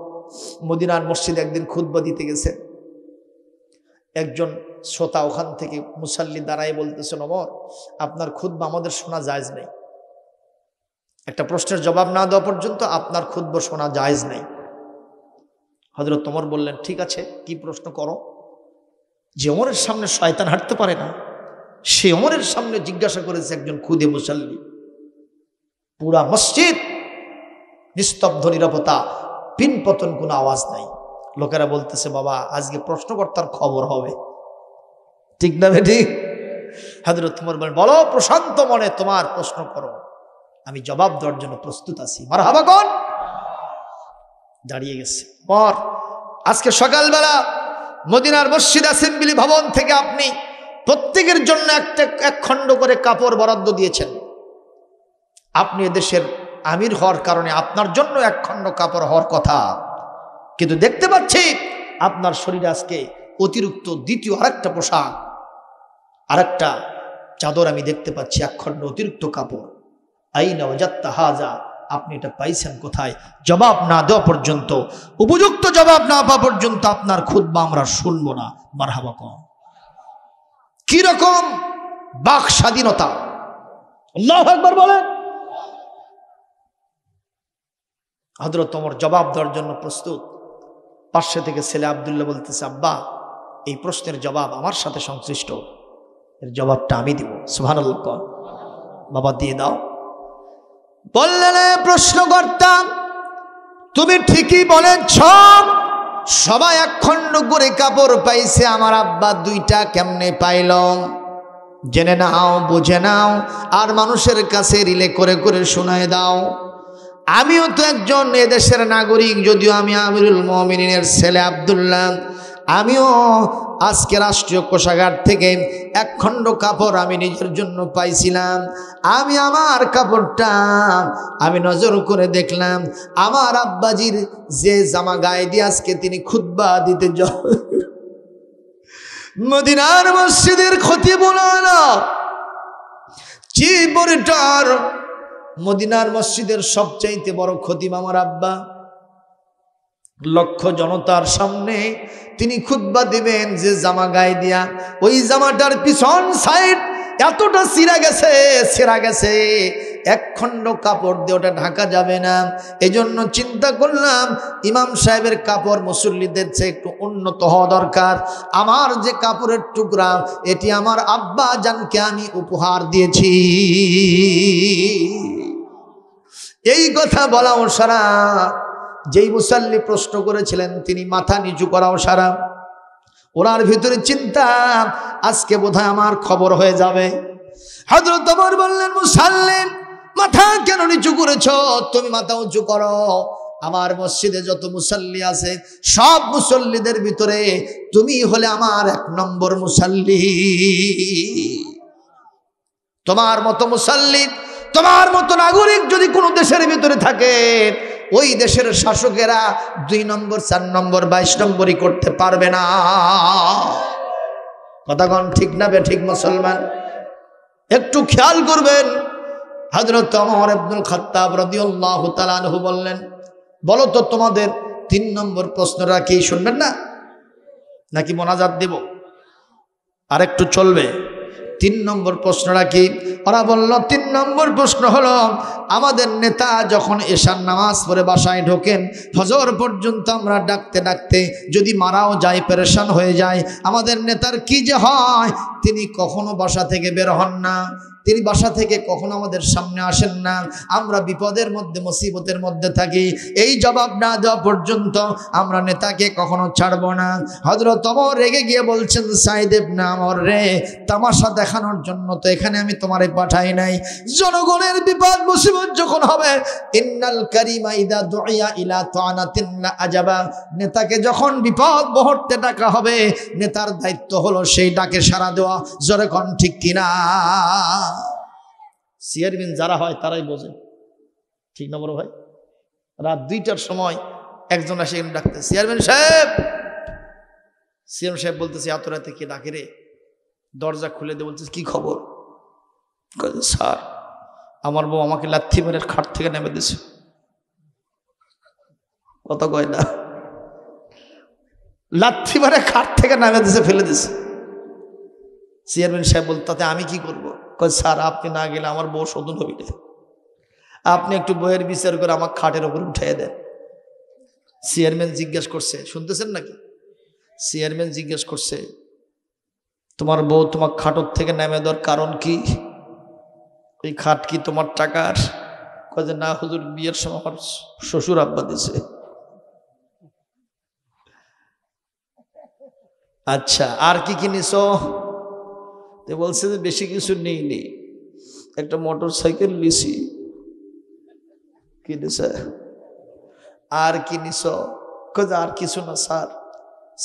মদিনার মসজিদে একদিন খুতবা দিতে গেছেন। একজন শ্রোতা ওখান থেকে মুসাল্লি দাঁড়ায় বলতেছেন, ওমর আপনার খুতবা আমাদের শোনা জায়েজ নেই। একটা প্রশ্নের জবাব না দেওয়া পর্যন্ত আপনার খুতবা শোনা জায়েজ নেই। হযরত ওমর বললেন, ঠিক আছে, কি প্রশ্ন করো। যে ওমরের সামনে শয়তান হাঁটতে পারে না, সে ওমরের সামনে জিজ্ঞাসা করেছে একজন খুদে মুসাল্লি। পুরা মসজিদ নিস্তব্ধ, নীরবতা, পিনপতন, কোনো আওয়াজ নাই। লোকেরা বলতেছে, বাবা আজকে প্রশ্নকর্তার খবর হবে। ঠিক না বেটি? হযরত ওমর বলেন, বলো প্রশান্ত মনে তোমার প্রশ্ন করো, আমি জবাব দেওয়ার জন্য প্রস্তুত আছি। মারহাবা কোন? দাঁড়িয়ে গেছে। পর আজকে সকালবেলা মদিনার মসজিদ অ্যাসেম্বলি ভবন থেকে আপনি প্রত্যেকের জন্য এক খণ্ড করে কাপড় বরাদ্দ দিয়েছেন। আপনি এদেশের আমির হওয়ার কারণে আপনার জন্য এক খণ্ড কাপড় হওয়ার কথা, কিন্তু দেখতে পাচ্ছি আপনার শরীরে আজকে অতিরিক্ত দ্বিতীয় আরেকটা পোশাক, আরেকটা চাদর আমি দেখতে পাচ্ছি, এক খণ্ড অতিরিক্ত কাপড়। আইনা ওয়াজাত্তা হাযা, আপনি এটা পাইছেন কোথায়? জবাব না দেওয়া পর্যন্ত, উপযুক্ত জবাব না পাওয়া পর্যন্ত আপনার খুতবা আমরা শুনবো না। মারহাবা কম। কি রকম বাক স্বাধীনতা! আল্লাহু আকবার বলেন। হযরত ওমর জবাব দেওয়ার জন্য প্রস্তুত। পাশে থেকে ছেলে আব্দুল্লাহ বলতেছে, আব্বা এই প্রশ্নের জবাব আমার সাথে সংশ্লিষ্ট, এর জবাবটা আমি দিব। সুবহানাল্লাহ। বাবা দিয়ে দাও। বললেন, প্রশ্ন করতাম, তুমি ঠিকই বলেছ, সবাই এক খণ্ড করে কাপড় পাইছে, আমার আব্বা 2টা কেমনে পাইল? জেনে নাও, বুঝে নাও, আর মানুষের কাছে রিলে করে করে শোনায় দাও। আমিও তো একজন এদেশের নাগরিক, যদিও আমি আমিরুল মুমিনিনের ছেলে আব্দুল্লাহ। আমিও আজকে রাষ্ট্রীয় কোষাগার থেকে এক খণ্ড কাপড় আমি নিজের জন্য পাইছিলাম। আমি আমার কাপড়টা আমি নজর করে দেখলাম, আমার আব্বাজির যে জামা গায়ে দিয়ে আজকে তিনি খুতবা দিতে মদিনার মসজিদের খতিবুল আলা চিফ অডিটর, মদিনার মসজিদের সবচাইতে বড় খতিব আমার আব্বা। লক্ষ জনতার সামনে তিনি খুতবা দিবেন, যে জামা গায়ে দিয়া ওই জামাটার পিছন সাইড এতটা ছেঁড়া গেছে, এক খণ্ড কাপড় দিয়ে ওটা ঢাকা যাবে না। এজন্য চিন্তা করলাম ইমাম সাহেবের কাপড় মুসল্লিদের চেয়ে একটু উন্নত হওয়া দরকার। আমার যে কাপড়ের টুকরা, এটি আমার আব্বা জানকে আমি উপহার দিয়েছি। এই কথা বলাও সারা। যেই মুসাল্লি প্রশ্ন করেছিলেন তিনি মাথা নিচু করাও সারা। ওনার ভিতরে চিন্তা, আজকে বোধহয় আমার খবর হয়ে যাবে। হযরত ওমর বললেন, মুসাল্লি মাথা কেন নিচু করেছো? তুমি মাথা উঁচু করো। আমার মসজিদে যত মুসাল্লি আছে সব মুসল্লিদের ভিতরে তুমি হলে আমার 1 নম্বর মুসাল্লি। তোমার মতো মুসাল্লি, তোমার মতো নাগরিক যদি কোনো দেশের ভিতরে থাকে, ওই দেশের শাসকেরা 2 নম্বর 4 নম্বর 22 নম্বরই করতে পারবে না। কথা কোন ঠিক না বে ঠিক মুসলমান? একটু খেয়াল করবেন। হযরত ওমর ইবনুল খাত্তাব রাদিয়াল্লাহু তাআলা আনহু বললেন, বলো তো তোমাদের 3 নম্বর প্রশ্নটা কি? শুনবেন না নাকি মোনাজাত দেব? আর একটু চলবে? 3 নম্বর প্রশ্নটা কি? ওরা বলল 3 নম্বর প্রশ্ন হলো, আমাদের নেতা যখন এশার নামাজ পড়ে বাসায় ঢোকেন, ফজর পর্যন্ত আমরা ডাকতে ডাকতে যদি মারাও যায়, পেরেশান হয়ে যায়, আমাদের নেতার কি যে হয়, তিনি কখনো বাসা থেকে বের হন না, তিনি বাসা থেকে কখনো আমাদের সামনে আসেন না, আমরা বিপদের মধ্যে মুসিবতের মধ্যে থাকি, এই জবাব না দেওয়া পর্যন্ত আমরা নেতাকে কখনো ছাড়বো না। হযরত ওমর রেগে গিয়ে বলছেন, সাইদ ইবনে আমর রে, তামাশা দেখানোর জন্য তো এখানে আমি তোমারে পাঠাই নাই। জনগণের বিপদ মুসিবত যখন হবে, ইন্নাল কারিমা ইদা দুইয়া ইলা তানাতিন লা আজাবা, নেতাকে যখন বিপদ মুহূর্তে ডাকা হবে, নেতার দায়িত্ব হলো সেই ডাকে সাড়া দেওয়া। জোরে কোন ঠিক কিনা? চেয়ারম্যান যারা হয় তারাই বোঝে, ঠিক না বড় ভাই? রাত 2টার সময় একজন আসে ডাকতে, চেয়ারম্যান সাহেব। চেয়ারম্যান সাহেব বলতেছে, এত রাতে কে ডাকে রে? দরজা খুলে দিয়ে বলতেছে, কি খবর? স্যার, আমার বউ আমাকে লাথি মেরে খাট থেকে নেমে দিয়েছে। কত কয় না, লাথি মেরে খাট থেকে নামে দিয়েছে, ফেলে দিয়েছে। চেয়ারম্যান সাহেব বলতে, তাতে আমি কি করবো? স্যার, আপনি না গেলে আমার বউ শোধন হবে না, আপনি একটু বইয়ের বিচার করে আমার খাটের উপর উঠিয়ে দেন। চেয়ারম্যান জিজ্ঞেস করছে, শুনতেছেন নাকি? চেয়ারম্যান জিজ্ঞেস করছে, তোমার বউ তোমার খাটর থেকে নেমে দেওয়ার কারণ কি? ওই খাট কি তোমার টাকার? কয় যে না হুজুর, বিয়ের সময় আমার শ্বশুর আব্বা দিছে। আচ্ছা, আর কি কি নিছো? বলছে যে বেশি কিছু নেইনি, একটা মোটর সাইকেল নিছি। কি নিছে? আর কি নিছ? আর কিছু না স্যার,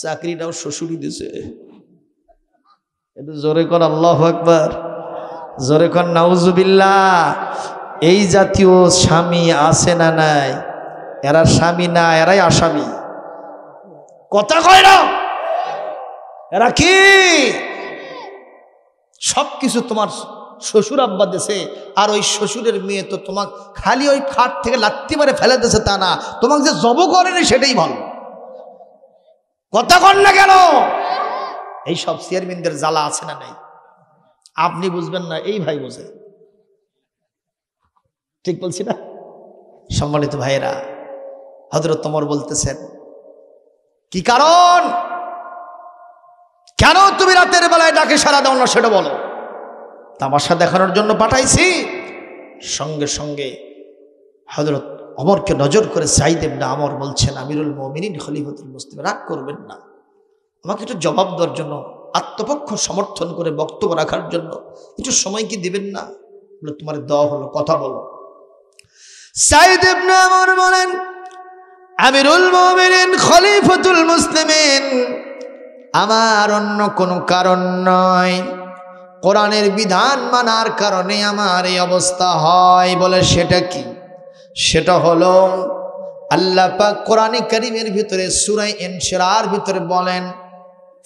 চাকরিটাও শ্বশুরই দিছে। এটা জোরে কর আল্লাহু আকবার, জোরে কর নাউজুবিল্লাহ। এই জাতীয় স্বামী আছে না নাই? এরা স্বামী না, এরাই আসামি। কথা কয় না? এরা কি সবকিছু তোমার শ্বশুর আব্বা দেশে, আর ওই শ্বশুরের মেয়ে তো তোমার খালি ওই খাট থেকে লাত্তি মারে ফেলে দিয়েছে তা না, তোমাকে যে জব করেনি সেটাই ভালো। কথা কন না কেন? এই সব চেয়ারম্যানদের জ্বালা আছে না নাই? আপনি বুঝবেন না, এই ভাই বোঝে। ঠিক বলছি না? সম্মানিত ভাইয়েরা, হযরত ওমর বলতেছেন, কি কারণ, কেন তুমি রাতের বেলায় ডাকে সাড়া দাও না সেটা বলো। তামাশা দেখানোর জন্য পাঠাইছি? সঙ্গে সঙ্গে হযরত ওমরকে নজর করে সাঈদ ইবনে আমর বলছেন, আমিরুল মুমিনিন খলিফাতুল মুসলিমিন, রাগ করবেন না, আমাকে একটু জবাব দেওয়ার জন্য, আত্মপক্ষ সমর্থন করে বক্তব্য রাখার জন্য একটু সময় কি দিবেন না? বলে, তোমার দেওয়া হলো, কথা বলো। সাঈদ ইবনে আমর বলেন, আমিরুল মুমিনিন খলিফাতুল মুসলিমিন, আমার অন্য কোনো কারণ নয়, কোরআনের বিধান মানার কারণে আমার এই অবস্থা হয়। বলে, সেটা কি? সেটা হলো আল্লাহ পাক কোরআনে কারীমের ভিতরে সূরা ইনশিরার ভিতরে বলেন,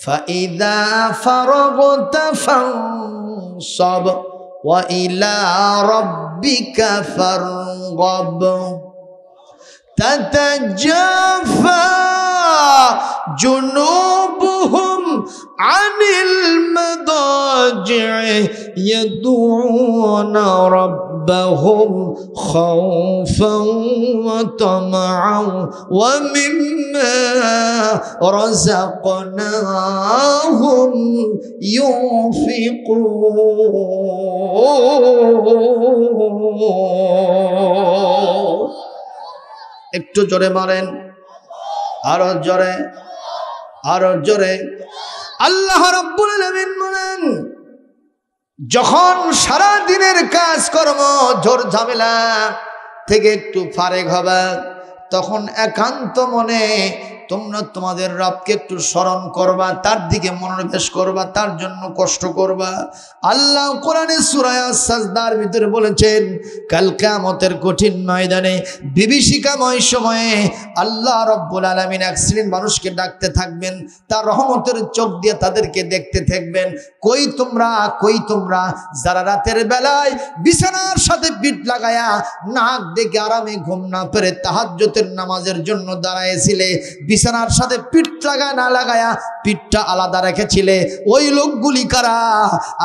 ফাইদা ফারাগতা ফানসাব ওয়া ইলা রাব্বিকা ফারগাব। তাতাজাফা জুনুবুহুম আনিল মাদাজি'i ইয়াদউনা রাব্বাহুম খাওফান ওয়া তামা'আন ওয়া মিম্মা রাযাকনাহুম ইউনফিকুন। একটু জোরে মারেন, আরো জোরে, আরো জোরে। আল্লাহ রাব্বুল আলামিন বলেন, যখন সারা দিনের কাজকর্ম ঝড় ঝামেলা থেকে একটু ফারেক হবে, তখন একান্ত মনে তোমরা তোমাদের রবকে একটু স্মরণ করবা, তার দিকে মনোনিবেশ করবা, তার জন্য কষ্ট করবা। আল্লাহ কোরআনে সূরা সাজদার ভিতরে বলেছেন, কাল কিয়ামতের কঠিন ময়দানে বিভীষিকাময় সময়ে আল্লাহ রাব্বুল আলামিন এক শ্রেণীর মানুষকে ডাকতে থাকবেন, তার রহমতের চোখ দিয়ে তাদেরকে দেখতে থাকবেন। কই তোমরা, কই তোমরা যারা রাতের বেলায় বিছানার সাথে পিঠ লাগায়া নাক ডেকে আরামে ঘুম না পেরে তাহাজ্জুদের নামাজের জন্য দাঁড়াইছিলে, বিছানার সাথে পিঠ লাগায় না লাগায়া পিঠটা আলাদা রেখেছিলে, ওই লোকগুলি কারা?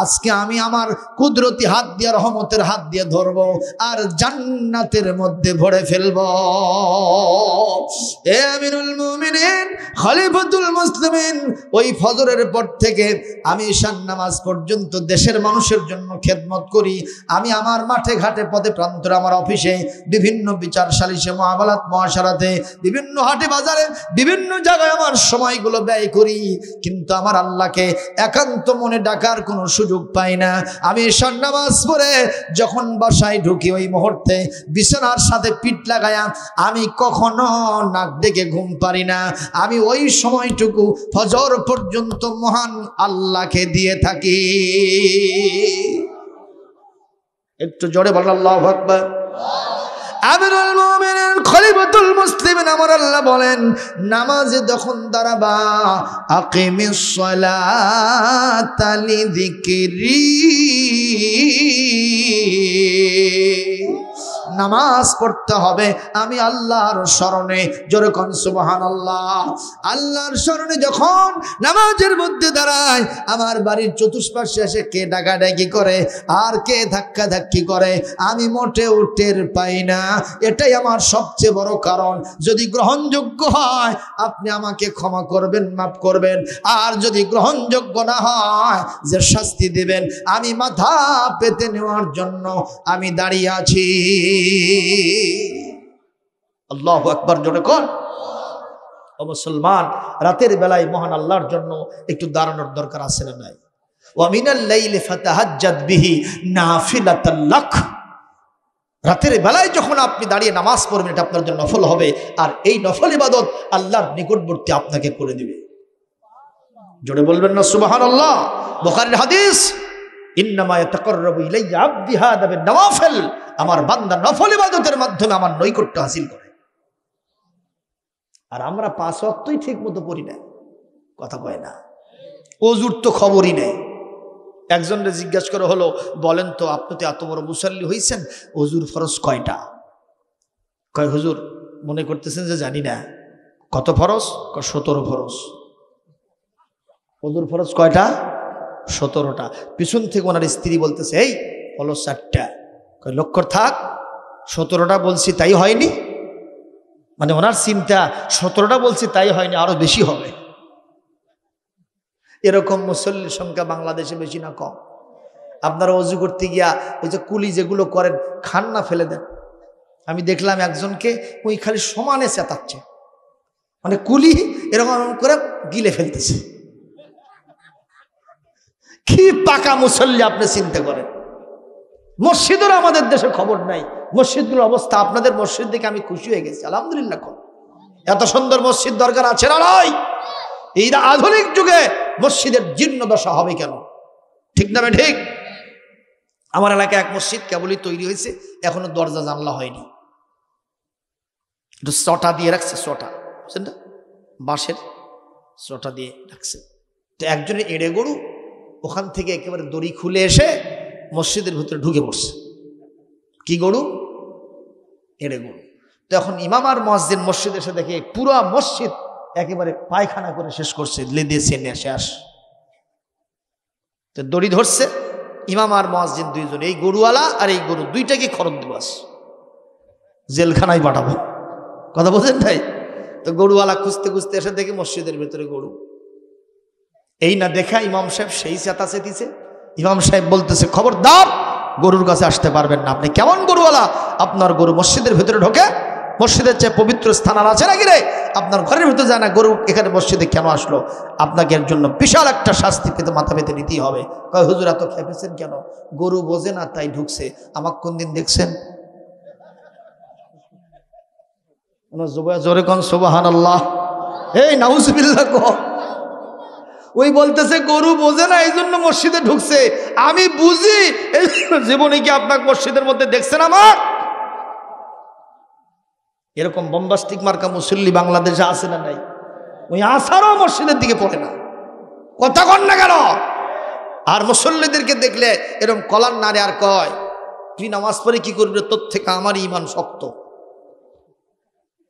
আজকে আমি আমার কুদরতি হাত দিয়ে, রহমতের হাত দিয়ে ধরবো আর জান্নাতের মধ্যে ভরে ফেলবো। এ আমিরুল মুমিনিন, খলিফাতুল মুসলিমিন, ওই ফজরের পর থেকে আমি ঈশার নামাজ পর্যন্ত দেশের মানুষের জন্য খেদমত করি। আমি আমার মাঠে ঘাটে পথে প্রান্তরে, আমার অফিসে, বিভিন্ন বিচার সালিশে, মুআমালাত মুআশারাতে, বিভিন্ন হাটে বাজারে, বিভিন্ন জায়গায় আমার সময়গুলো ব্যয় করি, কিন্তু আমার আল্লাহকে একান্ত মনে ডাকার কোনো সুযোগ পাই না। আমি ঈশার নামাজ পড়ে যখন বাসায় ঢুকি, ওই মুহূর্তে বিছানার সাথে পিঠ লাগায়া আমি কখনো নাক ডেকে ঘুম পারি না। আমি ওই সময়টুকু ফজর পর্যন্ত মহান আল্লাহকে দিয়ে থাকি। একটু জোরে বলেন আল্লাহু আকবার। আমিরুল মুমিনিন, খলিফাতুল মুসলিমিন, আমার আল্লাহ বলেন, নামাজে যখন দাঁড়াবা, আকিমিস সালাতা লিযিকরি, নামাজ পড়তে হবে আমি আল্লাহর স্মরণে। জোরে কোন সুবহানাল্লাহ। আল্লাহর স্মরণে যখন নামাজের মধ্যে দাঁড়ায়, আমার বাড়ির চতুষ্পার্শ্বে এসে কে ডাকাডাকি করে আর কে ধাক্কাধাক্কি করে আমি মোটেও টের পাই না। এটাই আমার সবচেয়ে বড় কারণ। যদি গ্রহণযোগ্য হয় আপনি আমাকে ক্ষমা করবেন, মাফ করবেন, আর যদি গ্রহণযোগ্য না হয় যে শাস্তি দেবেন, আমি মাথা পেতে নেওয়ার জন্য আমি দাঁড়িয়ে আছি। আল্লাহু আকবার, জোরে কোন। ও মুসলমান, রাতের বেলায় মহান আল্লাহর জন্য একটু দাঁড়ানোর দরকার আছে না নাই? ওয়া মিনাল লাইলি ফাতাহাজ্জাদ বিহি নাফিলাতাল লাক। রাতের বেলায় যখন আপনি দাঁড়িয়ে নামাজ পড়বেন, এটা আপনার জন্য নফল হবে, আর এই নফল ইবাদত আল্লাহর নিকটবর্তী আপনাকে করে দিবে। জোরে বলবেন না সুবহানাল্লাহ। বুখারীর হাদিস, ইন্নামা ইয়াতাকাররাবু ইলাইয়া আবদি হাদা বিন-নওয়াফিল, আমার বান্দা নফল ইবাদতের মাধ্যমে আমার নৈকট্য হাসিল করে। আর আমরা 5 ওয়াক্তই ঠিক মতো পড়ি না, কথা কয় না। ওযুর তো খবরই নেই। একজনকে জিজ্ঞাসা করা হলো, বলেন তো আপনি তো এত বড় মুসাল্লি হইছেন, ওযুর ফরজ কয়টা? কয় হুজুর মনে করতেছেন যে জানি না। কত ফরজ? 17 ফরজ। ওযুর ফরজ কয়টা? 17টা। পিছন থেকে ওনার স্ত্রী বলতেছে, এই হলো 4টা। কয় লক্ষ্য থাক, 17টা বলছি তাই হয়নি। মানে ওনার চিন্তা 17টা বলছি তাই হয়নি, আরো বেশি হবে। এরকম মুসল্লির সংখ্যা বাংলাদেশে বেশি না কম? আপনারা ওযু করতে গিয়া ওই যে কুলি যেগুলো করেন, খান না ফেলে দেন। আমি দেখলাম একজনকে ওই খালি সমানে চেতাচ্ছে, মানে কুলি এরকম করে গিলে ফেলতেছে। কি পাকা মুসল্লি আপনি চিন্তা করেন। মসজিদের আমাদের দেশে খবর নাই, মসজিদগুলোর অবস্থা। আপনাদের মসজিদ দেখে আমি খুশি হয়ে গেছি, আলহামদুলিল্লাহ। এত সুন্দর মসজিদ দরকার আছে না নয়? এই আধুনিক যুগে মসজিদের জীর্ণ দশা হবে কেন? ঠিক না ঠিক? আমার এলাকায় এক মসজিদ কেবলই তৈরি হয়েছে, এখনো দরজা জানলা হয়নি। একটু চটা দিয়ে রাখছে, চটা বুঝছেন না, বাঁশের চটা দিয়ে রাখছে। তো একজনের এড়ে গরু ওখান থেকে একেবারে দড়ি খুলে এসে মসজিদের ভিতরে ঢুকে পড়ছে। কি গরু? এড়ে গরু। তখন ইমাম আর মুয়াজ্জিন মসজিদ এসে দেখে পুরো মসজিদ একেবারে পায়খানা করে শেষ করছে, লেদেছে শেষ। তো দড়ি ধরছে ইমাম আর মুয়াজ্জিন দুইজন, এই গরুওয়ালা আর এই গরু দুইটাকে খরচ দিবাস, জেলখানায় পাঠাবো। কথা বলছেন ভাই? তো গরুওয়ালা খুঁজতে খুঁজতে এসে দেখে মসজিদের ভেতরে গরু। এই না দেখা ইমাম সাহেব সেই চেতাচেতিছে। ইমাম সাহেব বলতেছে, খবরদার, গরুর কাছে আসতে পারবেন না। আপনি কেমন গরুওয়ালা? আপনার গরু মসজিদের ভেতরে ঢোকে? মসজিদের চেয়ে পবিত্র স্থান আর আছে নাকি রে? আপনার ঘরের ভিতরে যায় না, গরু এখানে মসজিদে কেন আসলো? আপনাকে এর জন্য বিশাল একটা শাস্তি পেতে মাথা পেতে নিতেই হবে। কয় হুজুর এত খেপেছেন কেন? গরু বোঝে না তাই ঢুকছে। আমাকে কোন দিন দেখছেন? জোরে কোন সুবহানাল্লাহ, এই নাউজুবিল্লাহ কো। ওই বলতেছে গরু বোঝে না এই জন্য মসজিদে ঢুকছে। আমি বুঝি এই জীবনে কি আপনাকে মসজিদের মধ্যে দেখছেন আমার? এরকম বম্বাস্টিক মার্কা মুসল্লি বাংলাদেশে আছে না নাই? ওই আসারও মসজিদের দিকে পড়ে না, কথা কন না কেন? আর মুসল্লিদেরকে দেখলে এরকম কলার নাড়ে আর কয়, তুই নামাজ পড়ে কি করবি? তোর থেকে আমার ইমান শক্ত।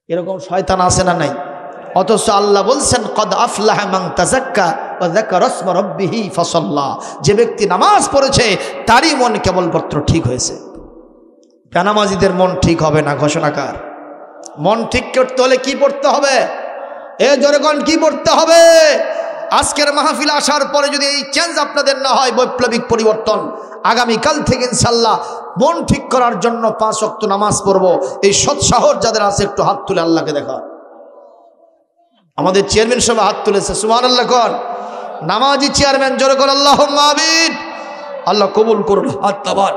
এরকম শয়তান আছে না নাই? অথচ আল্লাহ বলছেন, কদ আফলাহা মান তাযাক্কা ওয়া যাকারা ইসমা রাব্বিহি ফাসাল্লা। যে ব্যক্তি নামাজ পড়েছে তারই মন কেবলমাত্র ঠিক হয়েছে। বেনামাজিদের মন ঠিক হবে না। ঘোষণাকার, মন ঠিক করতে হলে কি পড়তে হবে? এ জনগণ কি পড়তে হবে? আজকের মাহফিল আসার পরে যদি এই চেঞ্জ আপনাদের না হয়, বৈপ্লবিক পরিবর্তন, আগামীকাল থেকে ইনশাল্লাহ মন ঠিক করার জন্য 5 ওয়াক্ত নামাজ পড়বো। এই সৎসাহস যাদের আছে একটু হাত তুলে আল্লাহকে দেখা। আমাদের চেয়ারম্যান সবাই হাত তুলেছে, সুবহানাল্লাহ কর। নামাজি চেয়ারম্যান জোরে কর আল্লাহুম্মা আমিন। আল্লাহ কবুল করুন। হাত তাবার।